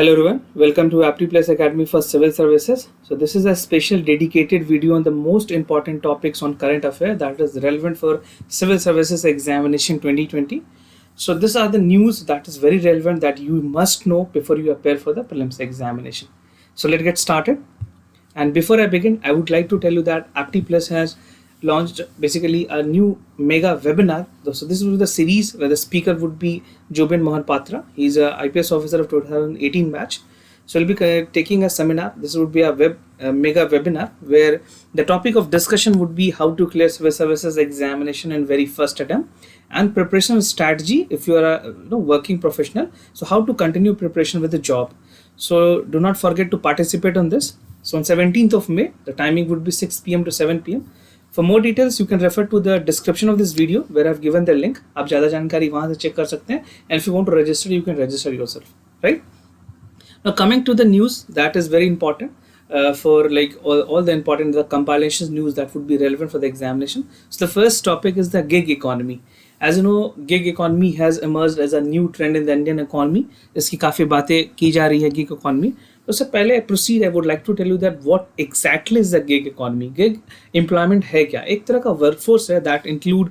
Hello everyone, welcome to AptiPlus Academy for Civil Services. So this is a special dedicated video on the most important topics on current affair that is relevant for Civil Services Examination 2020. So these are the news that is very relevant that you must know before you appear for the prelims examination. So let's get started. And before I begin, I would like to tell you that AptiPlus has launched basically a new mega webinar. So this is the series where the speaker would be Jobin Mohan Patra. He's a IPS officer of 2018 batch. So he'll be taking a seminar. This would be a mega webinar where the topic of discussion would be how to clear civil services examination in very first attempt and preparation strategy if you are a working professional. So how to continue preparation with the job. So do not forget to participate on this. So on 17th of May, the timing would be 6 p.m. to 7 p.m. For more details, you can refer to the description of this video where I've given the link. आप ज़्यादा जानकारी वहाँ से check कर सकते हैं. And if you want to register, you can register yourself, right? Now coming to the news that is very important for like all the important the compilations news that would be relevant for the examination. So the first topic is the gig economy. As you know, gig economy has emerged as a new trend in the Indian economy. इसकी काफ़ी बातें की जा रही है gig economy. उससे पहले proceed, I would like to tell you that what exactly is the gig economy. Gig employment है क्या? एक तरह का workforce है that include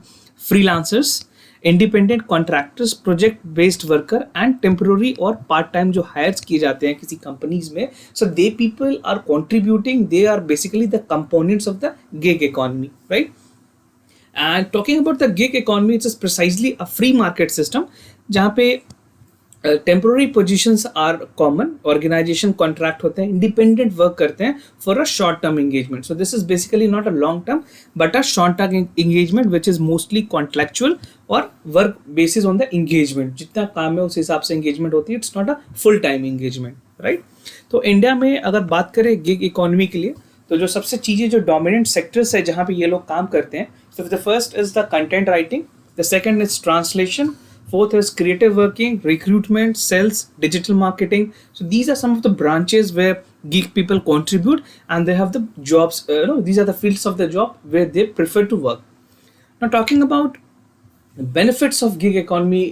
freelancers, independent contractors, project based worker and temporary और part time जो hires किए जाते हैं किसी companies में. So they people are contributing. They are basically the components of the gig economy, right? And talking about the gig economy, it's precisely a free market system जहाँ पे temporary positions are common. Organisation contract होते हैं, independent work करते हैं for a short term engagement. So this is basically not a long term but a short term engagement which is mostly contractual और work basis on the engagement. जितना काम है उस हिसाब से एंगेजमेंट होती है. It's not a full time engagement, right? तो इंडिया में अगर बात करें गिग इकोनॉमी के लिए तो जो सबसे चीज़ें जो डोमिनेंट सेक्टर्स है जहाँ पे ये लोग काम करते हैं. So the first is the content writing, the second is translation, fourth is creative working, recruitment, sales, digital marketing. So these are some of the branches where gig people contribute and they have the jobs, these are the fields of the job where they prefer to work. Now talking about the benefits of gig economy,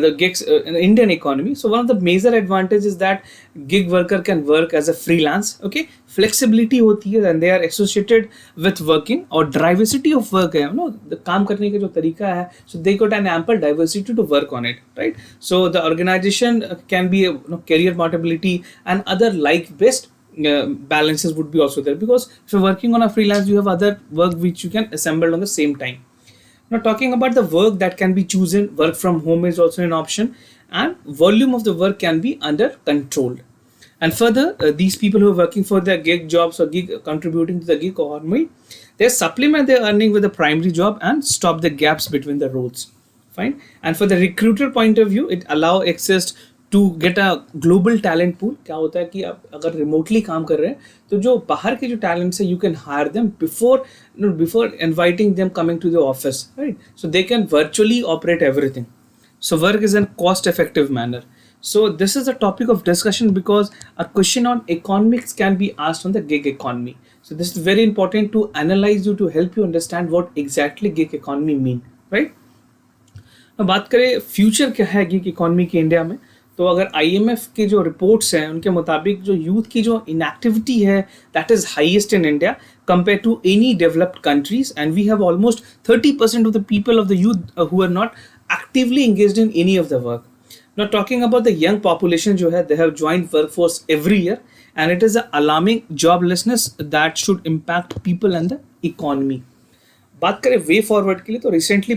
the gigs in the Indian economy. So one of the major advantages is that gig worker can work as a freelance. Okay, flexibility होती है and they are associated with working और diversity of work है, the काम करने का जो तरीका है. So they got an ample diversity to work on it, right? So the organization can be career mobility and other like based balances would be also there because if you're working on a freelance, you have other work which you can assemble on the same time. Now talking about the work that can be chosen, work from home is also an option and volume of the work can be under controlled. And further, these people who are working for their gig jobs or gig contributing to the gig economy, they supplement their earning with a primary job and stop the gaps between the roles. Fine. And for the recruiter point of view, it allow access to get a global talent pool. क्या होता है कि आप अगर remotely काम कर रहे हैं तो जो बाहर के जो टैलेंट्स है you can hire them before inviting them coming to the office, right? So they can virtually operate everything. So work is in cost effective manner. So this is a topic of discussion because a question on economics can be asked on the gig economy. So this is very important to analyze you to help you understand what exactly gig economy mean, right? अब बात करें future क्या है gig economy के India में. तो अगर IMF के जो रिपोर्ट्स हैं उनके मुताबिक जो यूथ की जो इनएक्टिविटी है that is highest in India compare to any developed countries and we have almost 30% of the people of the youth who are not actively engaged in any of the work. Now talking about the young population जो है they have joined workforce every year and it is an alarming joblessness that should impact people and the economy. बात करें way forward के लिए तो recently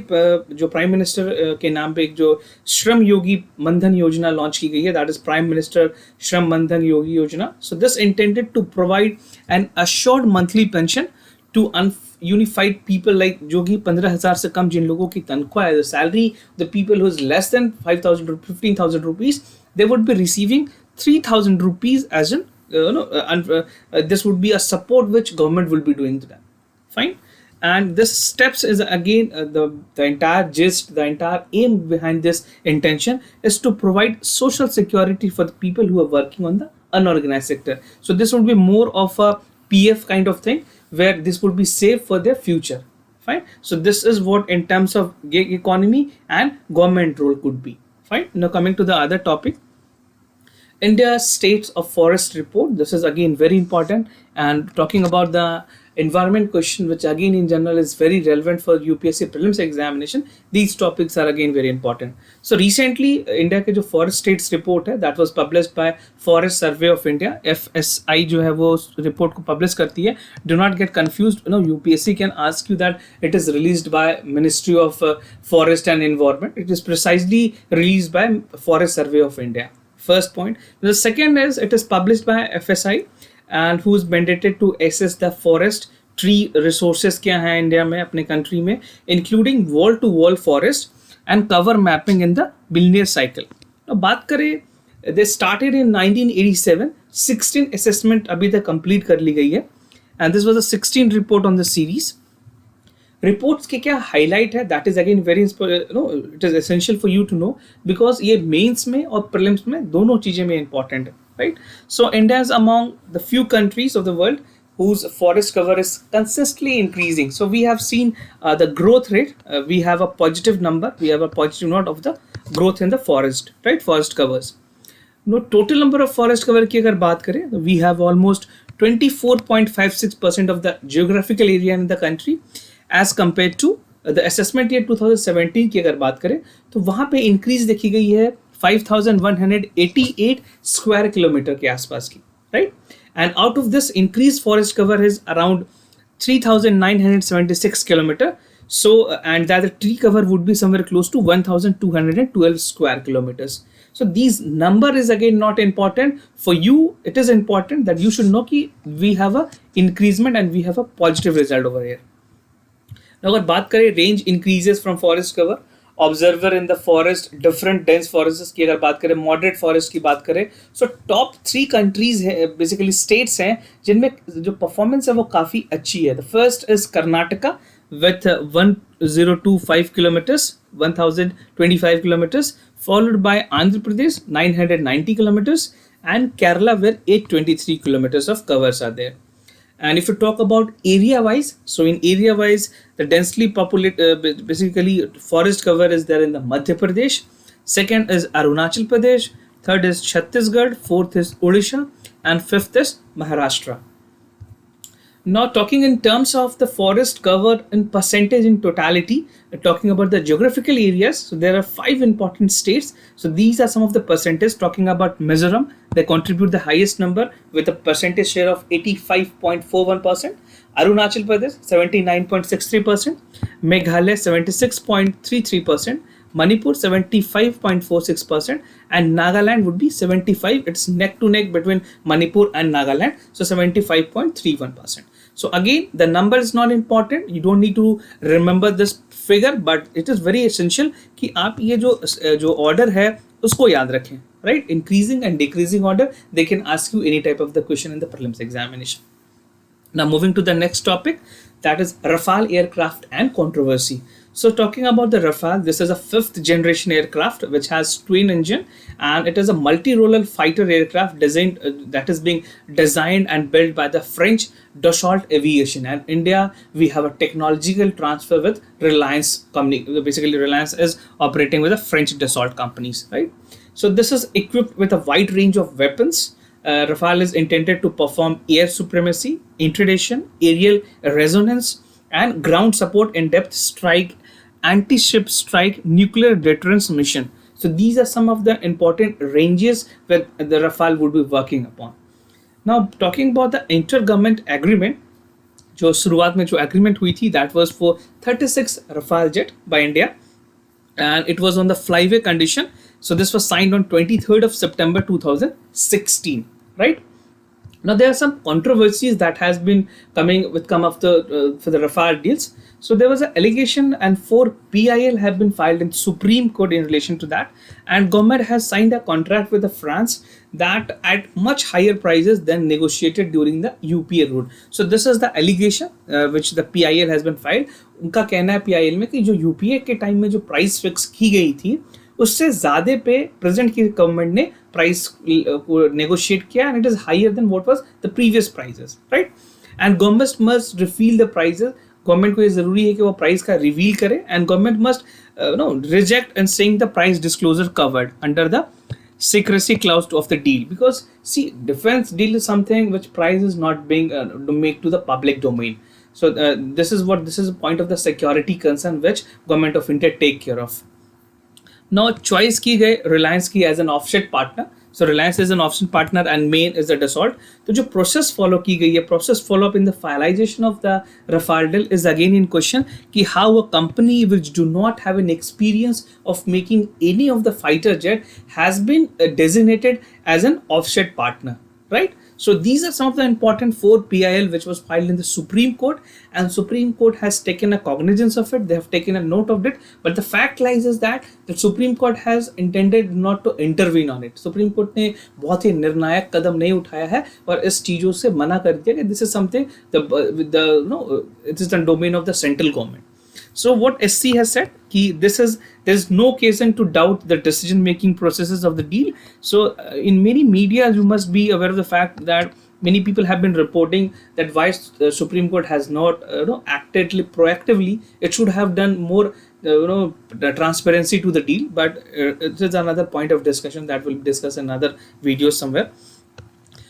जो prime minister के नाम पे एक जो श्रम योगी मनधन योजना लॉन्च की गई है दैट इज प्राइम मिनिस्टर श्रम Maandhan Yogi Yojana. So this intended to provide an assured monthly pension to unified people like जो कि 15,000 से कम जिन लोगों की तनख्वाह है, salary the people who is less than 5,000 15,000 rupees they would be receiving 3,000 rupees as an this would be a support which government will be doing to them. Fine. And this steps is again the entire gist, the entire aim behind this intention is to provide social security for the people who are working on the unorganized sector. So this would be more of a PF kind of thing where this would be saved for their future. Fine. So this is what in terms of gig economy and government role could be. Fine. Now coming to the other topic, India States of Forest Report. This is again very important, and talking about the environment question, which again in general is very relevant for UPSC prelims examination. These topics are again very important. So recently India के जो Forest States report है, that was published by Forest Survey of India, FSI जो है वो report को publish करती है. Do not get confused. UPSC can ask you that it is released by Ministry of Forest and Environment. It is precisely released by Forest Survey of India. First point. The second is it is published by FSI and who is mandated to assess the forest tree resources क्या हैं India में अपने country में, including wall to wall forest and cover mapping in the billionaire cycle. तो बात करें, they started in 1987. 16 assessment अभी तक कंप्लीट कर ली गई है and this was the 16 report on the series. Reports के क्या हाईलाइट है, that is again very it is essential for you to know, because ये मेंस में और प्रीलिम्स में दोनों चीजें में इंपॉर्टेंट है, right? So India is among the few countries of the world whose forest cover is consistently increasing. So we have seen the growth rate. We have a positive number. We have a positive note of the growth in the forest, right? Forest covers. No, total number of forest cover की अगर बात करें, we have almost 24.56% of the geographical area in the country, as compared to the assessment year 2017 की अगर बात करें तो वहाँ पे increase देखी गई है 5,188 स्क्वायर किलोमीटर के आसपास की, right? And out of this increase forest cover is around 3,976 kilometer. So and that the tree cover would be somewhere close to 1,212 square kilometers. So these number is again not important for you. It is important that you should know कि we have a increasement and we have a positive result over here. Now अगर बात करें range increases from forest cover, observer in the forest, different dense forest की अगर बात करें, moderate forest की बात करें, सो टॉप 3 कंट्रीज है, बेसिकली स्टेट्स हैं जिनमें जो परफॉर्मेंस है वो काफ़ी अच्छी है. The first is Karnataka with 1025 kilometres, 1025 kilometers, followed by Andhra Pradesh 990 kilometers and Kerala where 823 kilometers of covers are there. And if you talk about area wise, so in area wise, the densely populated, basically forest cover is there in the Madhya Pradesh, second is Arunachal Pradesh, third is Chhattisgarh, fourth is Odisha, and fifth is Maharashtra. Now talking in terms of the forest cover in percentage in totality, talking about the geographical areas, so there are 5 important states. So these are some of the percentages. Talking about Mizoram, they contribute the highest number with a percentage share of 85.41%. Arunachal Pradesh 79.63%, Meghalaya 76.33%, Manipur 75.46%, and Nagaland would be 75. It's neck to neck between Manipur and Nagaland, so 75.31%. So again, the number is not important. You don't need to remember this figure, but it is very essential कि आप ये जो order है उसको याद रखें, right? Increasing and decreasing order, they can ask you any type of the question in the prelims examination. Now moving to the next topic, that is Rafale aircraft and controversy. So talking about the Rafale, this is a 5th generation aircraft which has twin engine, and it is a multi-role fighter aircraft designed that is being designed and built by the French Dassault Aviation. And India, we have a technological transfer with Reliance company. Basically, Reliance is operating with the French Dassault companies, right? So this is equipped with a wide range of weapons. Rafale is intended to perform air supremacy, interdiction, aerial resonance, and ground support in depth strike, anti-ship strike, nuclear deterrence mission. So these are some of the important ranges where the Rafale would be working upon. Now talking about the inter-government agreement, जो शुरुआत में जो agreement हुई थी, that was for 36 Rafale jet by India, and it was on the flyway condition. So this was signed on 23rd of September 2016, right? Now there are some controversies that has been come after for the Rafale deals. So there was an allegation and 4 PIL have been filed in Supreme Court in relation to that, and government has signed a contract with the France that at much higher prices than negotiated during the UPA route. So this is the allegation which the PIL has been filed. उनका कहना है PIL में कि जो UPA के time में जो price fix की गई थी उससे ज़्यादा पे प्रेजेंट की गवर्नमेंट ने प्राइस को नेगोशिएट किया, and it is higher than what was the previous prices, right? And government must reveal the prices. Government को ये जरूरी है कि वो प्राइस का रिवील करे, and government must reject and saying the price disclosure covered under the secrecy clause of the deal, because see, defense deal is something which price is not being to make to the public domain. So this is a point of the security concern which government of India take care of. Now choice की गई Reliance की as an offset partner. So Reliance is an offset partner and main is the Dassault. तो जो process follow की गई है, process follow up in the finalization of the Rafale deal is again in question कि how a company which do not have an experience of making any of the fighter jet has been designated as an offset partner, right? So these are some of the important 4 PIL which was filed in the Supreme Court, and Supreme Court has taken a cognizance of it. They have taken a note of it. But the fact lies is that the Supreme Court has intended not to intervene on it. Supreme Court ने बहुत ही निर्णायक कदम नहीं उठाया है और इस चीजों से मना कर दिया कि this is something the it is the domain of the central government. So what SC has said, there is no occasion to doubt the decision making processes of the deal. So in many media you must be aware of the fact that many people have been reporting that why the Supreme Court has not acted proactively. It should have done more the transparency to the deal, but it is another point of discussion that we'll discuss in another video somewhere.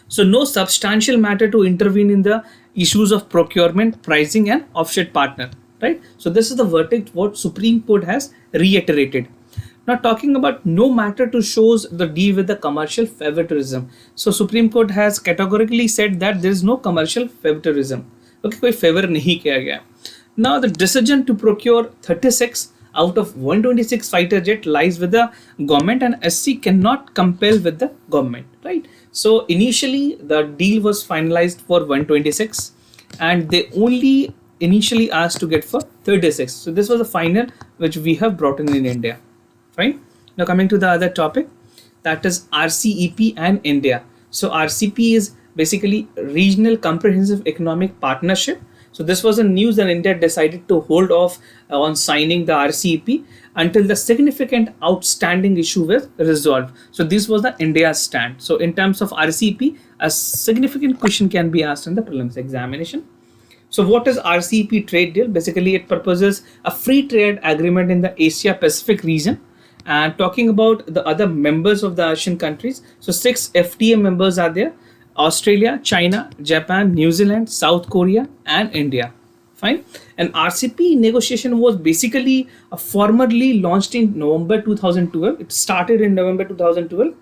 So no substantial matter to intervene in the issues of procurement, pricing and offset partner. Right? So this is the verdict what Supreme Court has reiterated. Now talking about no matter to shows the deal with the commercial favoritism. So Supreme Court has categorically said that there is no commercial favoritism. Okay, कोई favor नहीं किया गया. Now the decision to procure 36 out of 126 fighter jet lies with the government, and SC cannot compel with the government. Right? So initially the deal was finalized for 126, and they only initially asked to get for 36. So this was the final which we have brought in India. Fine. Now coming to the other topic, that is RCEP and India. So RCP is basically Regional Comprehensive Economic Partnership. So this was a news that India decided to hold off on signing the RCEP until the significant outstanding issue was resolved. So this was the India's stand. So in terms of RCEP, a significant question can be asked in the prelims examination. So what is RCEP trade deal? Basically, it proposes a free trade agreement in the Asia Pacific region. And talking about the other members of the Asian countries, so 6 FTA members are there: Australia, China, Japan, New Zealand, South Korea and India. Fine. And RCEP negotiation was basically formally launched in November 2012. It started in November 2012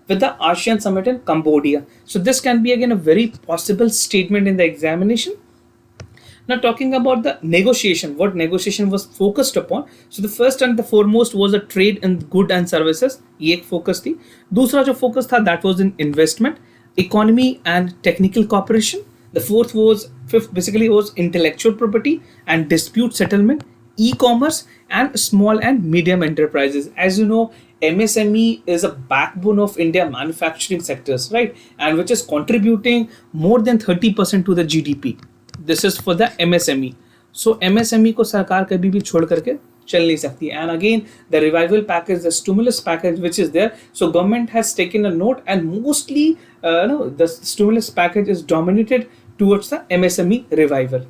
with the ASEAN summit in Cambodia. So this can be again a very possible statement in the examination. Now talking about the negotiation, what negotiation was focused upon. So the first and the foremost was a trade in good and services. ये एक focus थी. दूसरा जो focus था that was in investment, economy and technical cooperation. The fifth basically was intellectual property and dispute settlement, e-commerce and small and medium enterprises. As you know, MSME is a backbone of India manufacturing sectors, right? And which is contributing more than 30% to the GDP. This is for the MSME. So MSME को सरकार कभी भी छोड़ करके चल नहीं सकती. And again, the revival package, the stimulus package which is there. So government has taken a note, and mostly the stimulus package is dominated towards the MSME revival.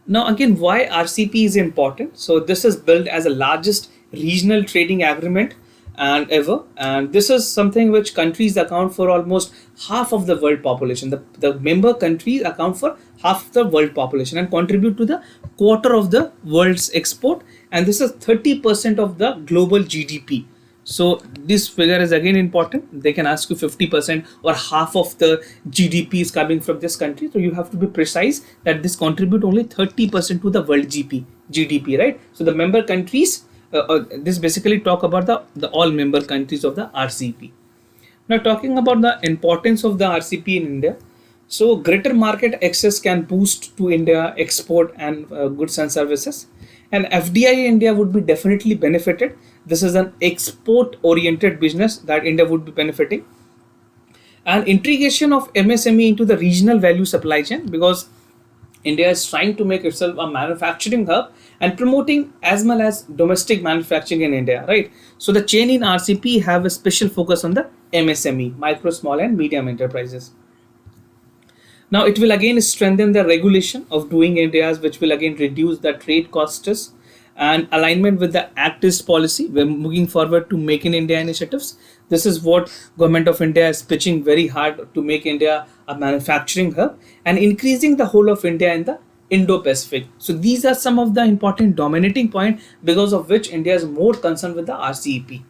Now again, why RCP is important? So this is built as the largest regional trading agreement and ever, and this is something which countries account for almost half of the world population. The member countries account for half the world population and contribute to the quarter of the world's export, and this is 30% of the global GDP. So this figure is again important. They can ask you 50% or half of the GDP is coming from this country. So you have to be precise that this contribute only 30% to the world GDP, right? So the member countries, this basically talk about the all member countries of the RCEP. Now talking about the importance of the RCEP in India. So greater market access can boost to India export and goods and services. And FDI in India would be definitely benefited. This is an export oriented business that India would be benefiting. And integration of MSME into the regional value supply chain, because India is trying to make itself a manufacturing hub and promoting as well as domestic manufacturing in India, right? So the chain in RCEP have a special focus on the MSME, micro, small and medium enterprises. Now it will again strengthen the regulation of doing India's, which will again reduce the trade costs and alignment with the Act East policy. We're moving forward to Make in India initiatives. This is what Government of India is pitching very hard to make India a manufacturing hub and increasing the whole of India in the Indo-Pacific. So these are some of the important dominating points because of which India is more concerned with the RCEP.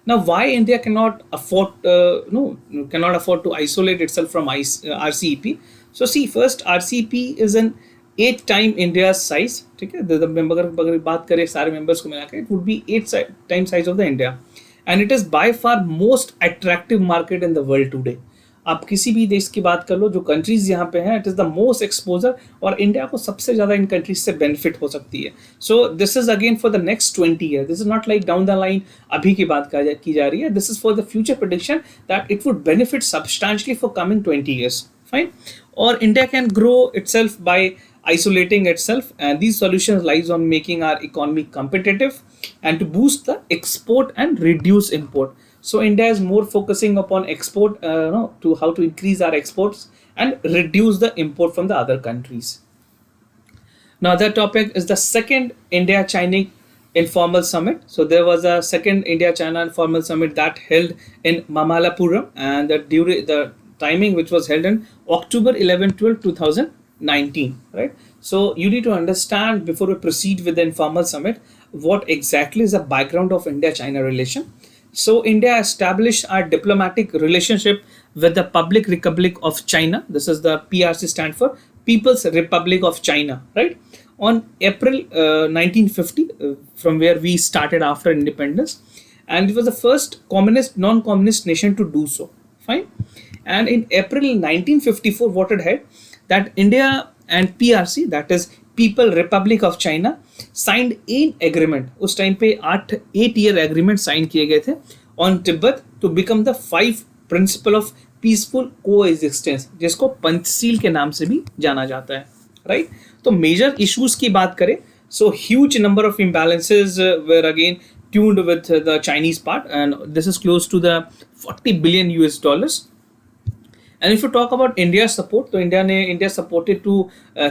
Now, why India cannot afford cannot afford to isolate itself from RCEP? So see, first RCEP is an 8 times India's size. ठीक है, अगर बात करें सारे members को मिला के, it would be 8 times size of the India, and it is by far most attractive market in the world today. आप किसी भी देश की बात कर लो, जो कंट्रीज यहाँ पे हैं, it is the most exposure, और इंडिया को सबसे ज्यादा इन कंट्रीज से बेनिफिट हो सकती है. So this is again for the next 20 year. This is not like down the line अभी की बात की जा रही है. This is for the future prediction that it would benefit substantially for coming 20 years. Fine. और India can grow itself by isolating itself, and these solutions lies on making our economy competitive and to boost the export and reduce import. So India is more focusing upon export, to how to increase our exports and reduce the import from the other countries. Now, the topic is the second India-China informal summit. So there was a second India-China informal summit that held in Mamallapuram, and the timing which was held in October 11-12, 2019. Right. So you need to understand before we proceed with the informal summit what exactly is the background of India-China relation. So India established our diplomatic relationship with the Public Republic of China. This is the PRC, stand for People's Republic of China, right? On April 1950, from where we started after independence, and it was the first non-communist nation to do so. Fine. And in April 1954, what it had that India and PRC, that is People Republic of China, signed an agreement. उस time पे 8 year agreement sign किए गए थे on Tibet to become the 5 principle of peaceful coexistence, जिसको पंचशील के नाम से भी जाना जाता है. राइट. तो मेजर इश्यूज की बात करें, so huge number of imbalances were again tuned with the Chinese part, and this is close to the $40 billion US. And if you talk about India's support, so India supported to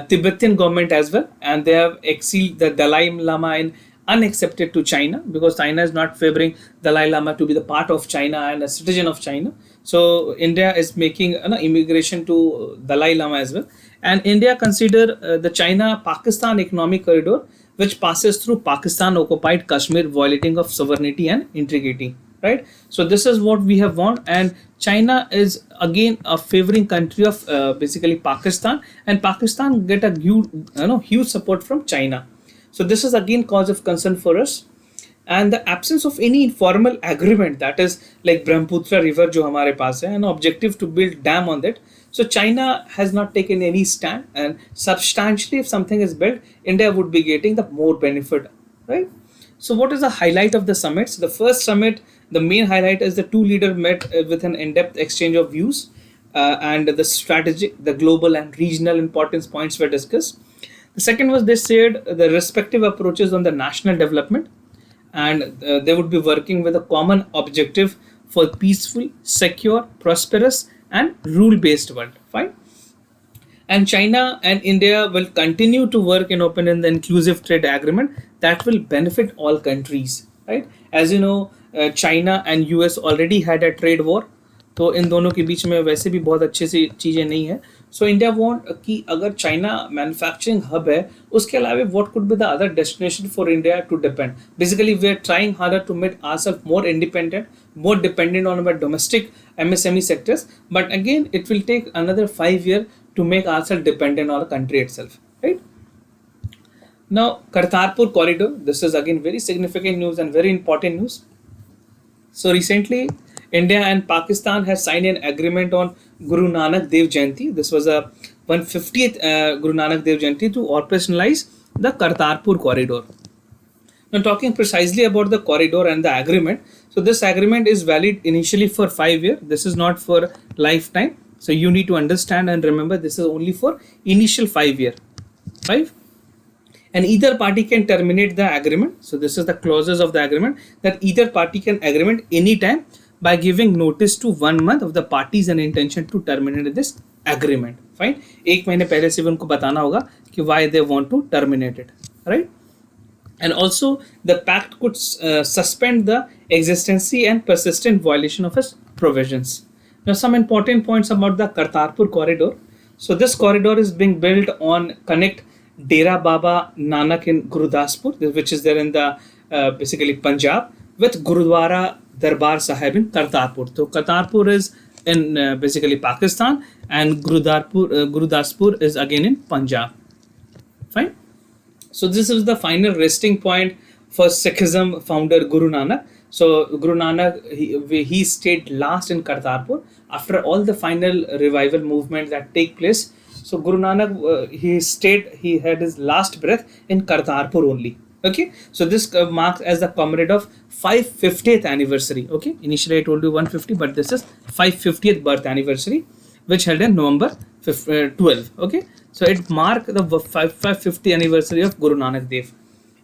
Tibetan government as well, and they have exiled the Dalai Lama and unaccepted to China, because China is not favoring Dalai Lama to be the part of China and a citizen of China. So India is making immigration to Dalai Lama as well, and India consider the China-Pakistan economic corridor, which passes through Pakistan occupied Kashmir, violating of sovereignty and integrity. Right. So this is what we have won, and China is again a favoring country of basically Pakistan, and Pakistan get a huge support from China. So this is again cause of concern for us, and the absence of any informal agreement, that is like Brahmaputra river जो हमारे पास है, an objective to build dam on that. So China has not taken any stand, and substantially if something is built, India would be getting the more benefit. Right. So what is the highlight of the summits? The first summit, the main highlight is the two leaders met with an in-depth exchange of views, and the strategic, the global and regional importance points were discussed. The second was they shared the respective approaches on the national development, and they would be working with a common objective for peaceful, secure, prosperous and rule-based world. Fine. And China and India will continue to work in open and inclusive trade agreement that will benefit all countries. Right? As you know, China and US already had a trade war. तो इन दोनों के बीच में वैसे भी बहुत अच्छे से चीज़ें नहीं है. सो इंडिया वांट कि अगर चाइना मैन्युफैक्चरिंग हब है, उसके अलावा what could be the other destination for India to depend. Basically we are trying harder to make ourself more independent, more dependent on our domestic MSME sectors, but again it will take another 5 years to make ourselves dependent on the country itself. Right. Now, Kartarpur corridor, this is again very significant news and very important news. So recently India and Pakistan has signed an agreement on Guru Nanak Dev Jayanti. This was a 150th Guru Nanak Dev Jayanti to operationalize the Kartarpur corridor. Now, talking precisely about the corridor and the agreement, so this agreement is valid initially for 5 years. This is not for lifetime. So you need to understand and remember this is only for initial 5 years. 5. And either party can terminate the agreement. So this is the clauses of the agreement, that either party can agreement anytime by giving notice to 1 month of the parties and intention to terminate this agreement. Fine. एक महीने पहले से उनको बताना होगा कि why they want to terminate it. Right. and also the pact could suspend the existency and persistent violation of its provisions. Now, some important points about the Kartarpur corridor. So, this corridor is being built on connect Dera Baba Nanak in Gurdaspur, which is there in the basically Punjab, with Gurudwara Darbar Sahib in Kartarpur. So, Kartarpur is in basically Pakistan, and Gurudaspur is again in Punjab. Fine. So this is the final resting point for Sikhism founder Guru Nanak. So Guru Nanak, he stayed last in Kartarpur after all the final revival movement that take place. So Guru Nanak, he had his last breath in Kartarpur only. Okay, so this marks as the comrade of 550th anniversary. Okay, initially I told you 150, but this is 550th birth anniversary, which held in November 12. Okay, so it marked the 550th anniversary of Guru Nanak Dev.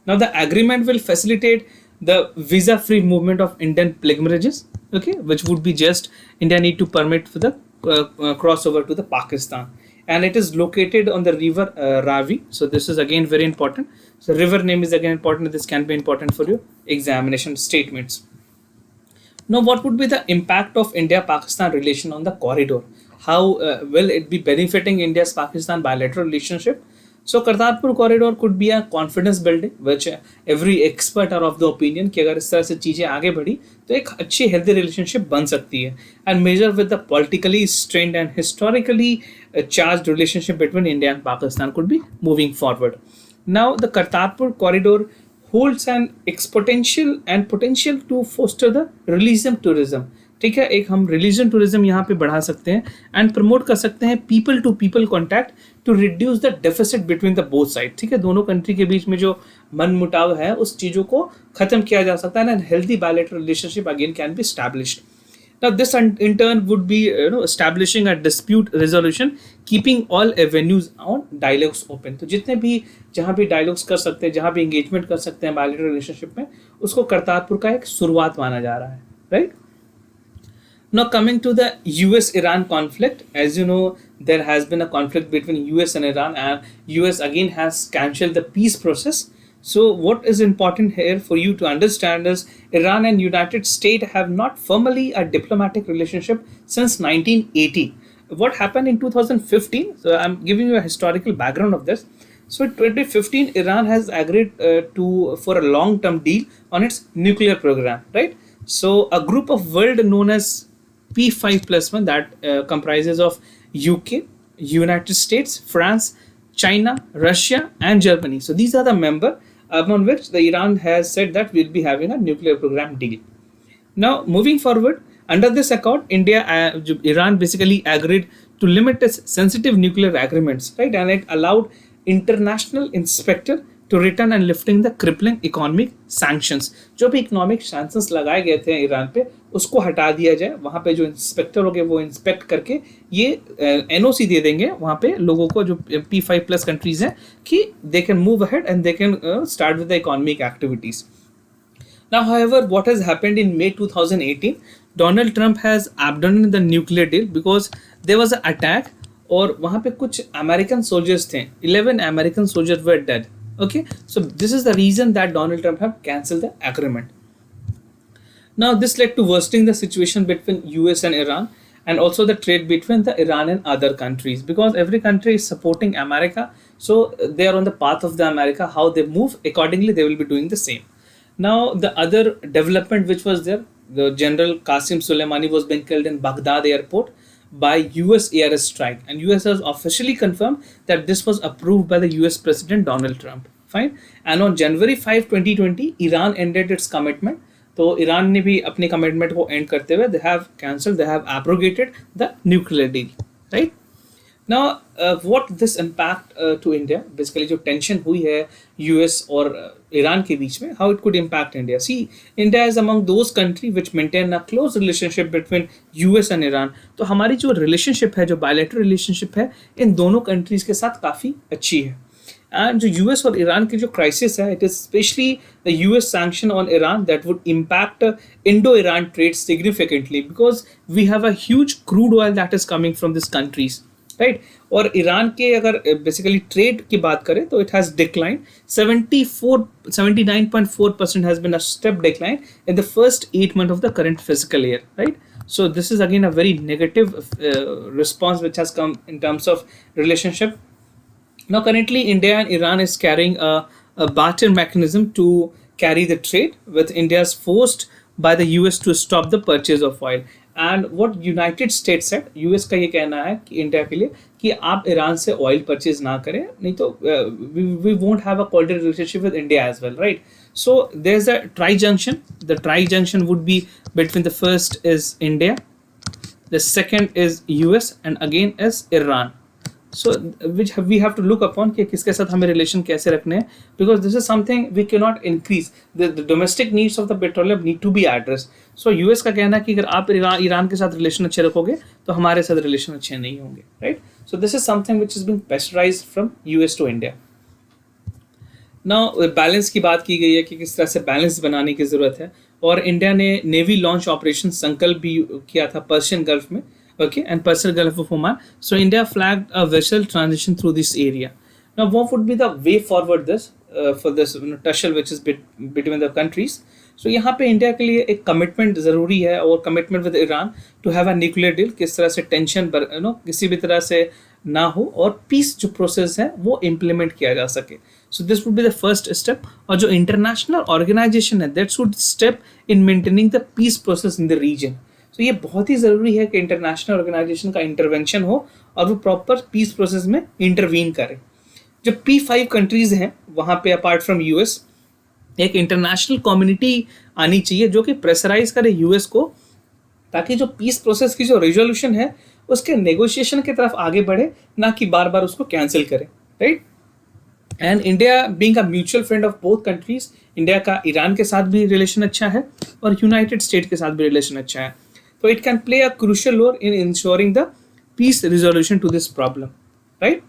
Now the agreement will facilitate the visa-free movement of Indian pilgrimages. Okay, which would be just India need to permit for the crossover to the Pakistan, and it is located on the river Ravi. So this is again very important. So river name is again important. This can be important for your examination statements. Now, what would be the impact of India-Pakistan relation on the corridor? How will it be benefiting India's Pakistan bilateral relationship? So, Kartarpur corridor could be a confidence building, which every expert are of the opinion कि अगर इस तरह से चीजें आगे बढ़ी तो एक अच्छी healthy relationship बन सकती है, and measure with the politically strained and historically charged relationship between India and Pakistan could be moving forward. Now, the Kartarpur corridor holds an exponential and potential to foster the religion tourism. ठीक है, एक हम religion tourism यहाँ पे बढ़ा सकते हैं and promote कर सकते हैं people to people contact to reduce the deficit between the both side. ठीक है, दोनों कंट्री के बीच में जो मन मुटाव है उस चीज़ों को खत्म किया जा सकता है and healthy bilateral relationship again can be established. Now, this in turn would be establishing a dispute resolution, keeping all avenues on dialogues open. तो जितने भी जहाँ भी dialogues कर सकते हैं, जहाँ भी engagement कर सकते हैं bilateral relationship में, उसको करतारपुर का एक शुरुआत माना जा रहा है, right? Now coming to the US-Iran conflict, as you know, there has been a conflict between US and Iran, and US again has cancelled the peace process. So what is important here for you to understand is Iran and United States have not formally a diplomatic relationship since 1980. What happened in 2015? So I'm giving you a historical background of this. So in 2015, Iran has agreed for a long-term deal on its nuclear program, right? So a group of world known as P5+1 that comprises of UK, United States, France, China, Russia, and Germany. So these are the members upon which the Iran has said that we'll be having a nuclear program deal. Now, moving forward, under this accord, Iran basically agreed to limit its sensitive nuclear agreements, right? And it allowed international inspector to return and lifting the crippling economic sanctions. जो भी economic sanctions लगाए गए थे Iran पे उसको हटा दिया जाए. वहाँ पे जो इंस्पेक्टर होंगे वो इंस्पेक्ट करके ये एनओसी दे देंगे वहाँ पे लोगों को जो P5+ कंट्रीज हैं कि they can move ahead and they can start with the economic activities. Now, however, what has happened in May 2018, Donald Trump has abandoned the nuclear deal because there was an attack और वहाँ पे कुछ American soldiers थे. 11 American soldiers were dead. Okay, so this is the reason that Donald Trump have cancelled the agreement. Now, this led to worsening the situation between US and Iran, and also the trade between the Iran and other countries, because every country is supporting America, so they are on the path of the America. How they move accordingly, they will be doing the same. Now, the other development which was there, the General Qasim Soleimani was being killed in Baghdad airport by US air strike, and US has officially confirmed that this was approved by the US President Donald Trump. Fine. And on January 5, 2020, Iran ended its commitment. तो Iran ने भी अपने commitment को and करते हुए they have cancelled, they have abrogated the nuclear deal, right? Now, what this impact to India, basically जो tension हुई है US और ईरान के बीच में, how it could impact India. See, India is among those countries which maintain a close relationship between US and Iran. तो हमारी जो relationship है, जो bilateral relationship है, इन दोनों countries के साथ काफ़ी अच्छी है. And जो US और ईरान की जो crisis है, it is especially the US sanction on Iran that would impact Indo-Iran trade significantly, because we have a huge crude oil that is coming from these countries. Right. और ईरान के अगर basically trade की बात करें तो it has decline 79.4% has been a step decline in the first 8 months of the current fiscal year, right? So this is again a very negative response which has come in terms of relationship. Now, currently, India and Iran is carrying a barter mechanism to carry the trade, with India's forced by the US to stop the purchase of oil. And what United States said, US का ये कहना है कि India के लिए कि आप Iran से ऑयल परचेज ना करें, नहीं तो we won't have a cordial relationship with India as well, right? So there's a tri-junction. The tri-junction would be between the first is India, the second is US, and again is Iran. So which we have to look upon कि किसके साथ हमें relation कैसे रखने हैं, because this is something we cannot increase. The domestic needs of the petroleum need to be addressed. So US का कहना है कि अगर आप ईरान के साथ रिलेशन अच्छे रखोगे तो हमारे साथ रिलेशन अच्छे नहीं होंगे, right? So this is something which is being pressurized from US to India. Now balance की बात की गई है कि किस तरह से बैलेंस बनाने की ज़रूरत है, और इंडिया ने नेवी लॉन्च ऑपरेशन संकल्प भी किया था पर्शियन गल्फ में, okay, and Persian Gulf of Oman. So India flagged a vessel transition through this area. Now, what would be the way forward this for this tussle which is between the countries? So यहाँ पे India के लिए एक commitment ज़रूरी है, और commitment with Iran to have a nuclear deal, किस तरह से टेंशन किसी भी तरह से ना हो और पीस जो प्रोसेस है वो इम्प्लीमेंट किया जा सके. So this would be the first step. और जो इंटरनेशनल ऑर्गेनाइजेशन है that should step in maintaining the peace process in the region. तो ये बहुत ही ज़रूरी है कि इंटरनेशनल ऑर्गेनाइजेशन का इंटरवेंशन हो और वो प्रॉपर पीस प्रोसेस में इंटरवीन करे. जो P5 कंट्रीज़ हैं वहाँ पे अपार्ट फ्रॉम यूएस एक इंटरनेशनल कम्युनिटी आनी चाहिए जो कि प्रेशराइज करे यूएस को, ताकि जो पीस प्रोसेस की जो रिजोल्यूशन है उसके नेगोशिएशन की तरफ आगे बढ़े, ना कि बार बार उसको कैंसिल करे, right. And India being a mutual friend of both countries, India का ईरान के साथ भी रिलेशन अच्छा है और यूनाइटेड स्टेट के साथ भी रिलेशन अच्छा है. So it can play a crucial role in ensuring the peace resolution to this problem, right?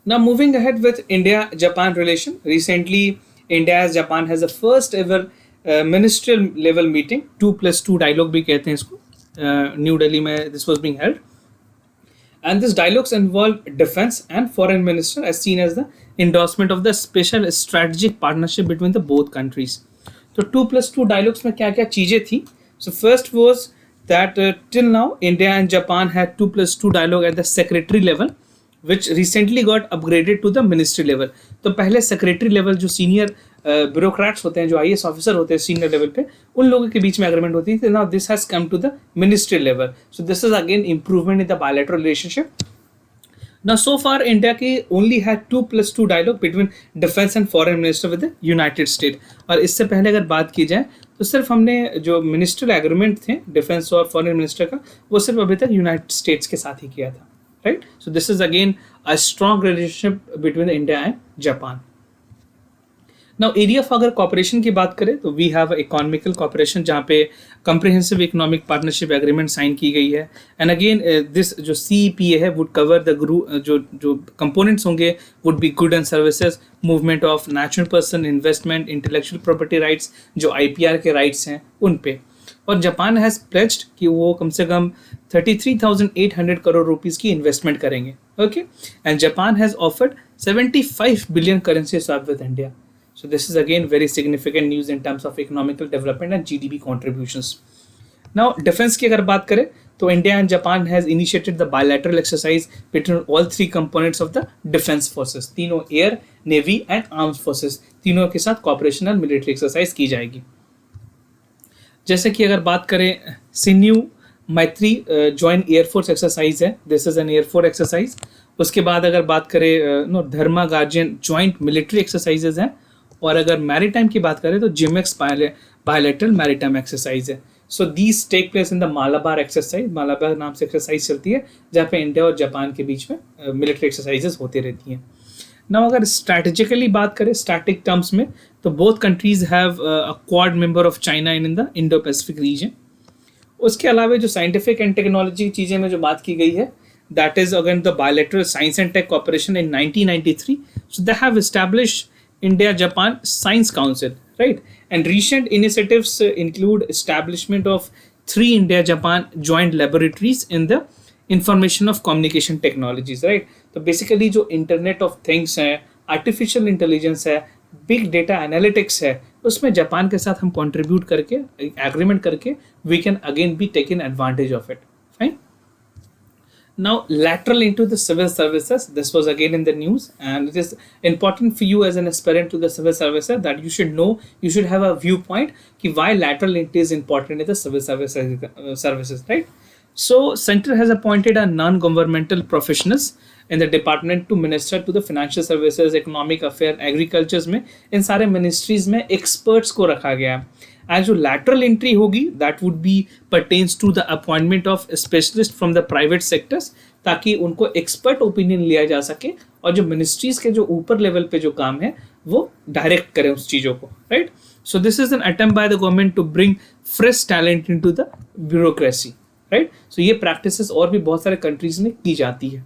Now moving ahead with India-Japan relation, recently India-Japan has the first ever ministerial level meeting, 2+2 dialogue भी कहते हैं इसको, new Delhi में this was being held, and this dialogues involved defense and foreign minister as seen as the endorsement of the special strategic partnership between the both countries. तो 2+2 dialogues में क्या क्या चीज़ें थी? So first was that till now India and Japan had 2+2 dialogue at the secretary level, which recently got upgraded to the ministry level. तो पहले secretary level जो senior bureaucrats होते हैं, जो IAS officer होते हैं senior level पे, उन लोगों के बीच में agreement होती थी. Now this has come to the ministry level. So this is again improvement in the bilateral relationship. Now so far India की only had 2+2 dialogue between defense and foreign minister with the United States. और इससे पहले अगर बात की जाए तो सिर्फ हमने जो मिनिस्ट्रियल एग्रीमेंट थे डिफेंस और फॉरेन मिनिस्टर का, वो सिर्फ अभी तक यूनाइटेड स्टेट्स के साथ ही किया था, right. So this is again a strong relationship between India and Japan. Now area of अगर कॉपरेशन की बात करें तो वी हैव इकोनॉमिकल कॉपरेशन, जहाँ पे comprehensive economic partnership agreement sign की गई है. एंड अगेन दिस जो CEPA है वुड कवर द जो कंपोनेंट्स होंगे would be good and services, movement of natural person, investment, intellectual property rights, जो IPR के राइट्स हैं उन पे. और जापान हैज़ प्लेज्ड कि वो कम से कम 33,800 करोड़ रुपीज़ की इन्वेस्टमेंट करेंगे, okay. And Japan has offered 75 billion currency swap with India. So this is again very significant news in terms of economical development and GDP contributions. Now defense की अगर बात करें तो India and Japan has initiated the bilateral exercise between all three components of the defense forces. तीनों air, navy and armed forces, तीनों के साथ cooperation and military exercise की जाएगी. जैसे कि अगर बात करें सिन्यू मैत्री जॉइंट एयरफोर्स एक्सरसाइज है, this is N air force exercise. उसके बाद अगर बात करें धर्मा गार्जियन जॉइंट मिलिट्री एक्सरसाइजेज हैं. और अगर मैरीटाइम की बात करें तो जिमेक्स बायलैटरल मैरीटाइम एक्सरसाइज है. So these take place in the Malabar exercise, Malabar नाम से एक्सरसाइज चलती है जहाँ पे इंडिया और जापान के बीच में मिलिट्री एक्सरसाइजेस होती रहती हैं. नाउ अगर स्ट्रैटेजिकली बात करें स्टैटिक टर्म्स में तो both countries have a quad member of China in the Indo Pacific region. उसके अलावा जो साइंटिफिक एंड टेक्नोलॉजी चीज़ें में जो बात की गई है that is again the bilateral science and tech cooperation in 1993. So they have established India-Japan Science Council, right? And recent initiatives include establishment of 3 India-Japan joint laboratories in the information of communication technologies, right. तो basically जो internet of things है, artificial intelligence है, big data analytics है, उसमें Japan के साथ हम contribute करके एग्रीमेंट करके we can again be taken advantage of it. Fine. Now, lateral into the civil services. This was again in the news, and it is important for you as an aspirant to the civil services that you should know, you should have a viewpoint ki why lateral entry is important in the civil services, right? So, center has appointed a non-governmental professionals in the department to minister to the financial services, economic affair, agriculture में इन सारे ministries में experts को रखा गया है। As जो lateral entry होगी that would be pertains to the appointment of specialist from the private sectors, ताकि उनको एक्सपर्ट ओपिनियन लिया जा सके और जो मिनिस्ट्रीज के जो ऊपर लेवल पे जो काम है वो डायरेक्ट करें उस चीज़ों को, right. So this is an attempt by the government to bring fresh talent into the bureaucracy, right. So ये प्रैक्टिसेस और भी बहुत सारे कंट्रीज में की जाती है।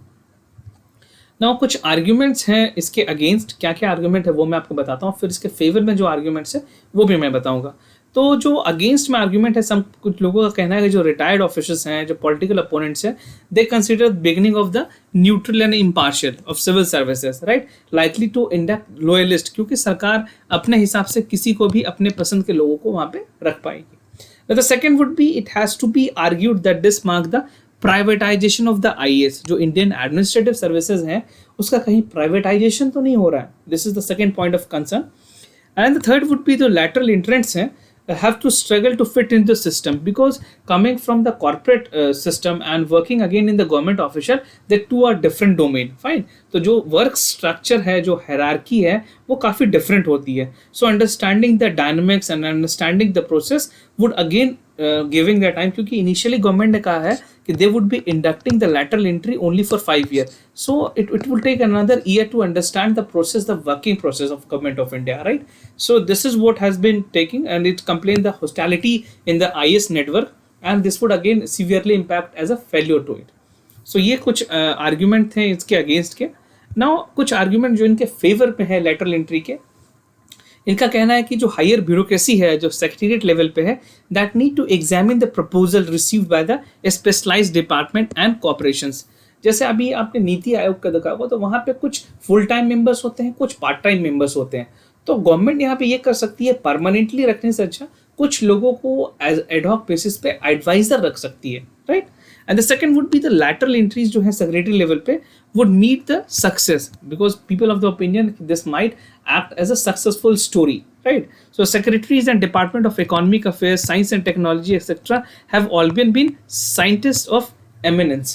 नाउ कुछ आर्ग्यूमेंट्स हैं इसके अगेंस्ट, क्या क्या आर्ग्यूमेंट है वो मैं आपको बताता हूँ, फिर इसके फेवर में जो आर्ग्यूमेंट्स है वो भी मैं बताऊंगा। तो जो अगेंस्ट में आर्ग्यूमेंट है, सब कुछ लोगों का कहना है कि जो रिटायर्ड ऑफिसर्स हैं, जो पॉलिटिकल अपोनेंट्स हैं, they consider beginning of the neutral and impartial of civil services, right, likely to induct loyalist, क्योंकि सरकार अपने हिसाब से किसी को भी अपने पसंद के लोगों को वहां पे रख पाएगी। The second would be it has to be argued that this mark the privatization of the IAS, जो इंडियन एडमिनिस्ट्रेटिव सर्विसेज हैं उसका कहीं प्राइवेटाइजेशन तो नहीं हो रहा है। This is the second point of concern. And the third would be the lateral entrants हैं have to struggle to fit in the system, because coming from the corporate system and working again in the government official, the two are different domain, fine। तो जो work structure है, जो hierarchy है, वो काफ़ी different होती है। So understanding the dynamics and understanding the process would again giving the time, क्योंकि इनिशियली गवर्नमेंट ने कहा है कि they would be inducting the lateral entry only for 5 years, so it will take another year to understand the process, the working process of government of India, right. So this is what has been taking and it complain the hostility in the IAS network and this would again severely impact as a failure to it. सो ये कुछ argument थे इसके against के। Now कुछ argument जो इनके favour में है लैटरल एंट्री के, इनका कहना है कि जो हायर ब्यूरोक्रेसी है, जो सेक्रेटरीट लेवल पे है, that need to examine the proposal received by the specialized department and corporations. जैसे अभी आपने नीति आयोग का देखा होगा, तो वहाँ पे कुछ फुल टाइम मेंबर्स होते हैं, कुछ पार्ट टाइम मेंबर्स होते हैं। तो गवर्नमेंट यहाँ पे ये कर सकती है, परमानेंटली रखने से अच्छा कुछ लोगों को एज एडहॉक बेसिस पे एडवाइजर रख सकती है, right. And the second would be the lateral entries जो है सेक्रेटरी लेवल पे would meet the success, because people of the opinion this might act as a successful story, right? So secretaries and department of economic affairs, science and technology, etc. have all been scientists of eminence,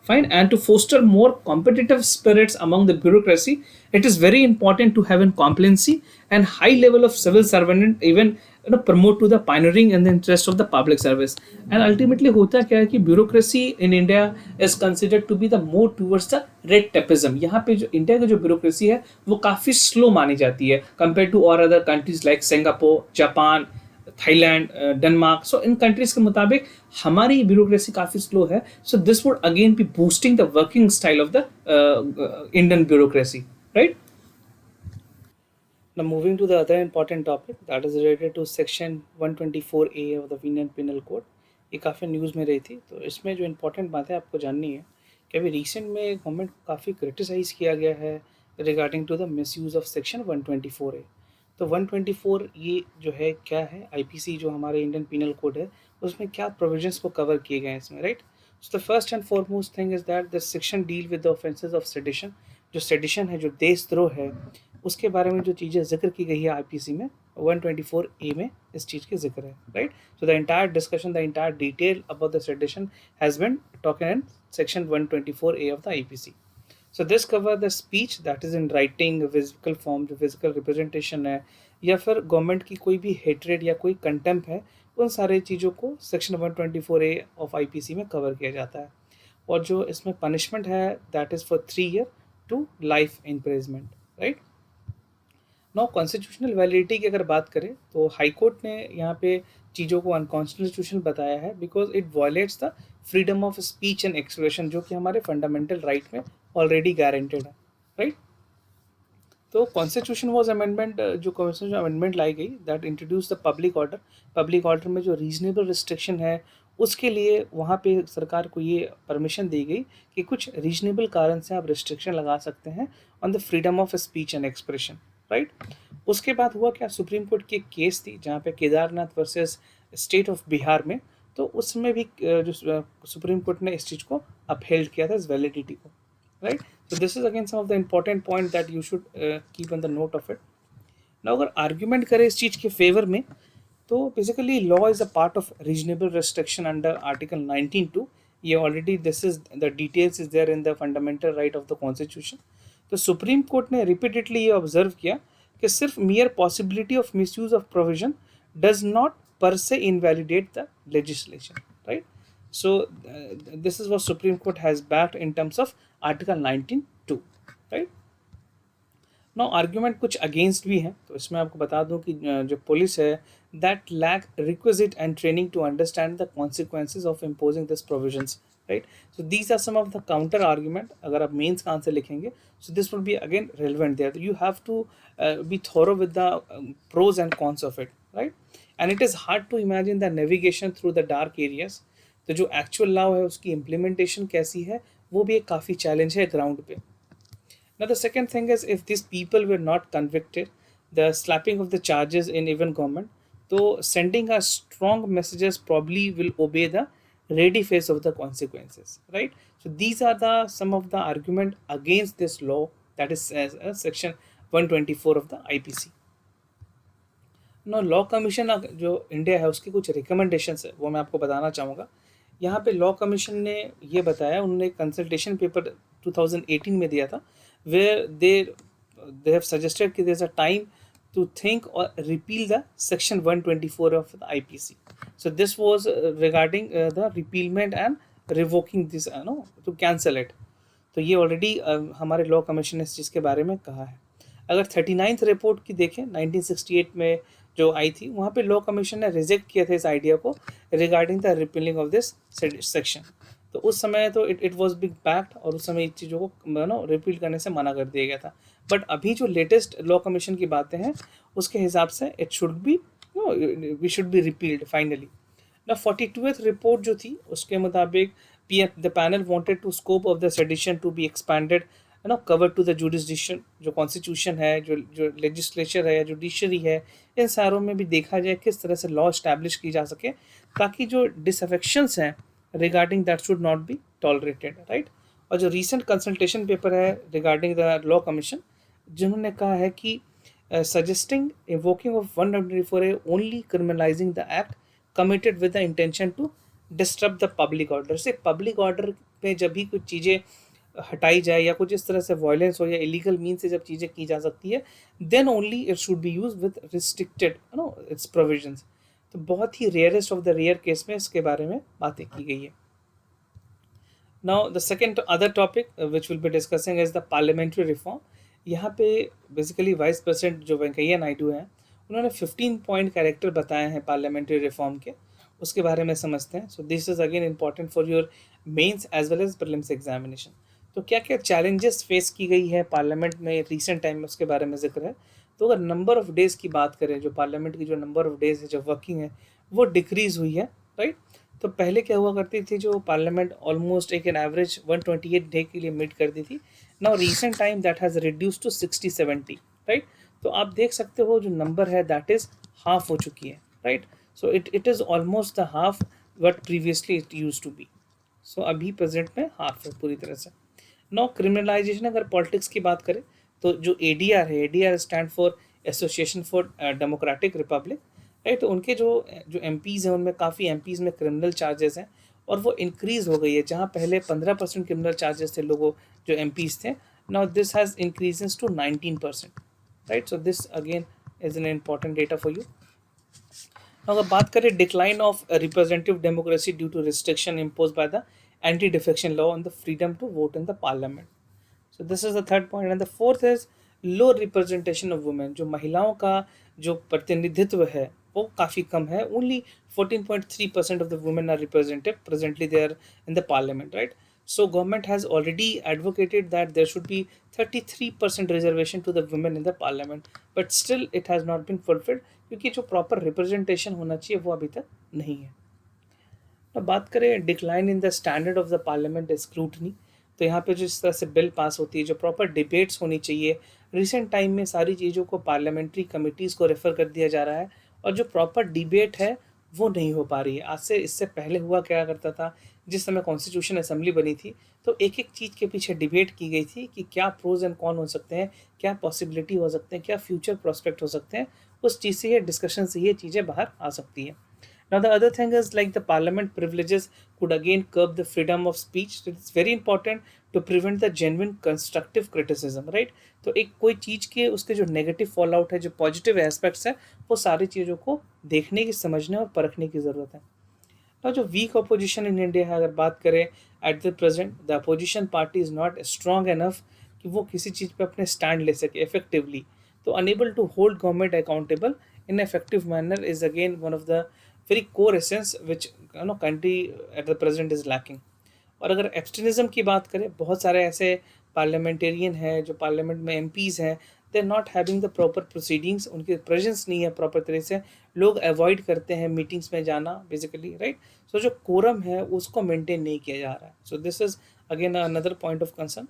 fine. And to foster more competitive spirits among the bureaucracy, it is very important to have a compliancy and high level of civil servant, even promote to the pioneering in the interest of the public service। and ultimately होता क्या है कि bureaucracy in India is considered to be the more towards the red tapeism। यहाँ पे जो India की जो bureaucracy है वो काफ़ी slow मानी जाती है compared to और other countries like Singapore, Japan, Thailand, Denmark. So in countries के मुताबिक हमारी ब्यूरोक्रेसी काफ़ी स्लो है। So this would again be boosting the working style of the Indian bureaucracy, right. Now moving to the other important topic that is related to section 124A of the Indian Penal Code। ये काफ़ी news में रही थी, तो इसमें जो important बातें आपको जाननी है कि अभी रिसेंट में गवर्नमेंट को काफ़ी क्रिटिसाइज़ किया गया है regarding to the misuse of section 124A। तो 124 ये जो है क्या है, आईपीसी जो हमारे इंडियन पिनल कोड है उसमें क्या प्रोविजंस को कवर किए गए हैं इसमें, right. So the first and foremost thing is that this section deal with the offences of sedition. जो सेडिशन है, जो देशद्रोह है, उसके बारे में जो चीज़ें जिक्र की गई है आईपीसी में 124A में इस चीज़ के जिक्र है, right. So the entire discussion, the entire detail about the sedition has been talking in section 124A of the IPC. So this cover the speech that is in writing, physical form, जो physical representation है, या फिर government की कोई भी hatred या कोई contemp है, उन सारे चीज़ों को सेक्शन 124A ऑफ आईपीसी में कवर किया जाता है। और जो इसमें पनिशमेंट है that is for 3 year to life imprisonment, right. Now constitutional validity की अगर बात करें तो हाई कोर्ट ने यहाँ पे चीज़ों को अनकॉन्स्टिट्यूशनल बताया है because it violets the freedom of speech and expression, जो कि हमारे फंडामेंटल राइट में ऑलरेडी गारंटेड है, राइट। तो कॉन्स्टिट्यूशन वॉज अमेंडमेंट, जो कॉन्स्टिट्यूशन अमेंडमेंट लाई गई that introduce the public order. Public order में जो रीजनेबल रिस्ट्रिक्शन है उसके लिए वहाँ पे सरकार को ये परमिशन दी गई कि कुछ रीजनेबल कारण से आप रिस्ट्रिक्शन लगा सकते हैं on the freedom of speech and expression, right. उसके बाद हुआ क्या, सुप्रीम कोर्ट की एक केस थी जहाँ पे Kedarnath versus state of Bihar में, तो उसमें भी जो सुप्रीम कोर्ट ने इस चीज़ को अपहेल्ड किया था, इस वैलिडिटी को, right. So this is again some of the important point that you should keep on the note of it. ना अगर आर्ग्यूमेंट करें इस चीज़ के फेवर में, तो basically law is a part of reasonable restriction under article 19(2). ये already this is the details is there in the fundamental right of the constitution. तो supreme court ने रिपीटेडली ये ऑब्जर्व किया कि सिर्फ mere possibility of misuse of provision does not per se invalidate the legislation, right? So this is what Supreme Court has backed in terms of Article 19(2), right? Now argument कुछ against भी है, तो इसमें आपको बता दूं कि जो पुलिस है that lack requisite and training to understand the consequences of imposing this provisions, right? So these are some of the counter argument. अगर आप मेंस का आंसर लिखेंगे, so this will be again relevant there. You have to be thorough with the pros and cons of it, right? And it is hard to imagine the navigation through the dark areas. तो जो actual law है उसकी implementation कैसी है, वो भी एक काफ़ी चैलेंज है ग्राउंड पे। Now the second thing is, if these people were not convicted, the slapping of the charges in even government, so sending a strong messages probably will obey the ready face of the consequences, right? So these are the some of the argument against this law, that is section 124 of the IPC. No law commission जो India है उसकी कुछ recommendations है वो मैं आपको बताना चाहूँगा। यहाँ पे लॉ कमीशन ने ये बताया, उन्होंने कंसल्टेशन पेपर 2018 में दिया था, वेयर दे हैव सजेस्टेड कि there is a time to think or repeal the section 124 of the IPC. So this was regarding the repealment and revoking this, to cancel it. तो ये already हमारे law commission ने इस चीज़ के बारे में कहा है। अगर 39th रिपोर्ट की देखें 1968 में जो आई थी, वहाँ पे लॉ कमीशन ने रिजेक्ट किया था इस आइडिया को regarding the repealing of this section. तो उस समय तो इट वाज बिग बैक्ड और उस समय इन चीज़ों को रिपील करने से मना कर दिया गया था। बट अभी जो लेटेस्ट लॉ कमीशन की बातें हैं उसके हिसाब से it should be we should be repealed finally. ना 42th रिपोर्ट जो थी उसके मुताबिक the panel wanted to scope of the sedition to be expanded, cover to the jurisdiction, जो कॉन्स्टिट्यूशन है, जो लेजिस्लेचर है, जुडिशरी है, इन सारों में भी देखा जाए किस तरह से लॉ इस्टेब्लिश की जा सके ताकि जो डिसअफेक्शंस हैं regarding that should not be tolerated, right. और जो रीसेंट कंसल्टेशन पेपर है रिगार्डिंग द लॉ कमीशन, जिन्होंने कहा है कि suggesting evoking of 194A only criminalising the act committed with the intention to disturb the public order. से public order पे जब भी कुछ चीज़ें हटाई जाए या कुछ इस तरह से वायलेंस हो या इलीगल मीन से जब चीज़ें की जा सकती है, then only it should be use with restricted its provisions. तो बहुत ही rarest of the rare case में इसके बारे में बातें की गई है। Now the second other topic which will be discussing is the parliamentary reform. यहाँ पे बेसिकली वाइस प्रेसिडेंट जो वेंकैया नायडू हैं, उन्होंने 15 पॉइंट कैरेक्टर बताए हैं पार्लियामेंट्री रिफॉर्म के, उसके बारे में समझते हैं। So this is again important for your mains as well as prelims examination. तो क्या क्या चैलेंजेस फेस की गई है पार्लियामेंट में रिसेंट टाइम में, उसके बारे में जिक्र है। तो अगर नंबर ऑफ डेज़ की बात करें, जो पार्लियामेंट की जो नंबर ऑफ डेज़ है जो वर्किंग है वो डिक्रीज हुई है, राइट। तो पहले क्या हुआ करती थी, जो पार्लियामेंट ऑलमोस्ट एक एन एवरेज 128 डे के लिए मीट करती थी। Now recent time that has reduce to 60-70, right. तो आप देख सकते हो जो नंबर है दैट इज़ हाफ हो चुकी है, right. So it is almost the half what previously it use to be. सो अभी प्रेजेंट में हाफ है पूरी तरह से। नो क्रिमिनलाइजेशन, अगर पॉलिटिक्स की बात करें तो जो ADR है, ADR stand for association for democratic Republic, right. तो उनके जो MPs हैं उनमें काफ़ी MPs में क्रिमिनल चार्जेस हैं और वो इंक्रीज़ हो गई है। जहाँ पहले 15% क्रिमिनल चार्जेस थे लोगों जो MPs थे, now this has increases to 19%, right. So this again is an important data for you. अगर बात करें decline of representative democracy due to restriction impose by the anti defection law on the freedom to vote in the parliament. So this is the third point. And the fourth is low representation of women. जो महिलाओं का जो प्रतिनिधित्व है वो काफ़ी कम है। Only 14.3% of the women are represented presently there in the parliament, right? So government has already advocated that there should be 33% reservation to the women in the parliament, but still it has not been fulfilled क्योंकि जो proper representation होना चाहिए वो अभी तक नहीं है। अब बात करें decline in the standard of the parliament scrutiny, तो यहाँ पे जिस तरह से बिल पास होती है, जो प्रॉपर डिबेट्स होनी चाहिए, रिसेंट टाइम में सारी चीज़ों को पार्लियामेंट्री कमिटीज़ को रेफ़र कर दिया जा रहा है, और जो प्रॉपर डिबेट है वो नहीं हो पा रही है। आज से इससे पहले हुआ क्या करता था, जिस समय कॉन्स्टिट्यूशन असेंबली बनी थी, तो एक एक चीज़ के पीछे डिबेट की गई थी कि क्या प्रोज एंड कॉन हो सकते हैं, क्या पॉसिबिलिटी हो सकते हैं, क्या फ्यूचर प्रोस्पेक्ट हो सकते हैं। उस चीज़ से, ये डिस्कशन से ये चीज़ें बाहर आ सकती हैं। Now the other thing is like the parliament privileges could again curb the freedom of speech. So it's very important to prevent the genuine constructive criticism, right? तो एक कोई चीज़ के उसके जो नेगेटिव फॉल आउट है, जो पॉजिटिव एस्पेक्ट्स है, वो सारी चीज़ों को देखने की, समझने और परखने की ज़रूरत है। now जो वीक अपोजिशन इन इंडिया है, अगर बात करें eight the present, the opposition party is not strong enough कि वो किसी चीज़ पे अपने स्टैंड ले सके इफेक्टिवली, तो enable to hold government accountable in effective manner is again one of the very core essence which country at the present is lacking. और अगर एक्सट्रीमिज्म की बात करें, बहुत सारे ऐसे पार्लियामेंटेरियन हैं जो पार्लियामेंट में एमपीज़ हैं, they are not having the proper proceedings, उनकी प्रेजेंस नहीं है प्रॉपर तरह से, लोग अवॉइड करते हैं मीटिंग्स में जाना बेसिकली, राइट। सो जो कोरम है उसको मेंटेन नहीं किया जा रहा है। So this is again another point of concern.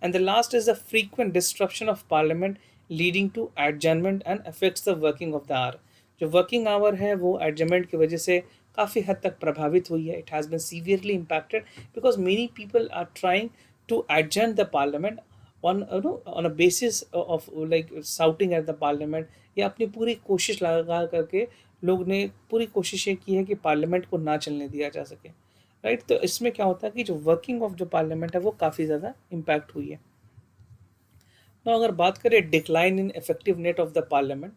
And the last is the frequent disruption of parliament leading to adjournment and affects the working of the hour. जो working hour है वो एडजर्नमेंट की वजह से काफ़ी हद तक प्रभावित हुई है। It has been severely impacted because many people are trying to adjourn the parliament on a basis of like shouting at the parliament, या अपनी पूरी कोशिश लगा करके लोग ने पूरी कोशिश ये की है कि पार्लियामेंट को ना चलने दिया जा सके, राइट। तो इसमें क्या होता है कि जो वर्किंग ऑफ जो पार्लियामेंट है वो काफ़ी ज़्यादा इम्पैक्ट हुई है। तो अगर बात करें decline in effectiveness of the parliament,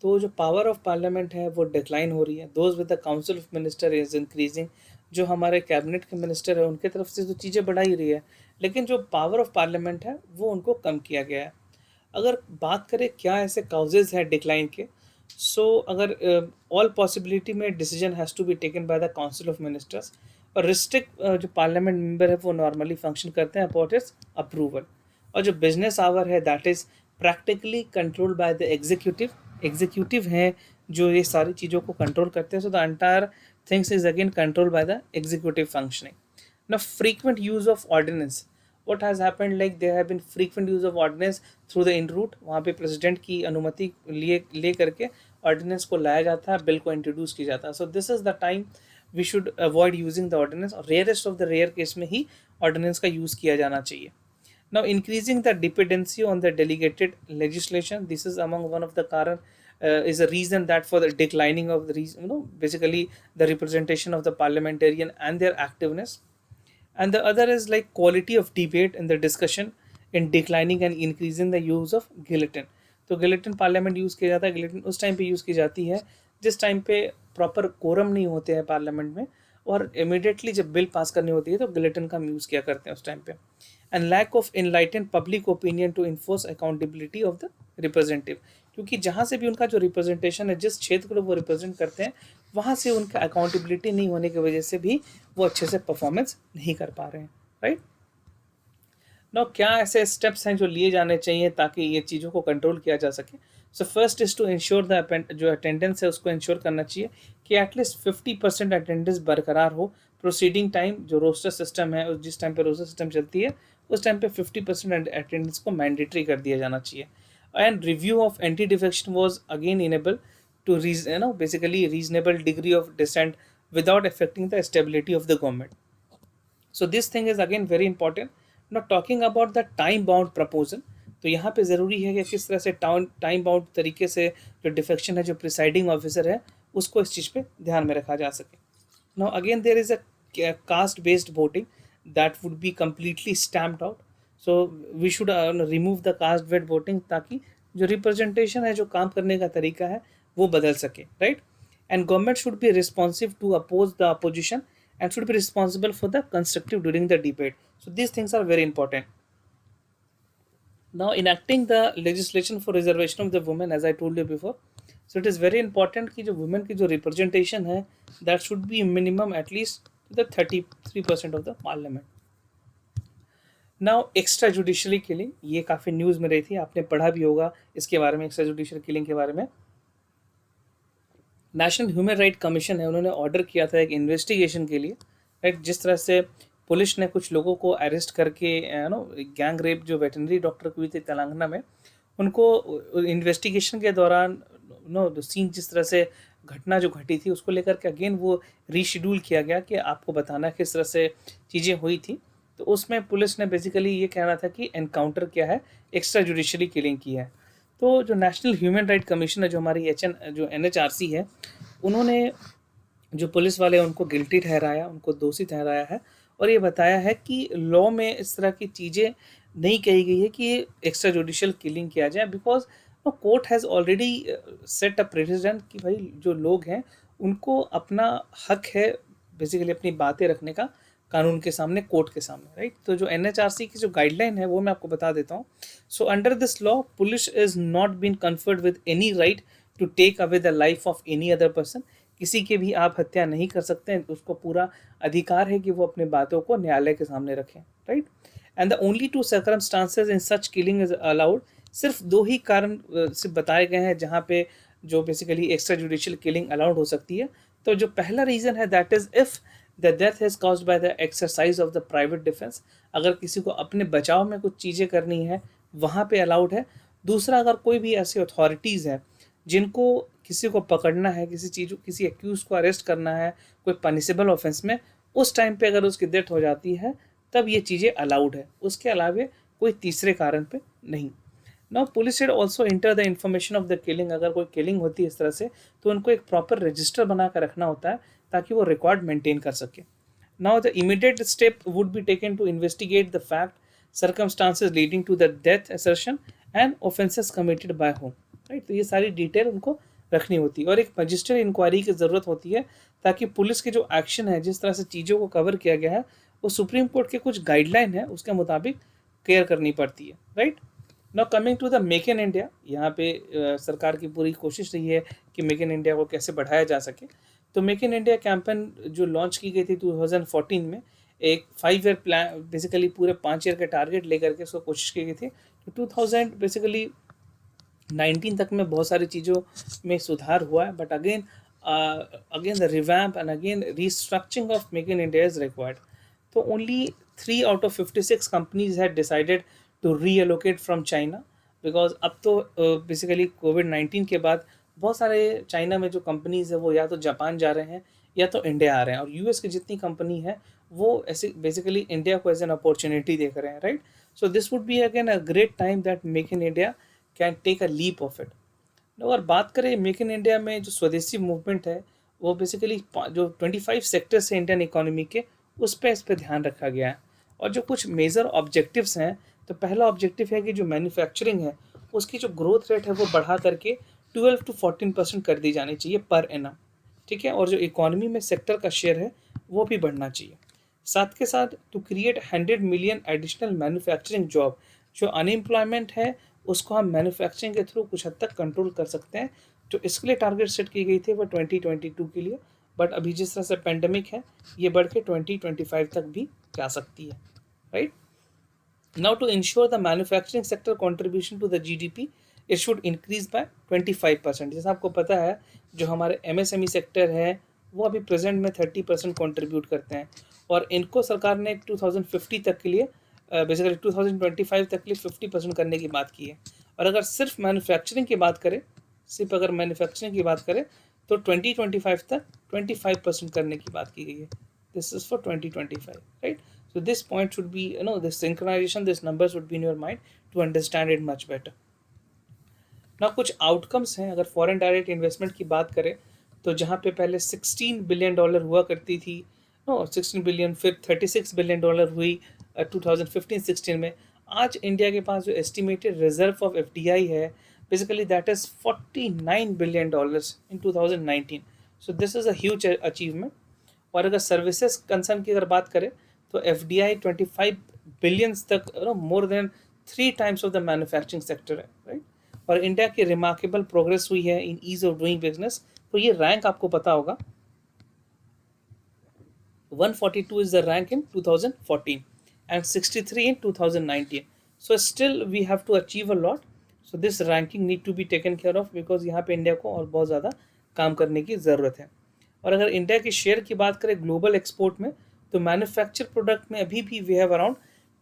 तो जो पावर ऑफ पार्लियामेंट है वो डिक्लाइन हो रही है। Those with the council of minister is increasing, जो हमारे कैबिनेट के मिनिस्टर है उनके तरफ से तो चीज़ें बढ़ाई रही है, लेकिन जो पावर ऑफ पार्लियामेंट है वो उनको कम किया गया है। अगर बात करें क्या ऐसे काउजेज हैं डिक्लाइन के, सो अगर ऑल पॉसिबिलिटी में decision has to be taken by the council of ministers, और रिस्ट्रिक्ट जो पार्लियामेंट मेंबर है वो नॉर्मली फंक्शन करते हैं अपॉन इट्स अप्रूवल। और जो बिजनेस आवर है that is practically controlled by the executive, executive हैं जो ये सारी चीज़ों को कंट्रोल करते हैं। सो the entire things is again controlled by the executive functioning. now frequent use of ordinance, what has happened like there have been frequent use of ordinance through the in route, वहाँ पे president की अनुमति लिए ले करके ordinance को लाया जाता है, बिल को इंट्रोड्यूस किया जाता है। So this is the time we should avoid using the ordinance, और rarest of the rare case में ही ऑर्डिनेंस का यूज़ किया जाना चाहिए। Now, increasing the dependency on the delegated legislation, this is among one of the current is a reason that for the declining of the reason, basically the representation of the parliamentarian and their activeness. And the other is like quality of debate in the discussion in declining and increasing the use of guillotine. तो guillotine parliament use किया जाता है, guillotine उस time पे use की जाती है जिस टाइम पे प्रॉपर कोरम नहीं होते हैं पार्लियामेंट में, और इमिडिएटली जब बिल पास करनी होती है तो गिलेटिन का हम यूज़ किया करते हैं उस टाइम पे। And lack of enlightened public opinion to enforce accountability of the representative, क्योंकि जहाँ से भी उनका जो रिप्रेजेंटेशन है, जिस क्षेत्र को वो रिप्रेजेंट करते हैं, वहाँ से उनका अकाउंटेबिलिटी नहीं होने की वजह से भी वो अच्छे से परफॉर्मेंस नहीं कर पा रहे हैं, राइट। नो क्या ऐसे स्टेप्स हैं जो लिए जाने चाहिए ताकि ये चीज़ों को कंट्रोल किया जा सके। So first is to ensure the जो अटेंडेंस है उसको इंश्योर करना चाहिए कि एटलीस्ट 50% अटेंडेंस बरकरार हो। प्रोसीडिंग टाइम जो रोस्टर सिस्टम है, उस जिस टाइम पे रोस्टर सिस्टम चलती है उस टाइम पे 50% अटेंडेंस को मैंडेटरी कर दिया जाना चाहिए। And review of anti defection was again enable to basically reasonable degree of dissent without affecting the stability of the government. So this thing is again very important. Not talking about the time bound proposal, तो यहाँ पे ज़रूरी है कि किस तरह से time bound तरीके से जो डिफेक्शन है, जो प्रिसाइडिंग ऑफिसर है, उसको इस चीज़ पे ध्यान में रखा जा सके। Now again there is a caste based voting that would be completely stamped out. So we should remove the caste based voting, ताकि जो रिप्रेजेंटेशन है, जो काम करने का तरीका है, वो बदल सके, right. And government should be responsive to oppose the opposition and should be responsible for the constructive during the debate. So these things are very important. Now enacting the legislation for reservation of the women, as I told you before, so it is very important कि जो women की जो representation है, that should be minimum at least the 33% of the parliament. Now extra judiciary killing, ये काफ़ी news में रही थी, आपने पढ़ा भी होगा इसके बारे में, एक्स्ट्रा जुडिशियल किलिंग के बारे में। नेशनल ह्यूमन राइट कमीशन है, उन्होंने ऑर्डर किया था एक इन्वेस्टिगेशन के लिए, राइट। जिस तरह से पुलिस ने कुछ लोगों को अरेस्ट करके गैंग रेप जो वेटनरी डॉक्टर हुई थी तेलंगाना में, उनको इन्वेस्टिगेशन के दौरान सीन जिस तरह से घटना जो घटी थी उसको लेकर के अगेन वो रीशेड्यूल किया गया कि आपको बताना किस तरह से चीज़ें हुई थी। तो उसमें पुलिस ने बेसिकली ये कहना था कि एनकाउंटर किया है, एक्स्ट्रा जुडिशरी किलिंग की है। तो जो नेशनल ह्यूमन राइट कमीशन है, जो हमारी जो NHRC है, उन्होंने जो पुलिस वाले हैं उनको गिल्टी ठहराया, उनको दोषी ठहराया है और ये बताया है कि लॉ में इस तरह की चीज़ें नहीं कही गई है कि एक्स्ट्रा जुडिशियल किलिंग किया जाए, because court has already set a president कि भाई जो लोग हैं उनको अपना हक है बेसिकली अपनी बातें रखने का कानून के सामने, कोर्ट के सामने, राइट। तो जो NHRC की जो गाइडलाइन है वो मैं आपको बता देता हूँ। So under this law police is not been conferred with any right to take away the life of any other person. किसी की भी आप हत्या नहीं कर सकते हैं, उसको पूरा अधिकार है कि वो अपनी बातों को न्यायालय के सामने रखें, right. And the only two circumstances in such killing is allowed. सिर्फ दो ही कारण से बताए गए हैं जहाँ पे जो basically extra judicial killing allowed हो सकती है। तो जो पहला रीज़न है that is if the death has caused by the exercise of the private defence. अगर किसी को अपने बचाव में कुछ चीज़ें करनी है वहाँ पे अलाउड है। दूसरा, अगर कोई भी ऐसी अथॉरिटीज़ हैं जिनको किसी को पकड़ना है, किसी एक्यूज को अरेस्ट करना है कोई पनिशेबल ऑफेंस में, उस टाइम पे अगर उसकी डेथ हो जाती है तब ये चीज़ें अलाउड है, उसके अलावा कोई तीसरे कारण पे नहीं। Now police should also enter the information of the killing. अगर कोई किलिंग होती है इस तरह से तो उनको एक प्रॉपर रजिस्टर बना कर रखना होता है ताकि वो रिकॉर्ड मेंटेन कर सके। Now the immediate step would be taken to investigate the fact, circumstances leading to the death assertion and offences committed by home, right. तो ये सारी डिटेल उनको रखनी होती है और एक मजिस्ट्रेट इंक्वायरी की ज़रूरत होती है ताकि पुलिस के जो एक्शन है, जिस तरह से चीज़ों को कवर किया गया है, वो सुप्रीम कोर्ट के कुछ गाइडलाइन है उसके मुताबिक केयर करनी पड़ती है, right. Now coming to the make in India, यहाँ पे सरकार की पूरी कोशिश रही है कि मेक इन इंडिया को कैसे बढ़ाया जा सके। तो मेक इन इंडिया कैंपेन जो लॉन्च की गई थी 2014 में, एक 5 ईयर प्लान, बेसिकली पूरे 5 ईयर के टारगेट लेकर के उसको कोशिश की गई थी। तो 2000 बेसिकली 19 तक में बहुत सारी चीज़ों में सुधार हुआ है, but again the revamp and again restructuring of make in India is required. तो only 3 out of 56 companies had decided to reallocate from China, because अब तो बेसिकली कोविड-19 के बाद बहुत सारे चाइना में जो कंपनीज है वो या तो जापान जा रहे हैं या तो इंडिया आ रहे हैं, और यूएस की जितनी कंपनी है वो ऐसे बेसिकली इंडिया को एज एन अपॉर्चुनिटी देख रहे हैं, right. So this would be again a great time that make in India can take a leap of it. अगर बात करें मेक इन इंडिया में जो स्वदेशी मूवमेंट है, वो बेसिकली जो 25 सेक्टर्स हैं इंडियन इकोनॉमी के, उस पर ध्यान रखा गया है। और जो कुछ मेजर ऑब्जेक्टिव्स हैं, तो पहला ऑब्जेक्टिव है कि जो मैन्युफैक्चरिंग है उसकी जो ग्रोथ रेट है वो बढ़ा करके 12 to 14% कर दी जानी चाहिए पर एनम, ठीक है। और जो इकोनॉमी में सेक्टर का शेयर है वो भी बढ़ना चाहिए। साथ के साथ to create 100 million additional manufacturing job, जो अनएम्प्लॉयमेंट है उसको हम मैन्युफैक्चरिंग के थ्रू कुछ हद तक कंट्रोल कर सकते हैं। जो इसके लिए टारगेट सेट की गई थी वो 2022 के लिए, बट अभी जिस तरह से पेंडेमिक है ये बढ़ के 2025 तक भी जा सकती है, right. Now to ensure the manufacturing sector contribution to the GDP, it should increase by 25%। जैसा आपको पता है जो हमारे MSME सेक्टर है वो अभी प्रेजेंट में 30% कंट्रीब्यूट करते हैं, और इनको सरकार ने 2050 तक के लिए बेसिकली 2025 तक के लिए 50% करने की बात की है। और अगर सिर्फ मैन्युफैक्चरिंग की बात करें, सिर्फ अगर मैन्युफैक्चरिंग की बात करें तो 2025 तक 25% करने की बात की गई है। This is for 2025, right. So this point should be, this synchronization, this numbers would be in your mind to understand it much better. Now कुछ आउटकम्स हैं। अगर फॉरेन डायरेक्ट इन्वेस्टमेंट की बात करें तो जहाँ पे पहले $16 बिलियन हुआ करती थी, 16 बिलियन, फिर $36 बिलियन हुई 2015-16 में। आज इंडिया के पास जो एस्टिमेटेड रिजर्व ऑफ FDI है basically that is $49 billion in 2019। So this is a huge achievement. और अगर सर्विसेज कंसर्न की अगर बात करें तो FDI 25 बिलियंस तक, more than 3 times of the manufacturing sector है, राइट। और इंडिया की रिमार्केबल प्रोग्रेस हुई है in ease of doing business. तो ये रैंक आपको पता होगा, 142 is the rank in 2014 and 63 in 2019. So still we have to achieve a lot. So this ranking need to be taken care of because यहाँ पे India को और बहुत ज़्यादा काम करने की ज़रूरत है। और अगर इंडिया की शेयर की बात करें ग्लोबल एक्सपोर्ट में, तो मैन्युफैक्चर प्रोडक्ट में अभी भी वी हैव अराउंड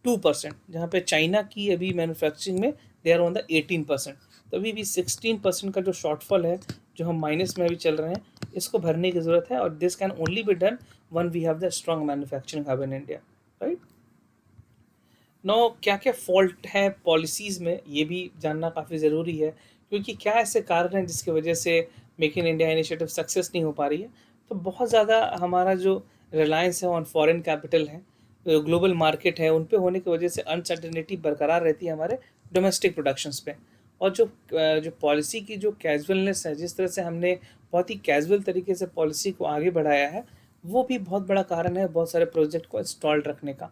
2%, जहाँ पे चाइना की अभी मैन्युफैक्चरिंग में दे आर ऑन द 18%। तो अभी भी 16% का जो शॉर्टफॉल है, जो हम माइनस में अभी चल रहे हैं, इसको भरने की ज़रूरत है। और this can only be done when we have the strong manufacturing hub in India, right. No, क्या क्या फॉल्ट है पॉलिसीज़ में, ये भी जानना काफ़ी ज़रूरी है, क्योंकि क्या ऐसे कारण हैं जिसकी वजह से make in India initiative success नहीं हो पा रही है। तो बहुत ज़्यादा हमारा जो रिलायंस है ऑन फॉरेन कैपिटल है, ग्लोबल मार्केट है, उन पे होने की वजह से अनसर्टेनिटी बरकरार रहती है हमारे डोमेस्टिक प्रोडक्शंस पे। और जो पॉलिसी की जो कैजुअलनेस है, जिस तरह से हमने बहुत ही कैजुअल तरीके से पॉलिसी को आगे बढ़ाया है, वो भी बहुत बड़ा कारण है बहुत सारे प्रोजेक्ट को इंस्टॉल्ड रखने का।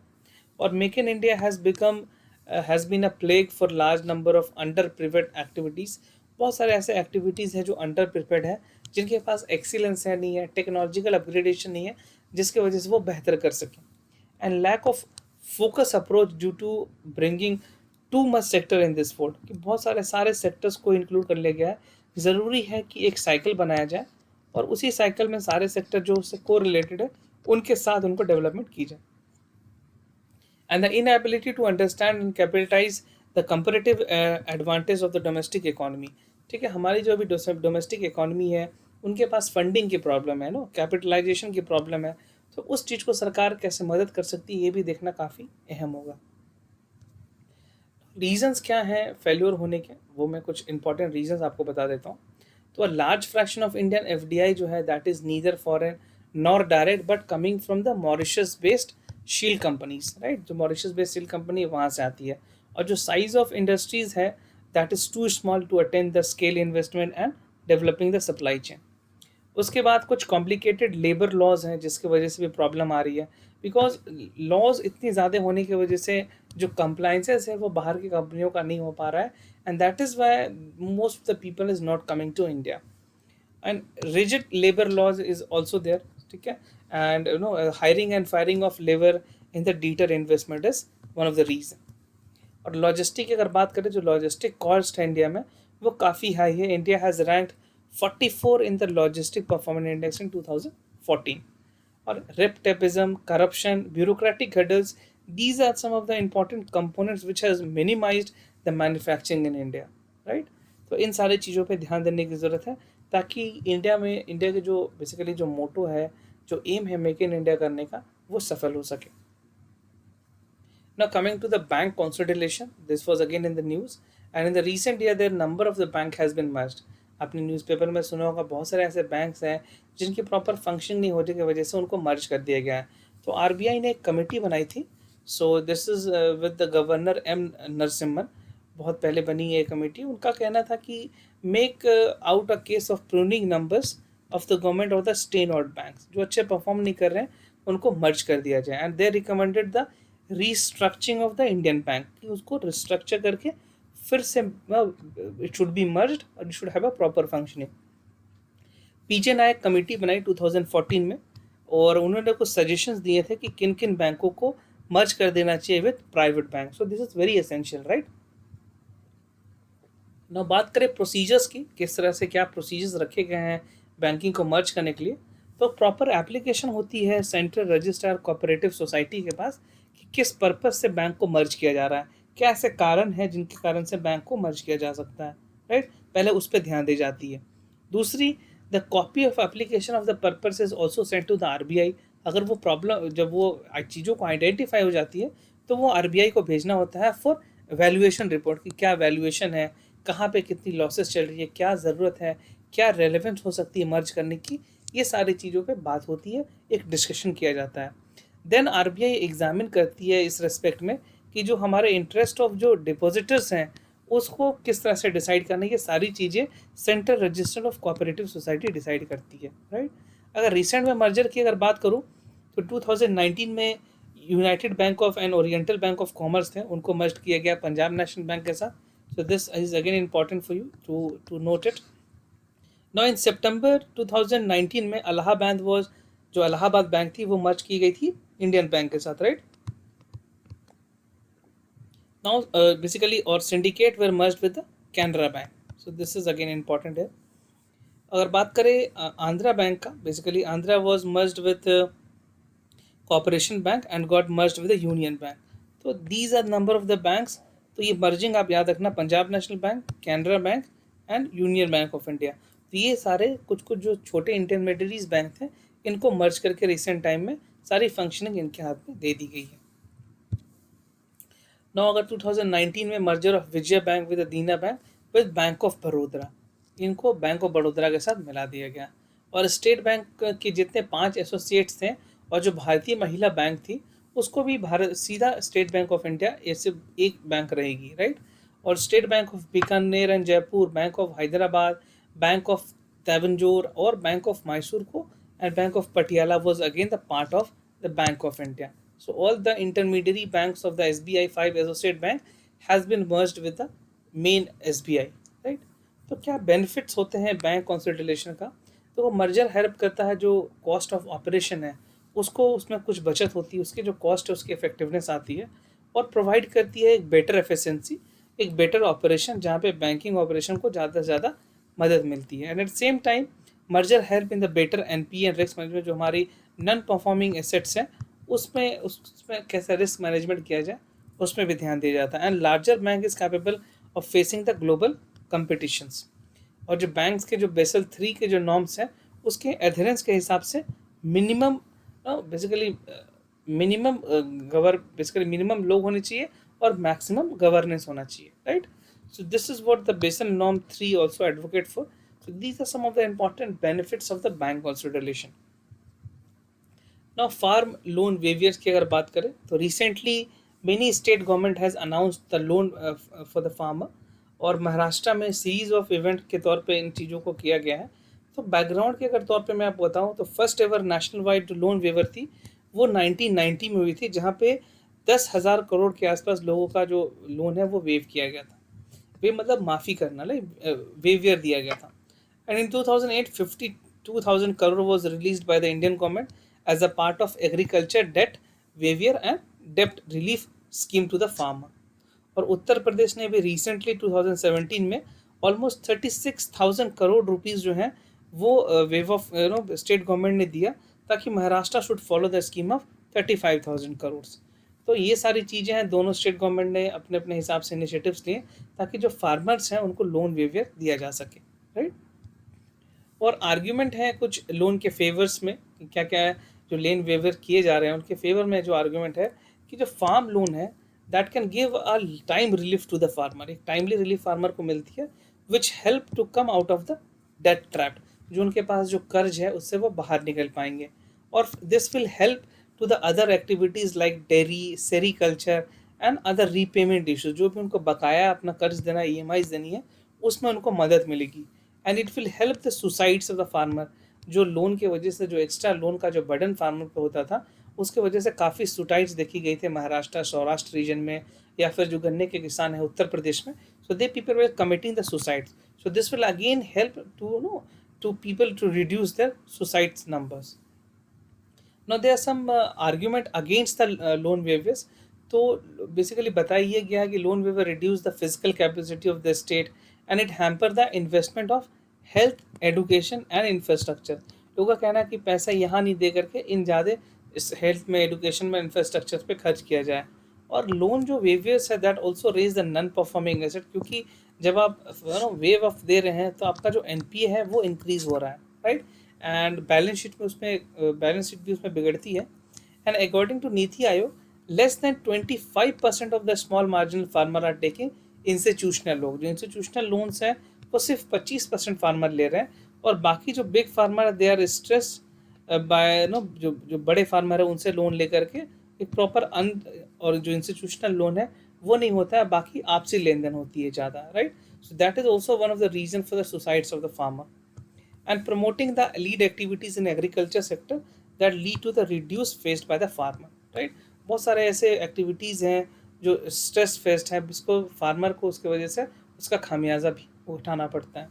और make in India has been a plague for large number of under prepared activities. बहुत सारे ऐसे एक्टिविटीज़ हैं जो अंडर प्रिपेयर्ड है, जिनके पास एक्सीलेंस है नहीं है, टेक्नोलॉजिकल अपग्रेडेशन नहीं है, जिसके वजह से वो बेहतर कर सकें। And lack of focus approach due to bringing too much sector in this fold, कि बहुत सारे सेक्टर्स को इंक्लूड कर लिया गया है। ज़रूरी है कि एक साइकिल बनाया जाए और उसी साइकिल में सारे सेक्टर जो उससे को रिलेटेड है, उनके साथ उनको डेवलपमेंट की जाए। And the inability to understand and capitalize the comparative advantage of the domestic economy। ठीक है, हमारी जो अभी डोमेस्टिक इकोनॉमी है, उनके पास फंडिंग की प्रॉब्लम है, नो कैपिटलाइजेशन की प्रॉब्लम है। तो उस चीज़ को सरकार कैसे मदद कर सकती है, ये भी देखना काफ़ी अहम होगा। रीजंस क्या हैं फेल्योर होने के, वो मैं कुछ इंपॉर्टेंट रीजंस आपको बता देता हूँ। तो a large fraction of Indian FDI जो है, that is neither foreign nor direct but coming from the Mauritius based shell companies, right. जो मॉरिशस बेस्ड शील कंपनी वहाँ से आती है। और जो साइज ऑफ इंडस्ट्रीज है, that is too small to attend the scale investment and developing the supply chain. उसके बाद कुछ कॉम्प्लिकेटेड लेबर लॉज हैं, जिसकी वजह से भी प्रॉब्लम आ रही है, बिकॉज लॉज इतनी ज़्यादा होने की वजह से जो कंप्लाइंसेस है वो बाहर की कंपनियों का नहीं हो पा रहा है। And that is why most of the people is not coming to India. And rigid labour laws is also there, ठीक है। And hiring and firing of labour in the deter investment is one of the reason. और logistic की अगर बात करें, जो logistic cost है India में, वो काफ़ी हाई है। India has ranked 44 in the logistic performance index in 2014। और red tapism, corruption, bureaucratic hurdles, these are some of the important components which has minimized the manufacturing in India, right? तो इन सारी चीज़ों पे ध्यान देने की ज़रूरत है, ताकि इंडिया के जो बेसिकली जो मोटो है, जो एम है मेक इन इंडिया करने का, वो सफल हो सके। Now coming to the bank consolidation, this was again in the news, and in the recent year their number of the bank has been merged। आपने न्यूज़पेपर में सुना होगा, बहुत सारे ऐसे बैंक्स हैं जिनकी प्रॉपर फंक्शन नहीं होने की वजह से उनको मर्ज कर दिया गया है। तो आरबीआई ने एक कमेटी बनाई थी। So this is with the governor M Narasimhan. बहुत पहले बनी ये कमेटी। उनका कहना था कि make out a case of pruning numbers of the government of the state out banks, जो अच्छे परफॉर्म नहीं कर रहे हैं उनको मर्ज कर दिया जाए। And they recommended the restructuring of the Indian bank, कि उसको रिस्ट्रक्चर करके फिर से इट शुड बी मर्ज्ड और it should have a proper functioning. PJ Nayak committee बनाई 2014 में, और उन्होंने कुछ सजेशंस दिए थे कि किन किन बैंकों को मर्ज कर देना चाहिए with private bank. So this is very essential, right. ना बात करें प्रोसीजर्स की, किस तरह से क्या प्रोसीजर्स रखे गए हैं बैंकिंग को मर्ज करने के लिए। तो प्रॉपर एप्लीकेशन होती है सेंट्रल रजिस्ट्रार कोऑपरेटिव सोसाइटी के पास, कि किस पर्पस से बैंक को मर्ज किया जा रहा है, क्या ऐसे कारण हैं जिनके कारण से बैंक को मर्ज किया जा सकता है, राइट। पहले उस पर ध्यान दी जाती है। दूसरी, the copy of application of the purpose is also sent to the RBI. अगर वो प्रॉब्लम, जब वो चीज़ों को आइडेंटिफाई हो जाती है, तो वो आरबीआई को भेजना होता है फॉर वैल्यूएशन रिपोर्ट, की क्या वैल्यूएशन है, कहाँ पे कितनी लॉसेस चल रही है, क्या ज़रूरत है, क्या रेलेवेंस हो सकती है मर्ज करने की। ये सारी चीज़ों पे बात होती है, एक डिस्कशन किया जाता है। देन आरबीआई एग्जामिन करती है इस रेस्पेक्ट में कि जो हमारे इंटरेस्ट ऑफ जो डिपॉजिटर्स हैं उसको किस तरह से डिसाइड करना है। ये सारी चीज़ें central register of cooperative society decide करती है, राइट। अगर रिसेंट में मर्जर की अगर बात करूँ, तो 2019 में United bank of and oriental bank of commerce थे, उनको मर्ज किया गया पंजाब नेशनल बैंक के साथ। So this is again important for you to note it. Now in September 2019 में अलाहाबाद was, जो अलाहाबाद बैंक थी वो मर्ज की गई थी इंडियन बैंक के साथ, राइट। Now basically और syndicate were merged with the Canara Bank. So this is again important here. अगर बात करें आंध्रा बैंक का, basically Andhra was merged with Corporation Bank and got merged with the Union Bank. तो these are number of the banks. तो ये merging आप याद रखना, Punjab National Bank, Canara Bank and Union Bank of India. तो ये सारे कुछ कुछ जो छोटे इंटरमीडियरीज बैंक थे, इनको मर्ज करके रिसेंट टाइम में सारी फंक्शनिंग इनके हाथ में दे दी गई है। नौ अगर 2019 में merger of Vijay bank with Dina bank with bank of Baroda, इनको बैंक ऑफ बड़ौदा के साथ मिला दिया गया। और स्टेट बैंक के जितने 5 एसोसिएट्स थे और जो भारतीय महिला बैंक थी, उसको भी भारत सीधा स्टेट बैंक ऑफ इंडिया ऐसे एक बैंक रहेगी, राइट। और state bank of Bikaner and Jaipur, bank of Hyderabad, bank of Thanjavur और बैंक ऑफ मैसूर को and bank of Patiala was again the part of the bank of India. So all the intermediary banks of the SBI 5 associate bank has been merged with the main SBI, right? तो क्या benefits होते हैं bank consolidation का? तो वो merger help करता है, जो कॉस्ट ऑफ ऑपरेशन है उसको, उसमें कुछ बचत होती है, उसकी जो कॉस्ट है उसकी इफेक्टिवनेस आती है, और प्रोवाइड करती है एक बेटर एफिशिएंसी, एक बेटर ऑपरेशन, जहाँ पे बैंकिंग ऑपरेशन को ज़्यादा से ज़्यादा मदद मिलती है। And at same time merger help in the better NPA and risk management. जो हमारी नॉन परफॉर्मिंग एसेट्स हैं उसमें कैसे रिस्क मैनेजमेंट किया जाए, उसमें भी ध्यान दिया जाता है। And larger bank is capable of facing the global competitions. और जो बैंक्स के जो बेसल 3 के जो नॉर्म्स हैं, उसके एडहेरेंस के हिसाब से मिनिमम मिनिमम लोग होने चाहिए और मैक्सिमम गवर्नेंस होना चाहिए, right. So this is what the Basel norm 3 also advocate for. So these are some of the important benefits of the bank consolidation. Now farm loan waivers की अगर बात करें, तो recently many state government has announced the loan for the farmer, और महाराष्ट्र में series of event के तौर पे इन चीज़ों को किया गया है। तो बैकग्राउंड के अगर तौर पे मैं आपको बताऊं, तो फर्स्ट एवर नेशनल वाइड जो लोन वेवर थी वो 1990 में हुई थी, जहाँ पे 10,000 करोड़ के आसपास लोगों का जो लोन है वो वेव किया गया था। वे मतलब माफ़ी करना, लाइक वेवियर दिया गया था। And in 2008 52,000 crore was released by the Indian government as a part of agriculture debt waiver and debt relief scheme to the farmer। और उत्तर प्रदेश ने भी रिसेंटली 2017 में ऑलमोस्ट 36,000 करोड़ रुपीस जो हैं वो वेव ऑफ स्टेट गवर्नमेंट ने दिया, ताकि Maharashtra should follow the scheme of 35,000 crore. तो ये सारी चीज़ें हैं, दोनों स्टेट गवर्नमेंट ने अपने अपने हिसाब से इनिशिएटिव्स लिए, ताकि जो फार्मर्स हैं उनको लोन वेवियर दिया जा सके, राइट। और आर्ग्यूमेंट है कुछ लोन के फेवर्स में, क्या क्या है जो लेन वेवर किए जा रहे हैं उनके फेवर में। जो आर्ग्यूमेंट है कि जो फार्म लोन है that can give a time relief to the farmer, एक टाइमली रिलीफ फार्मर को मिलती है, which help to come out of the debt trap. जो उनके पास जो कर्ज है उससे वो बाहर निकल पाएंगे। और this will help to the other activities like dairy, sericulture and other repayment issues. जो भी उनको बकाया अपना कर्ज देना है, EMIs देनी है, उसमें उनको मदद मिलेगी। And it will help the suicides of the farmer. जो लोन के वजह से जो एक्स्ट्रा लोन का जो बर्डन फार्मर पे होता था, उसके वजह से काफ़ी सुसाइड्स देखी गई थे महाराष्ट्र, सौराष्ट्र रीजन में, या फिर जो गन्ने के किसान हैं उत्तर प्रदेश में। So they people were committing the suicides. So this will again help to people to reduce their suicides numbers. Now there are some argument against the loan waivers। तो बेसिकली बताया गया कि loan waiver reduce the physical capacity of the state and it hamper the investment of health, education and infrastructure. लोगों का कहना है कि पैसा यहाँ नहीं दे करके इन ज़्यादा इस हेल्थ में, एजुकेशन में, इंफ्रास्ट्रक्चर पे खर्च किया जाए। और लोन जो वेवियर्स है that also raise the non performing asset, क्योंकि जब आप वेव ऑफ दे रहे हैं तो आपका जो NPA है वो इंक्रीज हो रहा है, राइट। एंड बैलेंस शीट में बैलेंस शीट भी उसमें बिगड़ती है। And according to NITI Aayog, less than 25% of the small marginal farmer are taking institutional loan. जो इंस्टीट्यूशनल लोन्स हैं वो सिर्फ 25% फार्मर ले रहे हैं, और बाकी जो बिग फार्मर है दे आर स्ट्रेस बाय जो बड़े फार्मर है उनसे लोन लेकर के एक प्रॉपर और जो इंस्टीट्यूशनल लोन है वो नहीं होता है, बाकी आपसी लेन देन होती है ज़्यादा, right. So that is also one of the reason for the suicides of the farmer. And promoting the lead activities in agriculture sector that lead to the reduce faced by the farmer, right। बहुत सारे ऐसे activities हैं जो stress faced है, जिसको farmer को उसके वजह से उसका खामियाजा भी उठाना पड़ता है।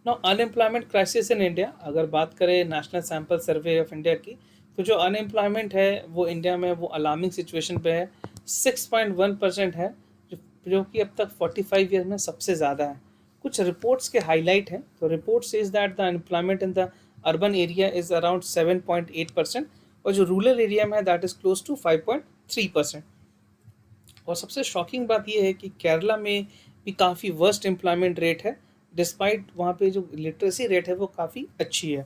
Now unemployment crisis in India, अगर बात करें national sample survey of India की, तो जो अनएम्प्लॉयमेंट है वो इंडिया में वो अलार्मिंग सिचुएशन पे है, 6.1% है, जो कि अब तक 45 ईयर में सबसे ज़्यादा है। कुछ रिपोर्ट्स के हाईलाइट हैं। तो report says that the unemployment in the urban area is around 7.8% और जो रूरल एरिया में है दैट इज क्लोज टू 5.3%। और सबसे शॉकिंग बात यह है कि केरला में भी काफ़ी वर्स्ट एम्प्लॉयमेंट रेट है, डिस्पाइट वहाँ पे जो लिटरेसी रेट है वो काफ़ी अच्छी है।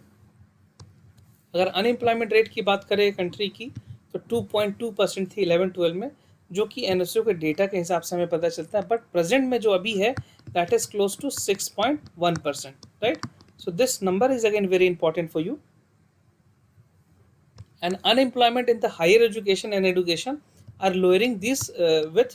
अगर अनएम्प्लॉयमेंट रेट की बात करें कंट्री की तो 2.2% थी 11-12 में, जो कि एनएसओ के डेटा के हिसाब से हमें पता चलता है। बट प्रेजेंट में जो अभी है that is close to 6.1%, right. So this number is again very important for you. And unemployment in the higher education and education are lowering this with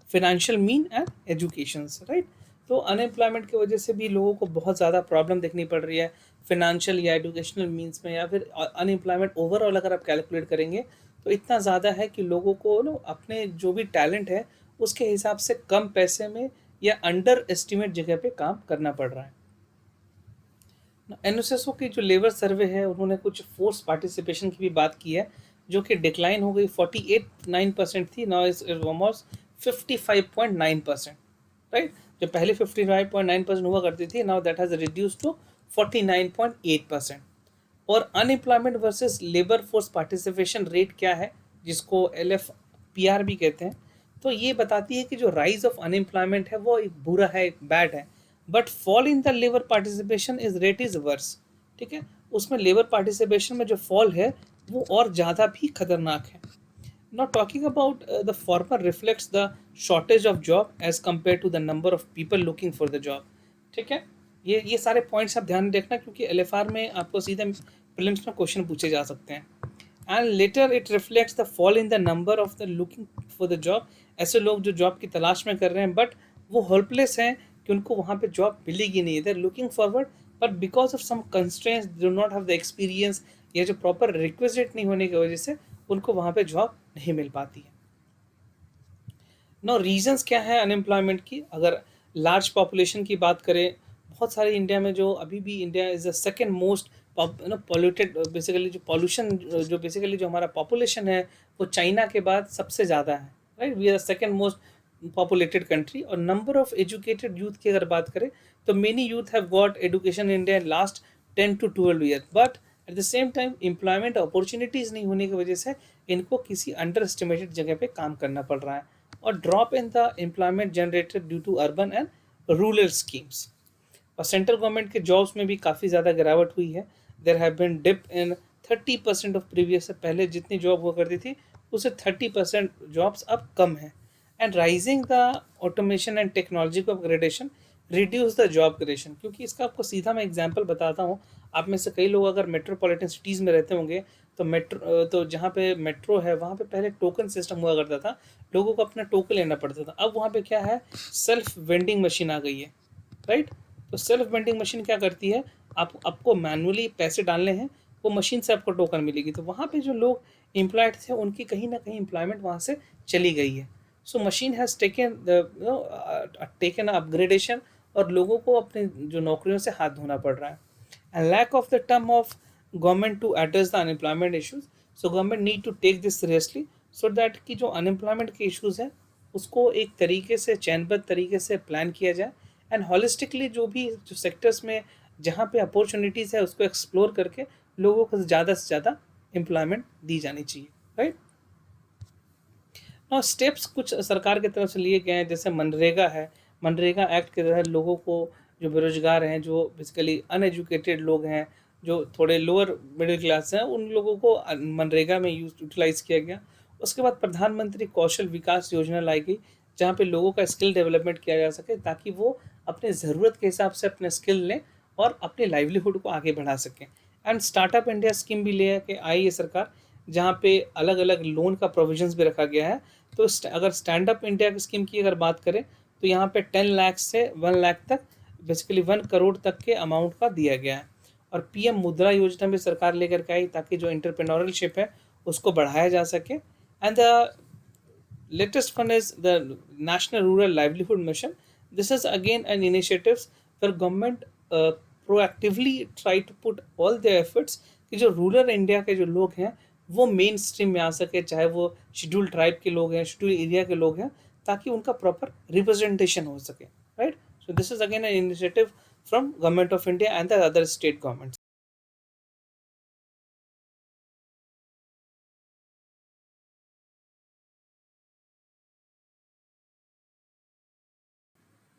financial mean and educations, right। तो unemployment की वजह से भी लोगों को बहुत ज़्यादा problem देखनी पड़ रही है फिनेंशियल या एजुकेशनल मीन्स में, या फिर अनएम्प्लॉयमेंट ओवरऑल अगर आप कैलकुलेट करेंगे तो इतना ज़्यादा है कि लोगों को अपने जो भी टैलेंट है उसके हिसाब से कम पैसे में या अंडर एस्टिमेट जगह पे काम करना पड़ रहा है। एनएसएसओ की जो लेबर सर्वे है उन्होंने कुछ फोर्स पार्टिसिपेशन की भी बात की है, जो कि डिक्लाइन हो गई 48.9% थी, नाउ इज ऑलमोस्ट 55.9%, राइट। जो पहले 55.9% हुआ करती थी, now that has reduce to 49.8%। और unemployment versus labour force participation rate क्या है, जिसको LFPR भी कहते हैं, तो ये बताती है कि जो राइज ऑफ अनएम्प्लॉयमेंट है वो एक बुरा है, एक बैड है, but fall in the labour participation is rate is worse. ठीक है, उसमें लेबर पार्टिसिपेशन में जो फॉल है वो और ज़्यादा भी खतरनाक है। Now talking about the former reflects the shortage of job as compared to the number of people looking for the job। ठीक है, ये सारे पॉइंट्स आप ध्यान रखना, क्योंकि LFR में आपको सीधे प्रीलिम्स में क्वेश्चन पूछे जा सकते हैं। And later it reflects the fall in the number of the looking for the job. ऐसे लोग जो जॉब की तलाश में कर रहे हैं बट वो होपलेस हैं कि उनको वहाँ पे जॉब मिलेगी नहीं, they are looking forward but because of some constraints do not have the experience, या जो प्रॉपर रिक्विजिट नहीं होने की वजह से उनको वहाँ पे जॉब नहीं मिल पाती है। नो रीजंस क्या है अनएम्प्लॉयमेंट की, अगर लार्ज पॉपुलेशन की बात करें, बहुत सारे इंडिया में जो अभी भी India is the second most polluted, basically जो पॉल्यूशन जो बेसिकली जो हमारा पॉपुलेशन है वो चाइना के बाद सबसे ज़्यादा है, right. We are the second most populated country. और नंबर ऑफ एजुकेटेड यूथ की अगर बात करें तो many youth have got education in India last 10 to 12 year, but at the same time employment opportunities नहीं होने की वजह से इनको किसी अंडर एस्टिमेटेड जगह पे काम करना पड़ रहा है। और drop in the employment generated due to urban and rural schemes. और सेंट्रल गवर्नमेंट के जॉब्स में भी काफ़ी ज़्यादा गिरावट हुई है। There have been dip in 30% of previous, से पहले जितनी जॉब हुआ करती थी उससे 30% जॉब्स अब कम है। And rising the automation and technology को upgradation reduce the job creation. क्योंकि इसका आपको सीधा मैं एग्जांपल बताता हूँ, आप में से कई लोग अगर मेट्रोपॉलिटन सिटीज़ में रहते होंगे तो जहाँ पे मेट्रो है वहाँ पे पहले टोकन सिस्टम हुआ करता था, लोगों को अपना टोकन लेना पड़ता था। अब वहाँ पे क्या है, सेल्फ वेंडिंग मशीन आ गई है, राइट। तो सेल्फ वेंडिंग मशीन क्या करती है, आपको मैनुअली पैसे डालने हैं, वो मशीन से आपको टोकन मिलेगी। तो वहाँ पे जो लोग एम्प्लॉयड थे उनकी कहीं ना कहीं एम्प्लॉयमेंट वहाँ से चली गई है। So machine has taken upgradation, और लोगों को अपने जो नौकरियों से हाथ धोना पड़ रहा है। And lack of the term of government to address the unemployment issues. So government need to take this seriously so that कि जो अनएम्प्लॉयमेंट के इशूज़ हैं उसको एक तरीके से चैनबद्ध तरीके से प्लान किया जाए, एंड हॉलिस्टिकली जो भी जो सेक्टर्स में जहाँ पे अपॉर्चुनिटीज़ है उसको एक्सप्लोर करके लोगों को ज़्यादा से ज़्यादा एम्प्लॉयमेंट दी जानी चाहिए, राइट। और स्टेप्स कुछ सरकार की तरफ से लिए गए हैं, जैसे मनरेगा है। मनरेगा एक्ट के तहत लोगों को जो बेरोजगार हैं, जो बेसिकली अनएजुकेटेड लोग हैं, जो थोड़े लोअर मिडिल क्लास हैं, उन लोगों को मनरेगा में यूटिलाइज़ किया गया। उसके बाद प्रधानमंत्री कौशल विकास योजना लाई गई, जहाँ पे लोगों का स्किल डेवलपमेंट किया जा सके ताकि वो अपने ज़रूरत के हिसाब से अपने स्किल लें और अपने लाइवलीहुड को आगे बढ़ा सकें। एंड स्टार्टअप इंडिया स्कीम भी ले के आई है सरकार, जहाँ पे अलग अलग लोन का प्रोविजंस भी रखा गया है। तो अगर स्टैंड अप इंडिया की स्कीम की अगर बात करें तो यहाँ पे 10 लाख से 1 लाख तक, बेसिकली 1 करोड़ तक के अमाउंट का दिया गया है। और पीएम मुद्रा योजना भी सरकार लेकर के आई ताकि जो एंटरप्रेन्योरशिप है उसको बढ़ाया जा सके। And the latest one is the National Rural Livelihood Mission. This is again an initiative where government proactively try to put all their efforts कि जो रूरल इंडिया के जो लोग हैं वो मेन स्ट्रीम में आ सके, चाहे वो शेड्यूल ट्राइब के लोग हैं, शेड्यूल एरिया के लोग हैं, ताकि उनका प्रॉपर रिप्रेजेंटेशन हो सके, right. So this is again an initiative from Government of India and the other state governments.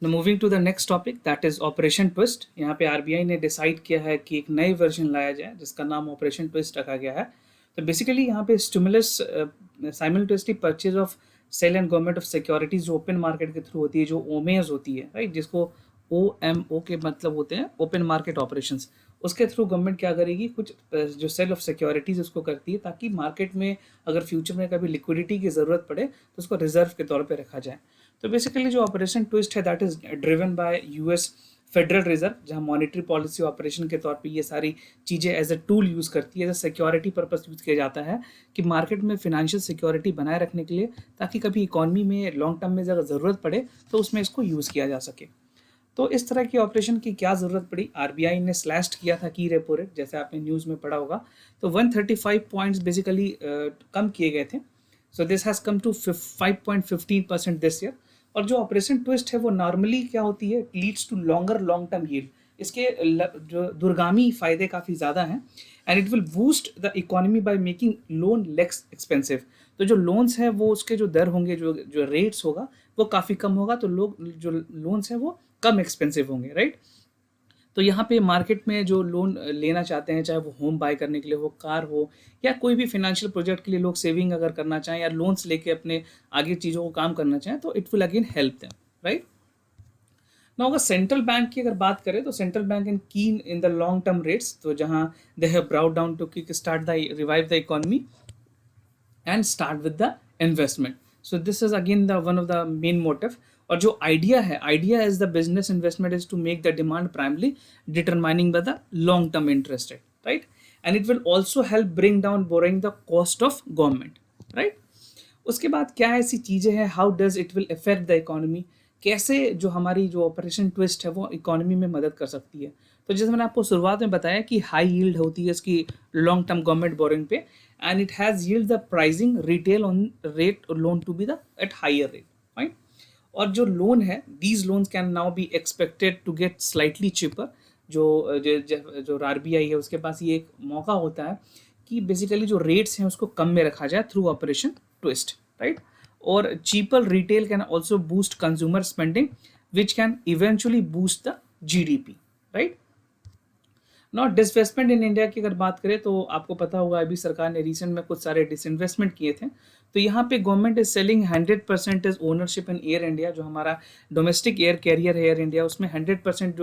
Now moving to the next topic, that is operation twist. यहाँ पे आरबीआई ने डिसाइड किया है कि एक नई वर्जन लाया जाए जिसका नाम ऑपरेशन ट्विस्ट रखा गया है। तो बेसिकली यहाँ पे stimulus simultaneously purchase of sale and government of securities जो ओपन मार्केट के थ्रू होती है, जो ओमेज होती है, राइट, जिसको OMO के मतलब होते हैं ओपन मार्केट ऑपरेशंस, उसके थ्रू गवर्नमेंट क्या करेगी, कुछ जो सेल ऑफ सिक्योरिटीज उसको करती है ताकि मार्केट में अगर फ्यूचर में कभी लिक्विडिटी की ज़रूरत पड़े तो उसको रिजर्व के तौर पे रखा जाए। तो बेसिकली जो ऑपरेशन ट्विस्ट है that is driven by US federal reserve, जहां मॉनेटरी पॉलिसी ऑपरेशन के तौर पे ये सारी चीज़ें एज ए टूल यूज़ करती है, as a security purpose use किया जाता है कि मार्केट में फिनेंशियल सिक्योरिटी बनाए रखने के लिए, ताकि कभी इकोनॉमी में लॉन्ग टर्म में अगर ज़रूरत पड़े तो उसमें इसको यूज़ किया जा सके। तो इस तरह की ऑपरेशन की क्या ज़रूरत पड़ी, आरबीआई ने स्लैश्ड किया था की रेपो रेट, जैसे आपने न्यूज़ में पढ़ा होगा। तो 135 पॉइंट्स बेसिकली कम किए गए थे। So this has come to 5.15% this year. और जो ऑपरेशन ट्विस्ट है वो नॉर्मली क्या होती है, leads to long term yield. इसके जो दूरगामी फायदे काफ़ी ज़्यादा हैं, and it will boost the economy by making loan less expensive. तो जो लोन्स हैं वो उसके जो दर होंगे, जो जो रेट्स होगा वो काफ़ी कम होगा, तो लोग जो लोन्स हैं वो कम एक्सपेंसिव होंगे, राइट। तो यहाँ पे मार्केट में जो लोन लेना चाहते हैं, चाहे वो होम बाय करने के लिए हो, कार हो, या कोई भी फाइनेंशियल प्रोजेक्ट के लिए लोग सेविंग अगर करना चाहें या लोन्स लेके अपने आगे चीज़ों को काम करना चाहें, तो it will again help them, right. ना अगर सेंट्रल बैंक की अगर बात करें तो central bank in keen in the long term rates, तो जहाँ they have brought down to kick start the revive the economy and start with the investment. So this is again the one of the main motive। और जो idea है, idea is the business investment is to make the demand primarily determining by the long term interest rate, right, and it will also help bring down borrowing the cost of government, right. उसके बाद क्या ऐसी चीज़ें हैं, how does it will effect the economy, कैसे जो हमारी जो ऑपरेशन ट्विस्ट है वो इकोनॉमी में मदद कर सकती है। तो जैसे मैंने आपको शुरुआत में बताया कि हाई यील्ड होती है इसकी लॉन्ग टर्म गवर्नमेंट बोरिंग पे, and it has yield the pricing retail on rate loan to be the at higher rate, right. और जो लोन है, these loans can now be expected to get slightly cheaper. जो RBI है उसके पास ये एक मौका होता है कि बेसिकली जो रेट्स हैं उसको कम में रखा जाए थ्रू ऑपरेशन ट्विस्ट, राइट। और cheaper retail can also boost consumer spending which can eventually boost the GDP, right. Not disinvestment in India की अगर बात करें तो आपको पता होगा अभी सरकार ने रिसेंट में कुछ सारे डिसइन्वेस्टमेंट किए थे। तो यहाँ पे government is selling 100% ownership in Air India, जो हमारा डोमेस्टिक एयर कैरियर है एयर इंडिया, उसमें 100%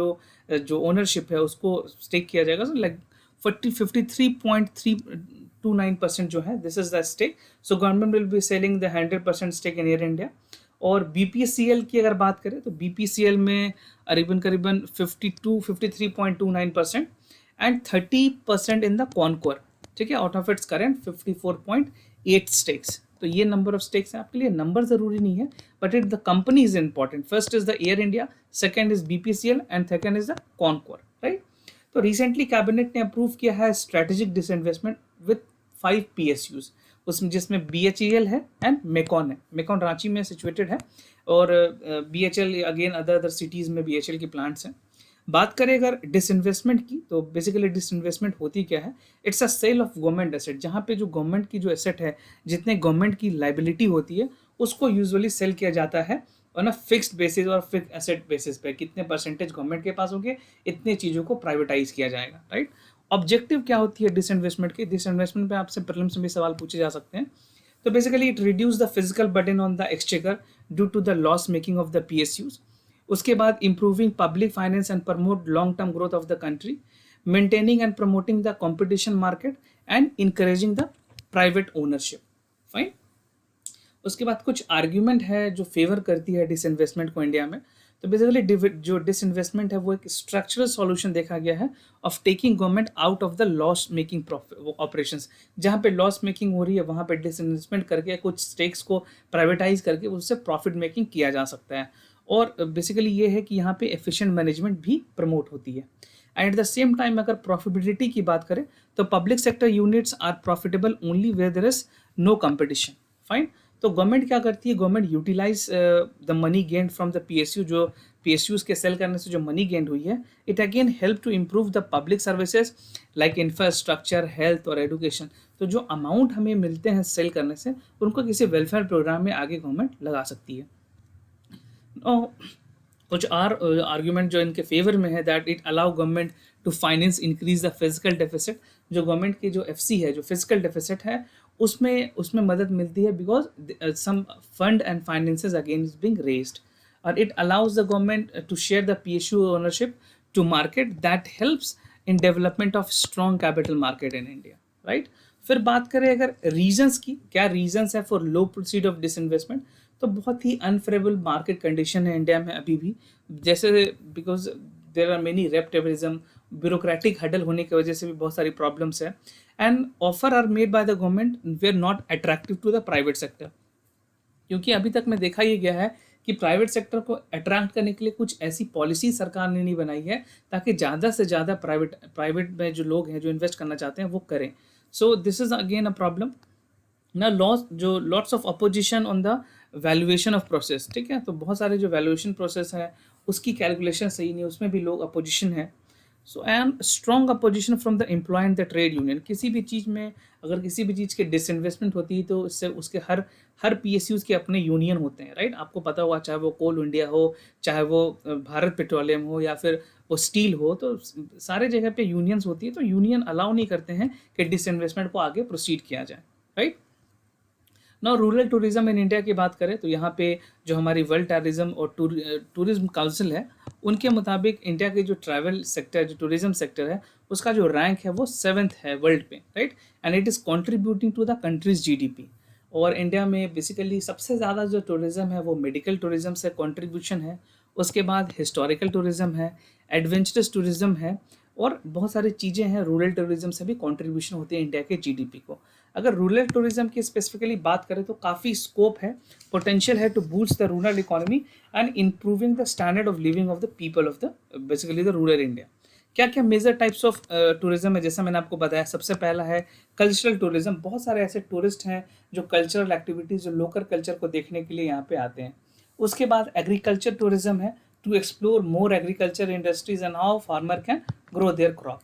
जो ओनरशिप है उसको स्टेक किया जाएगा। सो लाइक 53.329% जो है, this is the stake. So government will be selling the 100% stake in Air India. और बीपीसीएल की अगर बात करें तो बीपीसीएल में करीबन 53.29% एंड 30% इन द कॉनकोर, ठीक है, out of its current 54.8 stakes. तो ये नंबर ऑफ स्टेक्स हैं, आपके लिए नंबर जरूरी नहीं है, but it the company is important. First is the air India, second is BPCL and second is the Concor, right. तो रिसेंटली कैबिनेट ने अप्रूव किया है स्ट्रेटेजिक डिसइन्वेस्टमेंट विद 5 PSUs, उसमें जिसमें BHEL है एंड मेकॉन है। मेकॉन रांची में सिचुएटेड है, और BHL अगेन अदर सिटीज़ में BHL की प्लांट्स हैं। बात करें अगर डिसइन्वेस्टमेंट की, तो बेसिकली डिसइन्वेस्टमेंट होती क्या है, it's a sale of government asset, जहाँ पे जो गवर्नमेंट की जो एसेट है, जितने गवर्नमेंट की लाइबिलिटी होती है उसको यूजुअली सेल किया जाता है ऑन अ फिक्स्ड बेसिस और फिक्स एसेट बेसिस पे, कितने परसेंटेज गवर्नमेंट के पास होंगे, इतने चीज़ों को प्राइवेटाइज किया जाएगा, राइट। ऑब्जेक्टिव क्या होती है डिसइन्वेस्टमेंट की, डिसइन्वेस्टमेंट पे आपसे प्रीलिम्स में भी सवाल पूछे जा सकते हैं। तो basically it reduce the physical burden on the exchequer due to the loss making of the PSUs। उसके बाद improving public finance and promote long term growth of the country, maintaining and promoting the competition market and encouraging the private ownership, fine. उसके बाद कुछ argument है जो favour करती है disinvestment को इंडिया में। तो बेसिकली जो डिसइन्वेस्टमेंट है वो एक स्ट्रक्चरल सॉल्यूशन देखा गया है of taking government out of the loss making operations. जहाँ पे लॉस मेकिंग हो रही है वहाँ पे डिसइन्वेस्टमेंट करके कुछ स्टेक्स को प्राइवेटाइज करके उससे प्रॉफिट मेकिंग किया जा सकता है। और बेसिकली ये है कि यहाँ पे एफिशिएंट मैनेजमेंट भी प्रमोट होती है। And at the same time अगर प्रॉफिटेबिलिटी की बात करें तो public sector units are profitable only where there is no competition, fine. तो गवर्नमेंट क्या करती है, government utilise the money gained from the PSU, जो PSUs के सेल करने से जो मनी गेंड हुई है, it again help to improve the public services like infrastructure, health और एजुकेशन। तो जो अमाउंट हमें मिलते हैं सेल करने से, उनको किसी वेलफेयर प्रोग्राम में आगे गवर्नमेंट लगा सकती है। और कुछ आर्ग्यूमेंट जो इनके फेवर में है, that it allow government to finance increase the physical deficit. जो गवर्नमेंट की जो FC है, जो फिजिकल डेफिसिट है, उसमें उसमें मदद मिलती है, because some fund and finances again is being raised. और it allows the government to share the PSU ownership to market, that helps in development of strong capital market in India, right. फिर बात करें अगर reasons की, क्या reasons है for low proceed of disinvestment, तो बहुत ही अनफेवरेबल मार्केट कंडीशन है इंडिया में अभी भी, जैसे बिकॉज देर आर मेनी रेप्टेबिलिज्म, ब्यूरोक्रेटिक हडल होने की वजह से भी बहुत सारी प्रॉब्लम्स है, and offer are made by the government they are not attractive to the private sector. क्योंकि अभी तक में देखा ये गया है कि प्राइवेट सेक्टर को अट्रैक्ट करने के लिए कुछ ऐसी पॉलिसी सरकार ने नहीं बनाई है ताकि ज़्यादा से ज़्यादा प्राइवेट में जो लोग हैं जो इन्वेस्ट करना चाहते हैं वो करें। So this is again a problem ना। Lots of opposition on the valuation of process, ठीक है। तो बहुत सारे जो वैल्यूएशन प्रोसेस है उसकी कैलकुलेशन सही नहीं, उसमें भी लोग अपोजिशन है। So and strong opposition from the employ and the trade union. किसी भी चीज़ में अगर किसी भी चीज़ की डिसइन्वेस्टमेंट होती है तो इससे उसके हर PSUs के अपने यूनियन होते हैं, राइट। आपको पता हुआ, चाहे वो कोल इंडिया हो, चाहे वो भारत पेट्रोलियम हो, या फिर वो स्टील हो, तो सारे जगह पे यूनियंस होती है। तो यूनियन अलाउ नहीं करते हैं कि डिसइन्वेस्टमेंट को आगे प्रोसीड किया जाए, राइट। ना रूरल टूरिज्म इन इंडिया की बात करें तो यहाँ पे जो हमारी वर्ल्ड टूरिज्म और टूरिज्म काउंसिल है, उनके मुताबिक इंडिया के जो ट्रैवल सेक्टर, जो टूरिज्म सेक्टर है, उसका जो रैंक है वो 7th है वर्ल्ड पे, right. And it is contributing to the country's GDP। और इंडिया में बेसिकली सबसे ज़्यादा जो टूरिज्म है वो मेडिकल टूरिज्म से कंट्रीब्यूशन है, उसके बाद हिस्टोरिकल टूरिज्म है, एडवेंचरस टूरिज्म है, और बहुत सारी चीज़ें हैं। रूरल टूरिज्म से भी कंट्रीब्यूशन होती है इंडिया के GDP को। अगर रूरल टूरिज्म की स्पेसिफिकली बात करें तो काफ़ी स्कोप है, पोटेंशियल है to boost the rural economy and improving the standard of living of the people of the basically the rural India. क्या क्या मेजर टाइप्स ऑफ टूरिज्म है, जैसा मैंने आपको बताया, सबसे पहला है कल्चरल टूरिज्म। बहुत सारे ऐसे टूरिस्ट हैं जो कल्चरल एक्टिविटीज़, जो लोकल कल्चर को देखने के लिए यहाँ पे आते हैं। उसके बाद एग्रीकल्चर टूरिज्म है, to explore more agriculture industries and how farmer can grow their crop.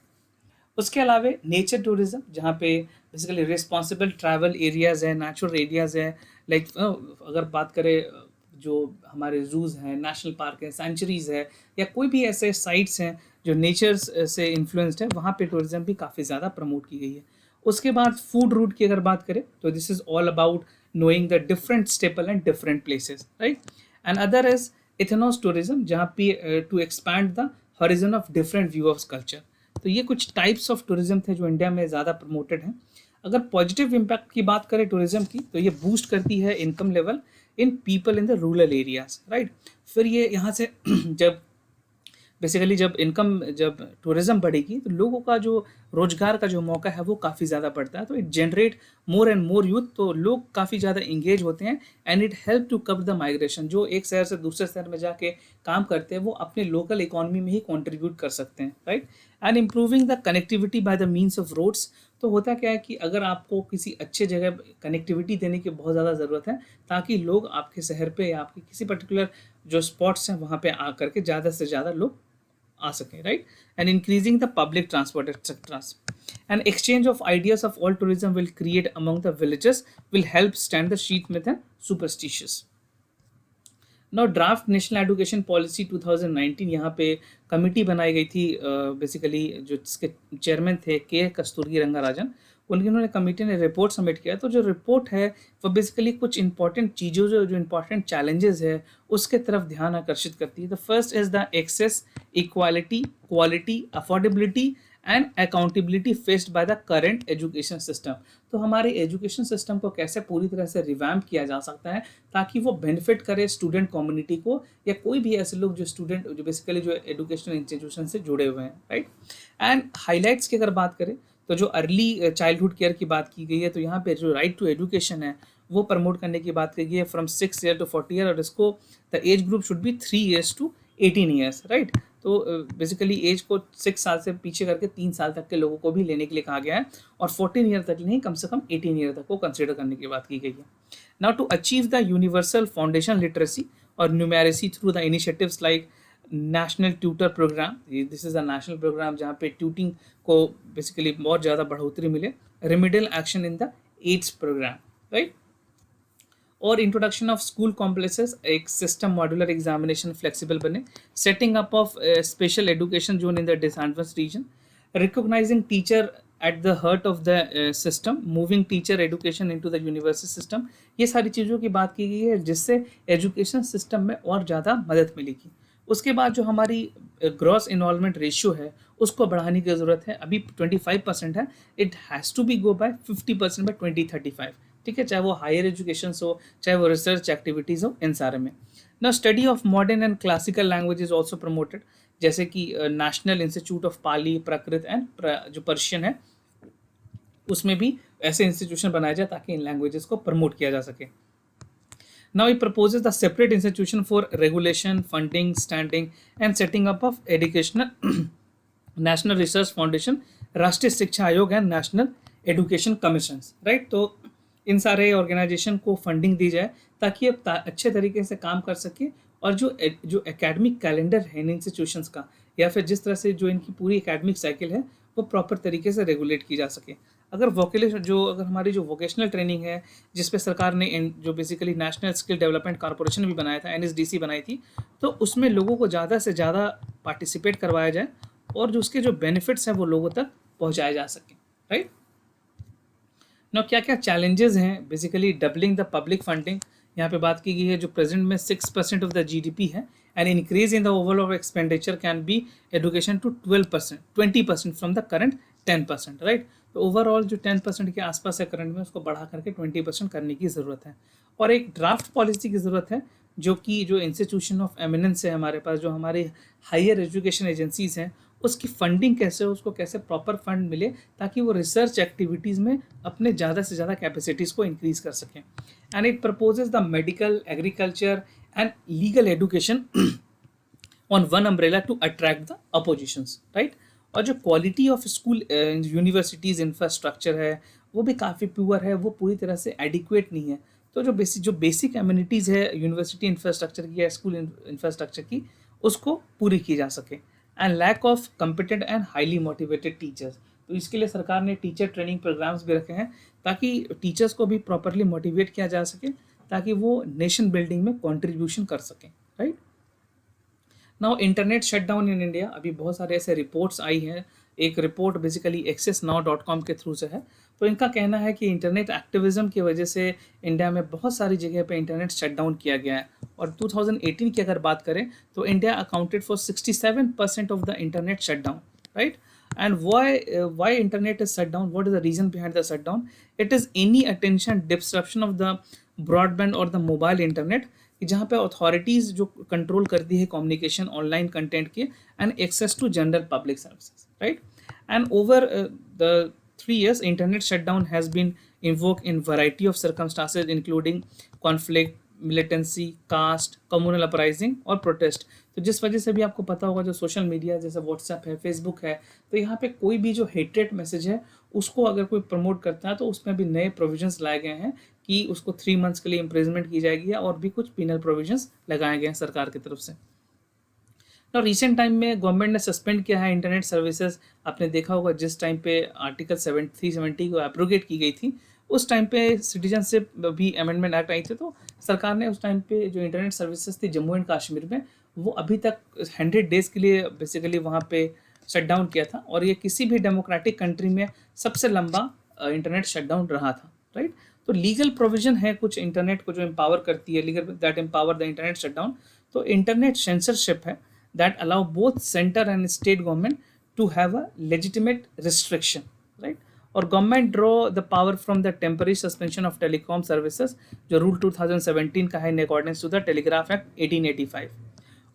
उसके अलावा नेचर टूरिज्म, जहाँ पे बेसिकली रिस्पॉन्सिबल ट्रैवल एरियाज़ है, नेचुरल एरियाज़ है, लाइक अगर बात करें जो हमारे जूज़ हैं, नेशनल पार्क है, सेंचुरीज़ है, या कोई भी ऐसे साइट्स हैं जो नेचर से इन्फ्लुएंस्ड है, वहाँ पे टूरिज्म भी काफ़ी ज़्यादा प्रमोट की गई है। उसके बाद फूड रूट की अगर बात करें तो this is all about knowing the different staple and different places, right? And other is ethnos tourism, जहाँ पे to expand the horizon of different view of culture। तो ये कुछ टाइप्स ऑफ टूरिज्म थे जो इंडिया में ज़्यादा प्रमोटेड हैं। अगर पॉजिटिव इम्पैक्ट की बात करें टूरिज्म की, तो ये बूस्ट करती है income level in people in the rural areas, right. फिर ये यहाँ से जब बेसिकली जब टूरिज्म बढ़ेगी तो लोगों का जो रोजगार का जो मौका है वो काफ़ी ज़्यादा बढ़ता है, तो it generate more and more youth, तो लोग काफ़ी ज़्यादा इंगेज होते हैं, and it help to cover the migration. जो एक शहर से दूसरे शहर में जाके काम करते हैं वो अपने लोकल इकोनॉमी में ही कंट्रीब्यूट कर सकते हैं, right. And improving the connectivity by the means of roads. तो होता क्या है कि अगर आपको किसी अच्छे जगह कनेक्टिविटी देने की बहुत ज़्यादा ज़रूरत है, ताकि लोग आपके शहर पे या आपके किसी पर्टिकुलर जो स्पॉट्स हैं वहाँ पे आ करके ज़्यादा से ज़्यादा लोग आ सकें, right. And increasing the public transport etceteras and exchange of ideas of all tourism will create among the villages, will help stand the sheet myth and superstitious. Now draft national education policy 2019, यहाँ पे committee बनाई गई थी, basically जो जिसके chairman थे के कस्तूरी रंगाराजन, उन्होंने कमेटी ने रिपोर्ट सबमिट किया। तो जो रिपोर्ट है वो बेसिकली कुछ इंपॉर्टेंट चीज़ों जो इंपॉर्टेंट चैलेंजेस है उसके तरफ ध्यान आकर्षित करती है। The first is the access, equality, quality, affordability and accountability faced by the current education system. तो हमारे एजुकेशन सिस्टम को कैसे पूरी तरह से रिवैम्प किया जा सकता है ताकि वो बेनिफिट करे स्टूडेंट कम्युनिटी को, या कोई भी ऐसे लोग जो बेसिकली जो एजुकेशनल इंस्टीट्यूशन से जुड़े हुए हैं, राइट। एंड हाईलाइट्स की अगर बात करें तो जो अर्ली चाइल्डहुड केयर की बात की गई है, तो यहाँ पे जो राइट टू एजुकेशन है वो प्रमोट करने की बात की गई है फ्रॉम 6 ईयर to 40 ईयर, और इसको the age group should be 3 years to 18 years, right. तो बेसिकली एज को 6 साल से पीछे करके 3 साल तक के लोगों को भी लेने के लिए कहा गया है, और 14 ईयर तक नहीं, कम से कम 18 ईयर तक को कंसिडर करने की बात की गई है. Now to achieve the universal foundation literacy और numeracy through the initiatives like national tutor programme, this is a national programme जहाँ पे ट्यूटिंग को बेसिकली बहुत ज़्यादा बढ़ोतरी मिले. Remedial action in the aids programme, right, और इंट्रोडक्शन ऑफ स्कूल कॉम्प्लेक्सेस, एक सिस्टम मॉड्यूलर एग्जामिनेशन फ्लेक्सिबल बने. Setting up of special education zone in the disadvantaged region. Recognising teacher at the heart of the system, moving teacher education into the university system. ये सारी चीज़ों की बात की गई है जिससे एजुकेशन सिस्टम में और ज़्यादा मदद मिलेगी. उसके बाद जो हमारी ग्रॉस इन्वॉल्वमेंट रेशियो है उसको बढ़ाने की ज़रूरत है. अभी 25% है, it has to be go by 50% by 2035. ठीक है, चाहे वो हायर एजुकेशन हो, चाहे वो रिसर्च एक्टिविटीज़ हो, इन सारे में. ना study of modern and classical language is also promoted, जैसे कि national institute of Pali, Prakrit and जो पर्शियन है उसमें भी ऐसे इंस्टीट्यूशन बनाए जाए ताकि इन लैंग्वेजेस को प्रमोट किया जा सके. Now he proposes the separate institution for regulation, funding, standing, and setting up of educational national research foundation, राष्ट्रीय शिक्षा आयोग and national education commission. Right, तो इन सारे ऑर्गेनाइजेशन को फंडिंग दी जाए ताकि ये अच्छे तरीके से काम कर सके, और जो एकेडमिक कैलेंडर है इन इंस्टीट्यूशंस का, या फिर जिस तरह से जो इनकी पूरी एकेडमिक साइकिल है वो प्रॉपर तरीके से रेगुलेट की जा सके. अगर अगर हमारी जो वोकेशनल ट्रेनिंग है जिस पे सरकार ने जो basically national skill development corporation भी बनाया था, NSDC बनाई थी, तो उसमें लोगों को ज़्यादा से ज़्यादा पार्टिसिपेट करवाया जाए और जो उसके जो बेनिफिट्स हैं वो लोगों तक पहुँचाए जा सकें. राइट, ना क्या क्या चैलेंजेस हैं. Basically doubling the public funding, यहाँ पे बात की गई है, जो प्रेजेंट में 6% ऑफ द GDP है, and increase in the overall expenditure can be education to 20% from the current 10%. Right, तो ओवरऑल जो 10% के आसपास है करंट में, उसको बढ़ा करके 20% करने की ज़रूरत है. और एक ड्राफ्ट पॉलिसी की ज़रूरत है जो इंस्टीट्यूशन ऑफ एमिनेंस है हमारे पास, जो हमारे हायर एजुकेशन एजेंसीज हैं, उसकी फंडिंग कैसे हो, उसको कैसे प्रॉपर फंड मिले ताकि वो रिसर्च एक्टिविटीज़ में अपने ज़्यादा से ज़्यादा कैपेसिटीज़ को इंक्रीज़ कर सकें. And it proposes the medical, agriculture and legal education on one umbrella to attract the oppositions. Right, और जो quality of school universities infrastructure है वो भी काफ़ी पुअर है, वो पूरी तरह से एडिक्वेट नहीं है. तो जो बेसिक एम्यूनिटीज़ है यूनिवर्सिटी इंफ्रास्ट्रक्चर की या स्कूल इंफ्रास्ट्रक्चर की, उसको पूरी की जा सके. And lack of competent and highly motivated teachers, तो इसके लिए सरकार ने टीचर ट्रेनिंग प्रोग्राम्स भी रखे हैं ताकि टीचर्स को भी प्रॉपरली मोटिवेट किया जा सके ताकि वो नेशन बिल्डिंग में कंट्रीब्यूशन कर सकें. Right, now internet shutdown in India, अभी बहुत सारे ऐसे रिपोर्ट्स आई हैं. एक रिपोर्ट बेसिकली accessnow.com के थ्रू से है. तो इनका कहना है कि इंटरनेट एक्टिविज्म की वजह से इंडिया में बहुत सारी जगह पे इंटरनेट शटडाउन किया गया है. और 2018 की अगर बात करें तो India accounted for 67% of the internet shutdown. Right, and why internet is shut down, what is the reason behind the shutdown? It is any attention disruption of the broadband or the mobile internet, जहाँ पे authorities जो control करती है communication online content के and access to general public services. Right, and over the 3 years internet shutdown has been invoke in variety of circumstances including conflict, militancy, caste, communal uprising और protest. तो जिस वजह से भी आपको पता होगा जो सोशल मीडिया जैसे व्हाट्सएप है, फेसबुक है, तो यहाँ पे कोई भी जो हेट्रेड मैसेज है उसको अगर कोई प्रमोट करता है तो उसमें भी नए प्रोविजंस लाए गए हैं कि उसको 3 months के लिए इम्प्रिजमेंट की जाएगी और भी कुछ पिनल प्रोविजंस लगाए गए हैं सरकार की तरफ से. और रिसेंट टाइम में गवर्नमेंट ने सस्पेंड किया है इंटरनेट सर्विसेज. आपने देखा होगा जिस टाइम पे आर्टिकल 370 को एब्रोगेट की गई थी, उस टाइम पे सिटीजनशिप भी अमेंडमेंट एक्ट आई थी, तो सरकार ने उस टाइम पे जो इंटरनेट सर्विसेज थी जम्मू एंड कश्मीर में, वो अभी तक 100 days के लिए बेसिकली वहाँ पे शटडाउन किया था. और ये किसी भी डेमोक्रेटिक कंट्री में सबसे लंबा इंटरनेट शटडाउन रहा था. राइट, तो लीगल प्रोविजन है कुछ इंटरनेट को जो एम्पावर करती है, legal that empower the internet shutdown. तो इंटरनेट सेंसरशिप है that allow both center and state government to have a legitimate restriction. Right, और government draw the power from the temporary suspension of telecom services जो rule 2017 का है in accordance to the telegraph act 1885.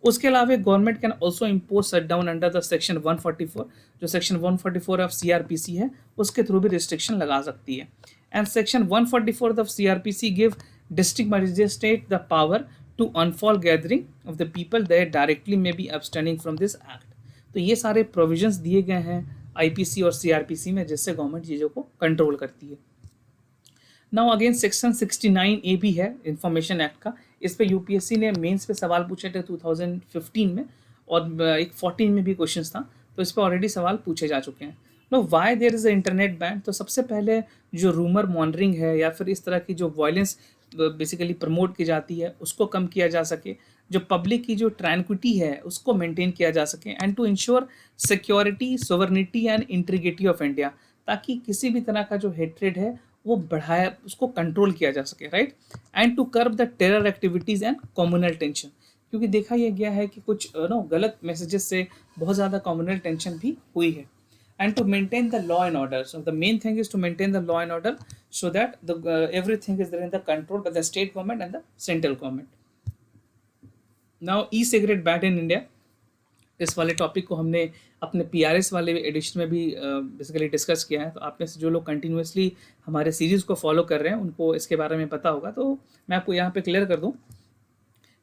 उसके अलावा government can also impose shut down under the section 144, जो section 144 of CRPC है, उसके through भी restriction लगा सकती है. And section 144 of CRPC give district magistrate the power to unfall gathering of the people they directly may be abstaining from this act. तो ये सारे प्रोविजंस दिए गए हैं आईपीसी और सीआरपीसी में, जिससे गवर्नमेंट चीज़ों को कंट्रोल करती है. नाउ अगेन सेक्शन 69A भी है इंफॉर्मेशन एक्ट का. इस पे यूपीएससी ने मेंस पे सवाल पूछे थे 2015 में, और एक 14 में भी क्वेश्चंस था, तो इस पे ऑलरेडी सवाल पूछे जा चुके हैं. Know why there is a internet ban. तो सबसे पहले जो रूमर मॉनिटरिंग है या फिर इस तरह की जो वायलेंस बेसिकली प्रमोट की जाती है उसको कम किया जा सके, जो पब्लिक की जो ट्रैंक्विटी है उसको मेंटेन किया जा सके, and to ensure security, sovereignty and integrity of India, ताकि किसी भी तरह का जो हेट्रेड है वो बढ़ाया, उसको कंट्रोल किया जा सके, right. And to curb the terror activities and communal tension, क्योंकि देखा यह गया है कि कुछ गलत मैसेजेस से बहुत ज़्यादा कम्युनल टेंशन भी हुई है. And to maintain the law and order. So the main thing is to maintain the law and order so that the everything is there in the control by the state government and the central government. Now e-cigarette ban in India. इस वाले topic को हमने अपने PRS वाले addition में भी basically discuss किया है. तो आप में से जो लोग कंटिन्यूसली हमारे सीरीज़ को फॉलो कर रहे हैं उनको इसके बारे में पता होगा. तो मैं आपको यहाँ पे क्लियर कर दूँ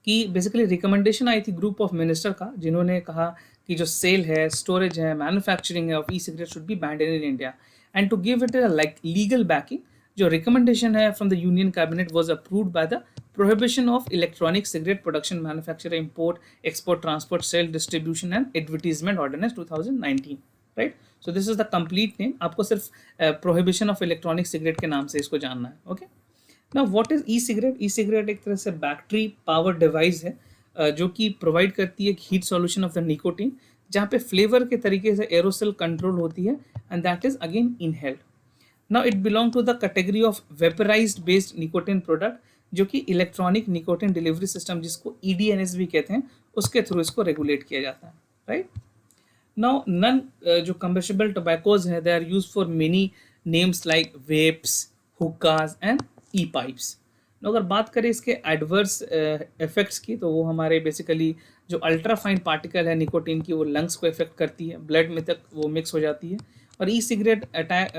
कि बेसिकली रिकमेंडेशन आई थी ग्रुप ऑफ मिनिस्टर का, जिन्होंने कहा कि जो सेल है, स्टोरेज है, मैन्युफैक्चरिंग है of e cigarette should be banned in India, and to give it like legal backing. जो रिकमेंडेशन है from the union cabinet was approved by the prohibition of electronic cigarette production, manufacture, import, export, transport, sale, distribution and advertisement ordinance 2019, right. So this is the complete name. आपको सिर्फ prohibition of electronic cigarette के नाम से इसको जानना है. Okay. Now what is e cigarette. E cigarette एक तरह से बैटरी पावर डिवाइस है जो कि प्रोवाइड करती है heat solution of the nicotine, जहाँ पे फ्लेवर के तरीके से एरोसल कंट्रोल होती है, and that is again inhaled. Now it belong to the category of vaporised based nicotine product, जो कि इलेक्ट्रॉनिक निकोटीन डिलीवरी सिस्टम, जिसको EDNS भी कहते हैं, उसके थ्रू इसको रेगुलेट किया जाता है, राइट. नाउ नन जो कंबस्टिबल टोबैकोज हैं, they are use for many names like vapes, hookahs and e pipes. अगर बात करें इसके एडवर्स इफेक्ट्स की, तो वो हमारे बेसिकली जो अल्ट्रा फाइन पार्टिकल है निकोटीन की, वो लंग्स को इफेक्ट करती है, ब्लड में तक वो मिक्स हो जाती है. और ई सिगरेट अटैक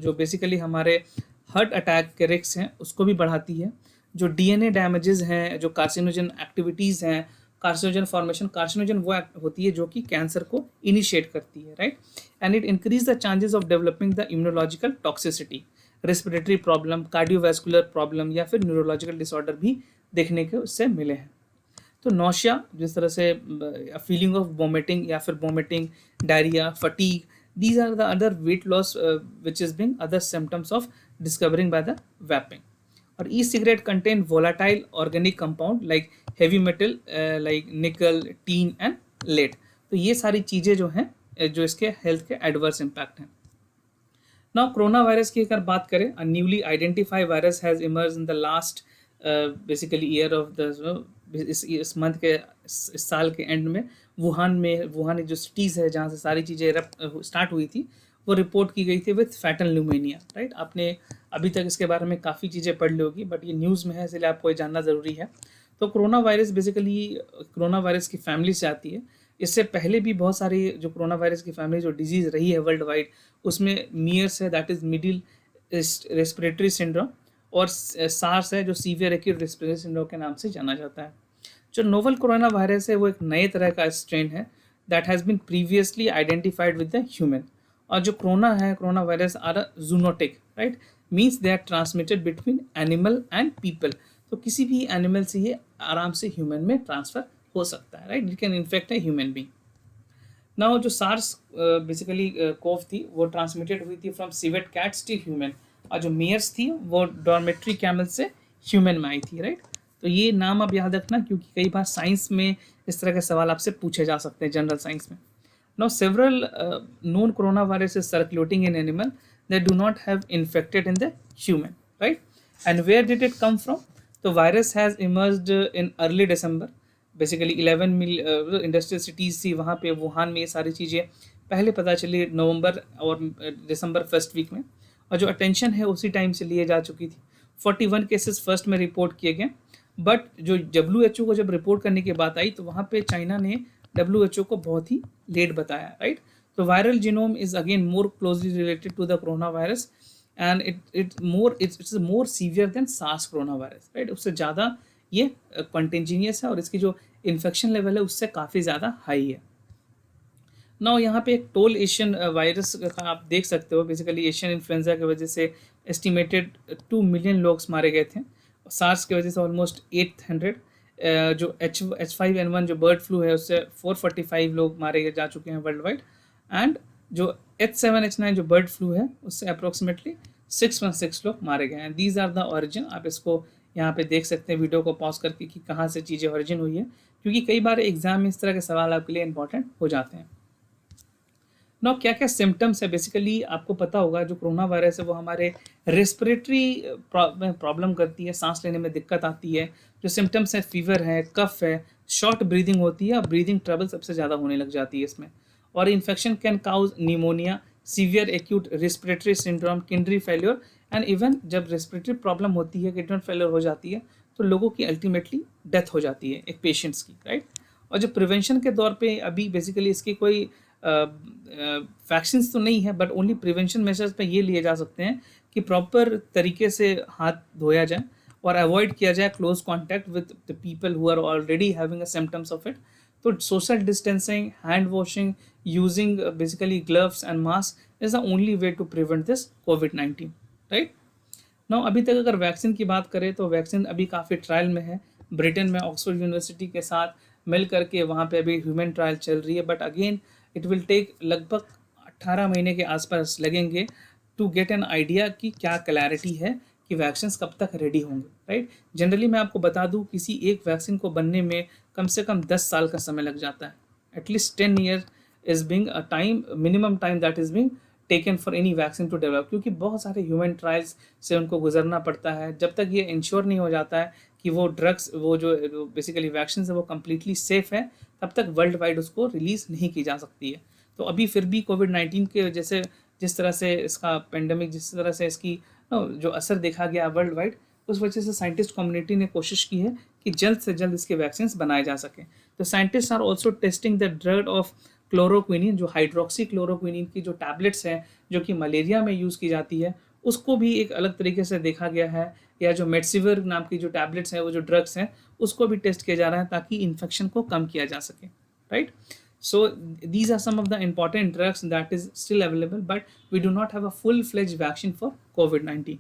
जो बेसिकली हमारे हार्ट अटैक के रिस्क हैं उसको भी बढ़ाती है. जो DNA डैमेजेस हैं, जो कार्सिनोजन एक्टिविटीज़ हैं, कार्सिनोजन फॉर्मेशन, कार्सिनोजन वो होती है जो कि कैंसर को इनिशिएट करती है, right. And it increase the chances of developing the immunological toxicity, respiratory problem, cardiovascular problem या फिर न्यूरोलॉजिकल डिसऑर्डर भी देखने के उससे मिले हैं. तो नौशिया, जिस तरह से फीलिंग ऑफ वोमिटिंग या फिर vomiting, diarrhoea, fatigue, these are the other weight loss which is being other symptoms of discovering by the vaping. और e-cigarette contain volatile organic compound like heavy metal like nickel, tin and lead. तो ये सारी चीज़ें जो हैं जो इसके health के एडवर्स इम्पैक्ट हैं. नाउ कोरोना वायरस की अगर बात करें, a newly identified virus has emerge in the last basically year of the इस मंथ के इस साल के एंड में वुहान जो सिटीज़ है जहाँ से सारी चीज़ें स्टार्ट हुई थी, वो रिपोर्ट की गई थी विथ फैटल न्यूमोनिया, राइट. आपने अभी तक इसके बारे में काफ़ी चीज़ें पढ़ ली होगी, बट ये न्यूज़ में है इसलिए आपको ये जानना ज़रूरी है. तो corona virus basically corona virus की फैमिली से आती है. इससे पहले भी बहुत सारी जो कोरोना वायरस की फैमिली जो डिजीज़ रही है वर्ल्ड वाइड, उसमें मियर्स है, that is middle respiratory syndrome, और सार्स है जो सीवियर एक्यूट रेस्पिरेटरी सिंड्रोम के नाम से जाना जाता है. जो नोवल कोरोना वायरस है वो एक नए तरह का स्ट्रेन है that has been previously identified with the human. और जो corona virus are a zoonotic, right, means they are transmitted between animal and people. तो किसी भी एनिमल से ये आराम से ह्यूमन में ट्रांसफ़र हो सकता है, right. It can infect a human being. Now जो सार्स बेसिकली कोव थी वो ट्रांसमिटेड हुई थी from civet cats to human, और जो मेयर्स थी वो डॉर्मेट्री कैमल से ह्यूमन में आई थी, राइट. तो ये नाम आप याद रखना, क्योंकि कई बार साइंस में इस तरह के सवाल आपसे पूछे जा सकते हैं, जनरल साइंस में. Now several known corona virus is circulating in animal that do not have infected in the human, right. And where did it come from. तो virus has emerged in early December. Basically 11 industrial cities थी वहाँ पे Wuhan में ये सारी चीज़ें पहले पता चली नवंबर और दिसंबर फर्स्ट वीक में, और जो अटेंशन है उसी टाइम से लिए जा चुकी थी. 41 केसेस फर्स्ट में रिपोर्ट किए गए, बट जो WHO को जब रिपोर्ट करने की बात आई तो वहाँ पे चाइना ने WHO को बहुत ही लेट बताया, राइट. तो viral genome is again more closely related to the corona virus, and it's more severe than SARS corona virus, right. उससे ज़्यादा ये कंटेंजियस है और इसकी जो इन्फेक्शन लेवल है उससे काफ़ी ज़्यादा हाई है। नाउ यहाँ पे एक टोल एशियन वायरस का आप देख सकते हो। बेसिकली एशियन इन्फ्लुएंजा की वजह से एस्टिमेटेड 2 मिलियन लोग मारे गए थे। सार्स की वजह से ऑलमोस्ट 800, जो H5N1 जो बर्ड फ्लू है उससे 445 लोग मारे जा चुके हैं वर्ल्ड वाइड। एंड जो H7H9 जो बर्ड फ्लू है उससे अप्रोक्सीमेटली 616 लोग मारे गए हैं। These are the origin. आप इसको यहाँ पे देख सकते हैं वीडियो को पॉज करके कि कहाँ से चीज़ें ऑरिजिन हुई है, क्योंकि कई बार एग्जाम में इस तरह के सवाल आपके लिए इंपॉर्टेंट हो जाते हैं। नो क्या क्या सिम्टम्स है, बेसिकली आपको पता होगा जो कोरोना वायरस है वो हमारे रेस्पिरेटरी प्रॉब्लम करती है, सांस लेने में दिक्कत आती है। जो सिम्टम्स है फीवर है, कफ है, शॉर्ट ब्रीदिंग होती है और ब्रीदिंग ट्रबल सबसे ज़्यादा होने लग जाती है इसमें। और infection can cause pneumonia, severe acute respiratory syndrome, kidney failure and even जब रेस्पिरेटरी प्रॉब्लम होती है, किडनी फेल्योर हो जाती है, तो लोगों की अल्टीमेटली डेथ हो जाती है एक पेशेंट्स की, राइट। और जो प्रिवेंशन के दौर पे अभी बेसिकली इसकी कोई वैक्सीन्स तो नहीं है, बट ओनली प्रिवेंशन मेजर्स पे ये लिए जा सकते हैं कि प्रॉपर तरीके से हाथ धोया जाए और अवॉइड किया जाए close contact with the people who are already having a symptoms of it. तो social distancing, hand washing, using basically gloves and mask is the only way to prevent this कोविड-19, राइट। नाउ अभी तक अगर vaccine की बात करें तो vaccine अभी काफ़ी ट्रायल में है। ब्रिटेन में ऑक्सफोर्ड यूनिवर्सिटी के साथ मिल करके वहाँ पे अभी ह्यूमन ट्रायल चल रही है, but again it will take लगभग 18 महीने के आसपास लगेंगे टू गेट एन आइडिया कि क्या क्लैरिटी है कि वैक्सीन कब तक रेडी होंगे, राइट। जनरली मैं आपको बता दूं किसी एक वैक्सीन को बनने में कम से कम 10 साल का समय लग जाता है। At least 10 year is being a time, minimum time that is being taken for any vaccine to develop, क्योंकि बहुत सारे ह्यूमन ट्रायल्स से उनको गुजरना पड़ता है। जब तक ये इंश्योर नहीं हो जाता है कि वो ड्रग्स, वो जो बेसिकली वैक्सीन है वो कम्प्लीटली सेफ है, तब तक वर्ल्ड वाइड उसको रिलीज़ नहीं की जा सकती है। तो अभी फिर भी कोविड-19 के वजह से जिस तरह से इसका पेंडेमिक, जिस तरह से इसकी जो असर देखा गया वर्ल्ड वाइड, उस वजह से साइंटिस्ट कम्युनिटी ने कोशिश की है कि जल्द से जल्द इसके वैक्सीन बनाए जा सकें। तो scientist are also testing the drug of chloroquinine, जो हाइड्रोक्सी क्लोरोक्विनिन की जो टैबलेट्स हैं जो कि मलेरिया में यूज़ की जाती है, उसको भी एक अलग तरीके से देखा गया है। या जो मेडसिविर नाम की जो टैबलेट्स हैं, वो जो ड्रग्स हैं, उसको भी टेस्ट किया जा रहा है ताकि इन्फेक्शन को कम किया जा सके, right. So these are some of the important drugs that is still available, but we do not have a full-fledged vaccine for COVID-19.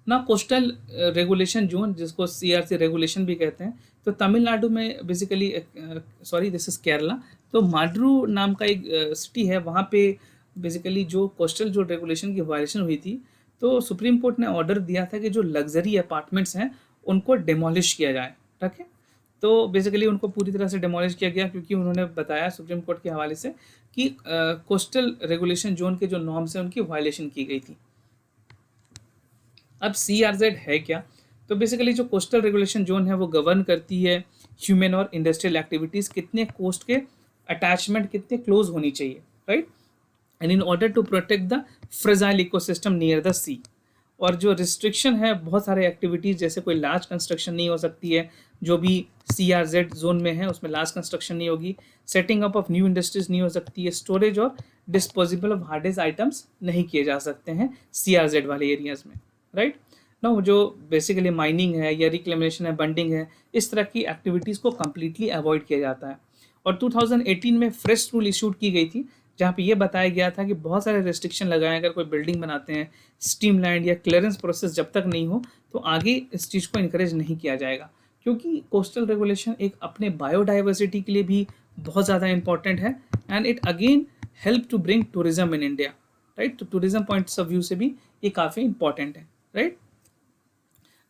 ना कोस्टल रेगुलेशन जोन, जिसको CRC रेगुलेशन भी कहते हैं, तो तमिलनाडु में basically, sorry this is Kerala, तो माड्रू नाम का एक सिटी है, वहाँ पे बेसिकली जो कोस्टल जो रेगुलेशन की वायलेशन हुई थी, तो सुप्रीम कोर्ट ने ऑर्डर दिया था कि जो लग्जरी अपार्टमेंट्स हैं उनको डिमोलिश किया जाए, ठीक है। तो बेसिकली उनको पूरी तरह से डिमोलिश किया गया, क्योंकि उन्होंने बताया सुप्रीम कोर्ट के हवाले से कि कोस्टल रेगुलेशन जोन के जो नॉर्म्स हैं उनकी वायलेशन की गई थी। अब CRZ है क्या? तो बेसिकली जो कोस्टल रेगुलेशन जोन है वो गवर्न करती है ह्यूमन और इंडस्ट्रियल एक्टिविटीज़, कितने कोस्ट के अटैचमेंट कितने क्लोज होनी चाहिए, right. And in order to protect the fragile ecosystem near the sea. और जो रिस्ट्रिक्शन है, बहुत सारे एक्टिविटीज़, जैसे कोई लार्ज कंस्ट्रक्शन नहीं हो सकती है, जो भी CRZ जोन में है उसमें लार्ज कंस्ट्रक्शन नहीं होगी, setting up of new industries नहीं हो सकती है, स्टोरेज और डिस्पोजेबल ऑफ हार्डेज आइटम्स नहीं किए जा सकते हैं CRZ वाले एरियाज़ में, राइट ना। जो बेसिकली माइनिंग है या रिक्लेमेशन है, बंडिंग है, इस तरह की एक्टिविटीज़ को कम्प्लीटली अवॉइड किया जाता है। और 2018 में फ्रेश रूल इशूड की गई थी, जहाँ पे ये बताया गया था कि बहुत सारे रेस्ट्रिक्शन लगाए, अगर कोई बिल्डिंग बनाते हैं, स्ट्रीमलाइंड या क्लियरेंस प्रोसेस जब तक नहीं हो तो आगे इस चीज़ को इनकरेज नहीं किया जाएगा, क्योंकि कोस्टल रेगुलेशन एक अपने बायोडाइवर्सिटी के लिए भी बहुत ज़्यादा इंपॉर्टेंट है। And it again help to bring tourism in India, right. तो टूरिज्म पॉइंट्स ऑफ व्यू से भी ये काफ़ी इंपॉर्टेंट है, राइट।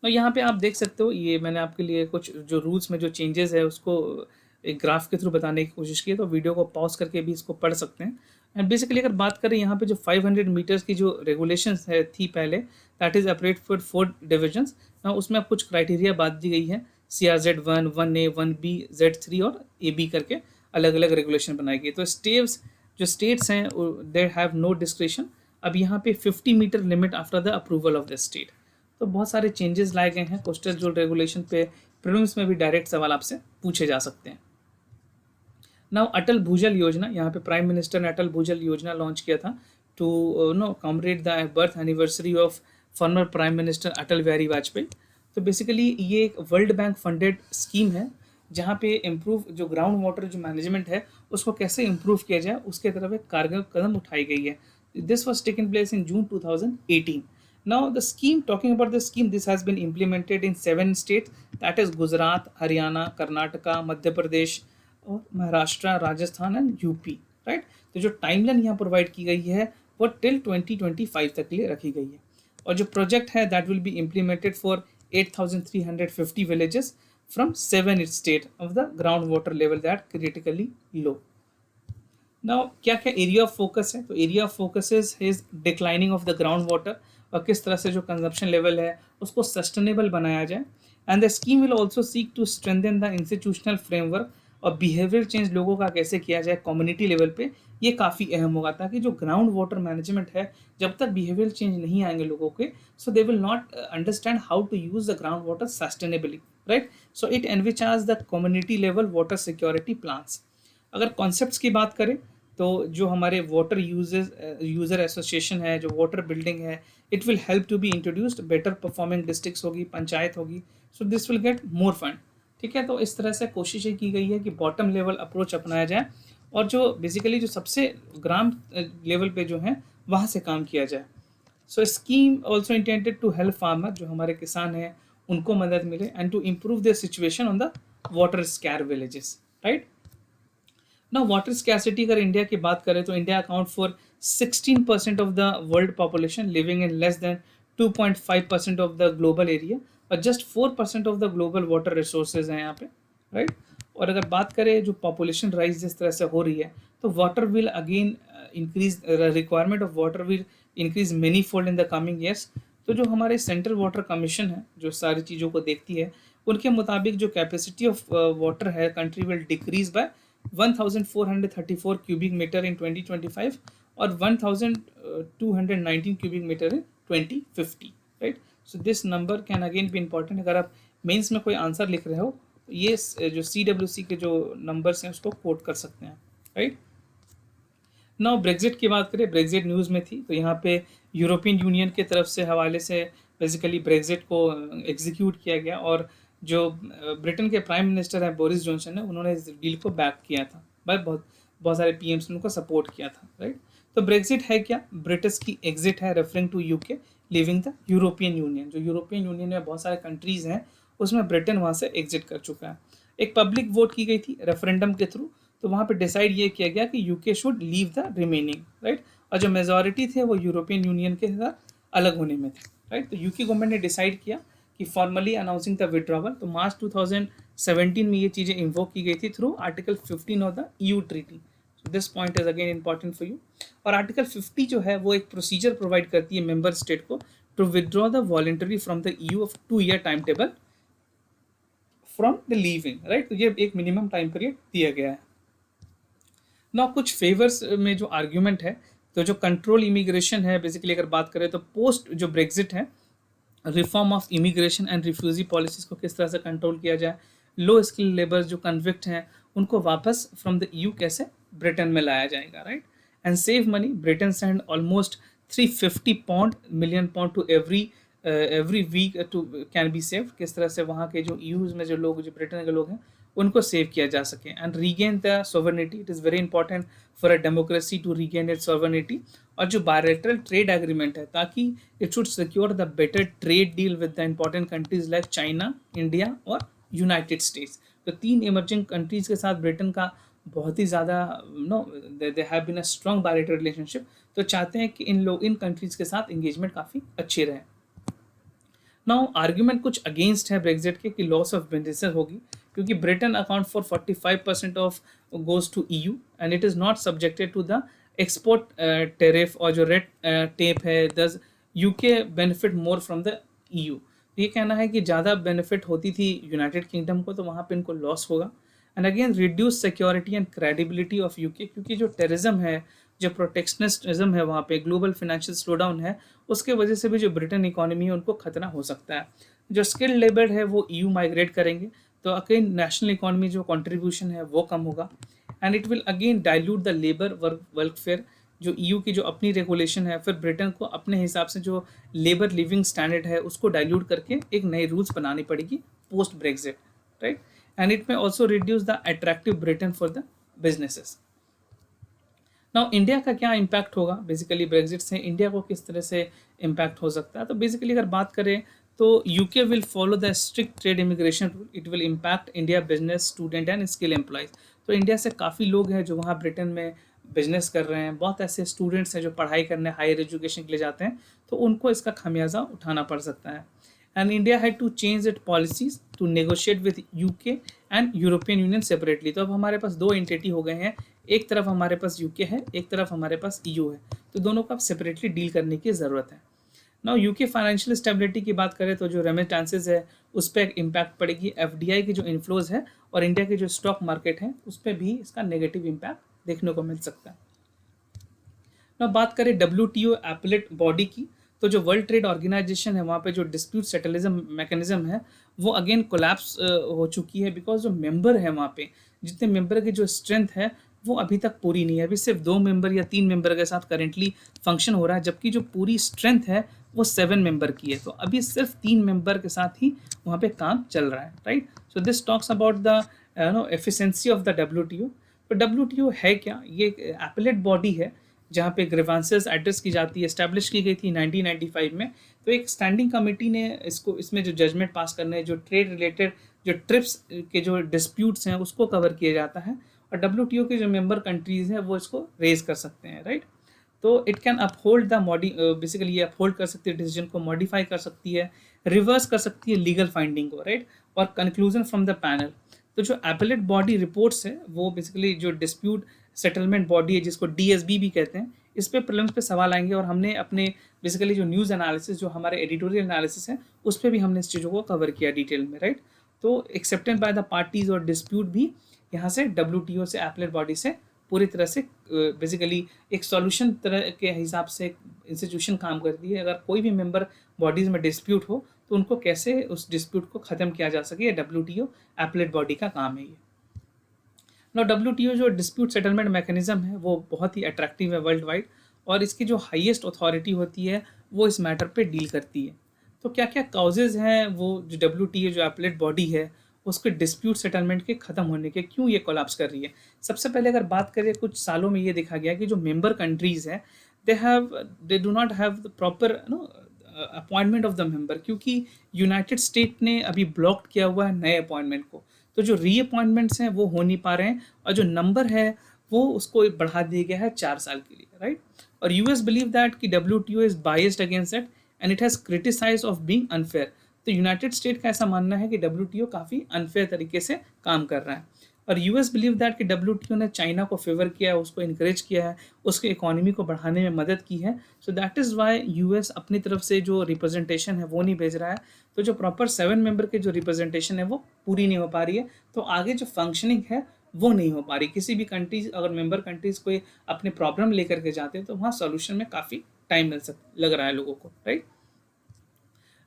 तो यहाँ पे आप देख सकते हो, ये मैंने आपके लिए कुछ जो रूल्स में जो चेंजेस है उसको एक ग्राफ के थ्रू बताने की कोशिश की है, तो वीडियो को पॉज करके भी इसको पढ़ सकते हैं। एंड बेसिकली अगर बात करें यहाँ पे जो 500 मीटर्स की जो रेगुलेशंस है थी पहले, that is operate for 4 divisions ना, उसमें अब कुछ क्राइटेरिया बात दी गई है, CRZ 1, 1A, 1B, Z3 और AB करके अलग अलग रेगुलेशन बनाई गई। तो स्टेट्स हैं दे हैव नो डिस्क्रिशन। अब यहाँ पे 50 metre limit after the approval of the state. तो बहुत सारे चेंजेस लाए गए हैं कोस्टल जो रेगुलेशन पे। प्रीलिम्स में भी डायरेक्ट सवाल आपसे पूछे जा सकते हैं। नाउ अटल भूजल योजना, यहाँ पे प्राइम मिनिस्टर ने अटल भूजल योजना लॉन्च किया था to commemorate the birth anniversary of former prime minister Atal Bihari Vajpayee. तो बेसिकली ये एक वर्ल्ड बैंक फंडेड स्कीम है जहाँ पे इम्प्रूव जो ग्राउंड वाटर जो मैनेजमेंट है उसको कैसे इम्प्रूव किया जाए उसके तरफ एक कारगर कदम उठाई गई है. This was taken place in June 2018. Now the scheme, talking about the scheme, this has been implemented in 7 states, that is Gujarat, Haryana, Karnataka, Madhya Pradesh और Maharashtra, Rajasthan and UP. Right. तो जो टाइमलाइन यहाँ प्रोवाइड की गई है वो till 2025 तक के लिए रखी गई है. और जो प्रोजेक्ट है that will be implemented for 8,350 villages from 7 state of the ground water level that critically low. Now क्या क्या एरिया ऑफ फोकस है? तो area of focus is declining of the ground water और किस तरह से जो कंजप्शन लेवल है उसको सस्टेनेबल बनाया जाए. And the scheme will also seek to strengthen the institutional framework और बिहेवियर चेंज लोगों का कैसे किया जाए कम्युनिटी लेवल पे. ये काफ़ी अहम होगा ताकि जो ग्राउंड वाटर मैनेजमेंट है जब तक बिहेवियर चेंज नहीं आएंगे लोगों के, so they will not understand how to use the ground water sustainably. Right. So it envisages the community level water security plans. अगर कॉन्सेप्ट्स की बात करें तो जो हमारे वाटर यूज़र एसोसिएशन है, जो वाटर बिल्डिंग है, it will help to be introduced. Better performing districts होगी, पंचायत होगी, so this will get more fund. ठीक है. तो इस तरह से कोशिश ये की गई है कि बॉटम लेवल अप्रोच अपनाया जाए और जो बेसिकली जो सबसे ग्राम लेवल पे जो है वहाँ से काम किया जाए. So scheme also intended to help farmer, जो हमारे किसान हैं उनको मदद मिले, and to improve the situation on the water scare villages. Right. ना वाटर स्कैसिटी अगर इंडिया की बात करें तो India account for 16% of the world population living in less than 2.5% of the global area और just 4% of the global water resources हैं यहाँ पे. राइट. और अगर बात करें जो पॉपुलेशन राइज जिस तरह से हो रही है तो water will again increase, requirement of water will increase many fold in the coming years. तो जो हमारे सेंट्रल वाटर कमीशन है जो सारी चीज़ों को देखती है उनके मुताबिक जो कैपेसिटी ऑफ वाटर है country will decrease by 1,434 cubic meter in 2025 और 1,219 cubic meter in 2050. Right. So this number can again be important. अगर आप मेंस में कोई आंसर लिख रहे हो ये जो CWC के जो नंबर्स हैं उसको कोट कर सकते हैं. राइट. नाउ ब्रेग्जिट की बात करें, ब्रेग्जिट न्यूज़ में थी तो यहाँ पे यूरोपियन यूनियन के तरफ से हवाले से बेसिकली ब्रेग्जिट को एग्जीक्यूट किया गया और जो ब्रिटेन के प्राइम मिनिस्टर हैं बोरिस जॉनसन ने उन्होंने इस डील को बैक किया था. भाई बहुत बहुत सारे पीएम्स ने उनको सपोर्ट किया था. राइट. तो ब्रेग्जिट है क्या? ब्रिटिश की एग्जिट है referring to UK leaving the European Union. जो यूरोपियन यूनियन में बहुत सारे कंट्रीज हैं उसमें ब्रिटेन वहाँ से एग्जिट कर चुका है. एक पब्लिक वोट की गई थी रेफरेंडम के थ्रू, तो वहाँ पे डिसाइड ये किया गया कि UK should leave the remaining. Right. और जो मेजॉरिटी थे वो यूरोपियन यूनियन के साथ अलग होने में थे. राइट. तो यूके गवर्नमेंट ने डिसाइड किया कि फॉर्मली अनाउंसिंग द विड्रॉवल. तो मार्च 2017 में ये चीज़ें इन्वोक की गई थी through article 15 of the EU treaty. So this point is again important for you. और आर्टिकल 50 जो है वो एक प्रोसीजर प्रोवाइड करती है मेंबर स्टेट को to withdraw the voluntary from the EU of 2-year time table from the leaving. Right. तो ये एक मिनिमम टाइम पीरियड दिया गया है. ना कुछ फेवर्स में जो आर्ग्यूमेंट है तो जो कंट्रोल इमिग्रेशन है बेसिकली अगर बात करें तो पोस्ट जो ब्रेग्जिट है reform of immigration and refugee policies को किस तरह से कंट्रोल किया जाए, लो स्किल लेबर जो कन्विक्ट हैं उनको वापस फ्रॉम द EU कैसे ब्रिटेन में लाया जाएगा. Right. And save money, Britain send almost 350 million pound to every week to can be save. किस तरह से वहाँ के जो EU में जो लोग जो ब्रिटेन के लोग हैं उनको सेव किया जा सके. And regain the sovereignty. It is very important for a democracy to regain it sovereignty. और जो बायलैटरल ट्रेड एग्रीमेंट है ताकि it should secure the better trade deal with the important countries like China, India और United States. तो 3 emerging countries के साथ Britain का बहुत ही ज़्यादा they have been a strong bilateral relationship. तो चाहते हैं कि इन कंट्रीज के साथ इंगेजमेंट काफ़ी अच्छी रहे. नाउ आर्ग्यूमेंट कुछ अगेंस्ट है ब्रेग्जिट के कि लॉस ऑफ बिजनेस होगी क्योंकि Britain account for 45% of goes to EU and it is not subjected to the export tariff और जो रेड टेप है. Thus UK benefit more from the EU. ये कहना है कि ज़्यादा बेनिफिट होती थी यूनाइटेड किंगडम को तो वहाँ पे इनको लॉस होगा. And again reduce security and credibility of UK क्योंकि जो टेररिज्म है, जो प्रोटेक्शनिज्म है, वहाँ पे ग्लोबल फाइनेंशियल स्लोडाउन है, उसके वजह से भी जो ब्रिटेन इकोनॉमी है उनको खतरा हो सकता है. जो स्किल्ड लेबर है वो EU माइग्रेट करेंगे तो अगेन नेशनल इकोनॉमी जो कंट्रीब्यूशन है वो कम होगा. And it will again dilute the labour workfare जो ईयू की जो अपनी रेगुलेशन है, फिर ब्रिटेन को अपने हिसाब से जो लेबर लिविंग स्टैंडर्ड है उसको डाइल्यूट करके एक नए रूल्स बनानी पड़ेगी post Brexit, right. And it may also reduce the attractive Britain for the businesses. Now India का क्या इम्पैक्ट होगा बेसिकली ब्रेग्जिट से, इंडिया को किस तरह से इम्पैक्ट हो सकता है? तो बेसिकली अगर बात करें तो UK will follow the strict trade immigration rule, it will impact India business, student and skill employees. तो इंडिया से काफ़ी लोग हैं जो वहाँ ब्रिटेन में बिजनेस कर रहे हैं, बहुत ऐसे स्टूडेंट्स हैं जो पढ़ाई करने हायर एजुकेशन के लिए जाते हैं, तो उनको इसका खामियाजा उठाना पड़ सकता है। And India had to change it policies to negotiate with UK and European Union separately. तो अब हमारे पास दो एंटिटी हो गए हैं, एक तरफ हमारे पास यूके है, एक तरफ हमारे पास ईयू है, तो दोनों को अब सेपरेटली डील करने की ज़रूरत है। नाउ यूके फाइनेंशियल स्टेबिलिटी की बात करें तो जो रेमिटेंसेज है उस पर इम्पैक्ट पड़ेगी, एफडीआई की जो इन्फ्लोज है और इंडिया के जो स्टॉक मार्केट है उस पर भी इसका नेगेटिव इम्पैक्ट देखने को मिल सकता है। ना बात करें डब्ल्यूटीओ एपलेट बॉडी की, तो जो वर्ल्ड ट्रेड ऑर्गेनाइजेशन है वहाँ पे जो डिस्प्यूट सेटलिज्म मैकेनिज्म है वो अगेन कोलैप्स हो चुकी है, बिकॉज जो मेंबर है वहाँ पे, जितने मेंबर की जो स्ट्रेंथ है वो अभी तक पूरी नहीं है। अभी सिर्फ 2 मेंबर या 3 मेंबर के साथ करेंटली फंक्शन हो रहा है, जबकि जो पूरी स्ट्रेंथ है वो 7 मेंबर की है। तो अभी सिर्फ 3 मेंबर के साथ ही वहाँ पे काम चल रहा है, right. So this talks about the efficiency of the WTO. तो डब्ल्यूटीओ है क्या? ये एक एपलेट बॉडी है जहाँ पे ग्रीवांसेस एड्रेस की जाती है, इस्टेब्लिश की गई थी 1995 में। तो एक स्टैंडिंग कमेटी ने इसको, इसमें जो जजमेंट पास करने, जो ट्रेड रिलेटेड जो ट्रिप्स के जो डिस्प्यूट्स हैं उसको कवर किया जाता है, और डब्ल्यूटीओ के जो मेंबर कंट्रीज़ हैं वो इसको रेज कर सकते हैं, राइट। तो इट कैन अपहोल्ड द मॉडी, बेसिकली ये अपहोल्ड कर सकती है डिसीजन को, मॉडिफाई कर सकती है, रिवर्स कर सकती है लीगल फाइंडिंग को, राइट, और कंक्लूजन फ्रॉम द पैनल। तो जो एपेलेट बॉडी रिपोर्ट्स है वो बेसिकली जो डिस्प्यूट सेटलमेंट बॉडी है जिसको डीएसबी भी कहते हैं, इस पे प्रीलिम्स पे सवाल आएंगे, और हमने अपने बेसिकली जो न्यूज़ एनालिसिस, जो हमारे एडिटोरियल एनालिसिस है उस पर भी हमने इस चीज़ों को कवर किया डिटेल में, राइट। तो एक्सेप्टेड बाय द पार्टीज और डिस्प्यूट भी यहाँ से डब्ल्यूटीओ से एपलेट बॉडी से पूरी तरह से बेसिकली एक सॉल्यूशन तरह के हिसाब से एक इंस्टीट्यूशन काम करती है। अगर कोई भी मेंबर बॉडीज़ में डिस्प्यूट हो तो उनको कैसे उस डिस्प्यूट को ख़त्म किया जा सके, डब्ल्यूटीओ एपलेट बॉडी का काम है ये। नो डब्ल्यूटीओ जो डिस्प्यूट सेटलमेंट मैकेनिज्म है वो बहुत ही अट्रैक्टिव है वर्ल्ड वाइड, और इसकी जो हाईएस्ट अथॉरिटी होती है वो इस मैटर पे डील करती है। तो क्या क्या काउजेज हैं वो जो डब्ल्यूटीओ जो एपलेट बॉडी है उसके डिस्प्यूट सेटलमेंट के ख़त्म होने के, क्यों ये कोलैप्स कर रही है? सबसे पहले अगर बात करें, कुछ सालों में ये देखा गया कि जो मेंबर कंट्रीज़ हैं they do not have the proper appointment of the member, क्योंकि यूनाइटेड स्टेट ने अभी ब्लॉक किया हुआ है नए अपॉइंटमेंट को। तो जो रीअपॉइंटमेंट्स हैं वो हो नहीं पा रहे हैं, और जो नंबर है वो उसको बढ़ा दिया गया है 4 साल के लिए, राइट। और यूएस बिलीव दैट कि WTO is biased against it and it has criticise of being unfair. तो यूनाइटेड स्टेट का ऐसा मानना है कि डब्ल्यूटीओ काफ़ी अनफेयर तरीके से काम कर रहा है, और यूएस बिलीव दैट कि डब्ल्यूटीओ ने चाइना को फेवर किया है, उसको इनकरेज किया है, उसके इकोनॉमी को बढ़ाने में मदद की है। So that is Y US अपनी तरफ से जो रिप्रेजेंटेशन है वो नहीं भेज रहा है। तो जो प्रॉपर 7 मेंबर के जो रिप्रेजेंटेशन है वो पूरी नहीं हो पा रही है, तो आगे जो फंक्शनिंग है वो नहीं हो पा रही। किसी भी कंट्रीज, अगर मेंबर कंट्रीज कोई अपने प्रॉब्लम लेकर के जाते हैं तो वहाँ सॉल्यूशन में काफ़ी टाइम लग रहा है लोगों को, right.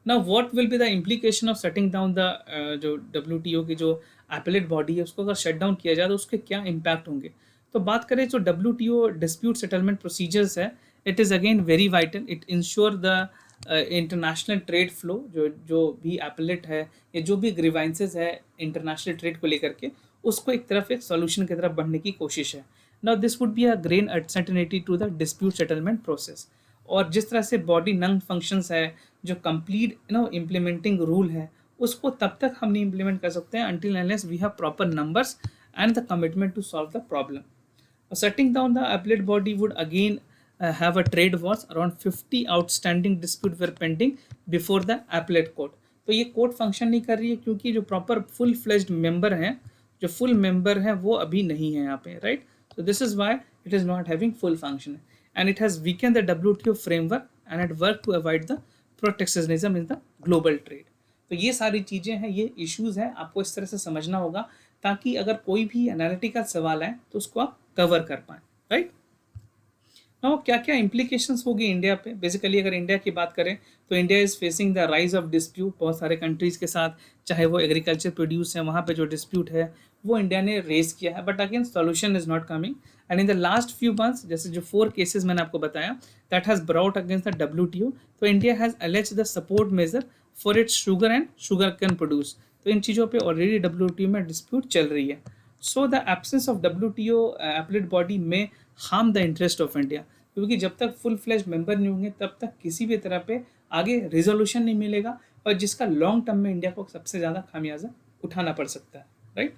Now what will be the implication of shutting down the जो डब्ल्यूटीओ की जो एपलेट बॉडी है उसको अगर शट डाउन किया जाए तो उसके क्या इम्पैक्ट होंगे? तो बात करें जो डब्ल्यूटीओ डिस्प्यूट सेटलमेंट प्रोसीजर्स है, it is again very vital, it ensure the international trade flow. जो जो भी एपलेट है या जो भी ग्रीवांसेस है इंटरनेशनल ट्रेड को लेकर के, उसको एक तरफ एक सॉल्यूशन की तरफ बढ़ने की कोशिश है। Now this would be a grain uncertainty to the dispute settlement process. और जिस तरह से बॉडी नंग फंक्शंस है, जो कंप्लीट इम्प्लीमेंटिंग रूल है, उसको तब तक हम नहीं इम्प्लीमेंट कर सकते हैं until unless we have proper numbers and the commitment to solve the problem. Shutting down the appellate body would again have a trade wars. Around 50 outstanding dispute were pending before the appellate court. तो ये court function नहीं कर रही है क्योंकि जो proper full fledged member हैं, जो फुल मेंबर हैं वो अभी नहीं है यहाँ पे, right. So this is why it is not having full function, and it has weakened the WTO framework and it worked to avoid the protectionism in the global trade. तो ये सारी चीज़ें हैं, ये इश्यूज हैं, आपको इस तरह से समझना होगा ताकि अगर कोई भी एनालिटिकल सवाल आए तो उसको आप कवर कर पाएँ, राइट। नाउ क्या क्या इम्प्लीकेशंस होगी इंडिया पे? बेसिकली अगर इंडिया की बात करें तो India is facing the rise of dispute बहुत सारे कंट्रीज के साथ, चाहे वो एग्रीकल्चर प्रोड्यूस है, वहाँ पे जो डिस्प्यूट है वो इंडिया ने रेज किया है, but again solution is not coming. And in the last few months, जैसे जो 4 केसेस मैंने आपको बताया, that has brought against the WTO, तो India has allege the support measure for its sugar and sugar cane produce. तो इन चीज़ों पे ऑलरेडी WTO में डिस्प्यूट चल रही है। So the absence of WTO appellate body may harm the interest of India, क्योंकि जब तक फुल फ्लैश मेंबर नहीं होंगे तब तक किसी भी तरह पे आगे रिजोल्यूशन नहीं मिलेगा, और जिसका लॉन्ग टर्म में इंडिया को सबसे ज़्यादा खामियाजा उठाना पड़ सकता है, राइट।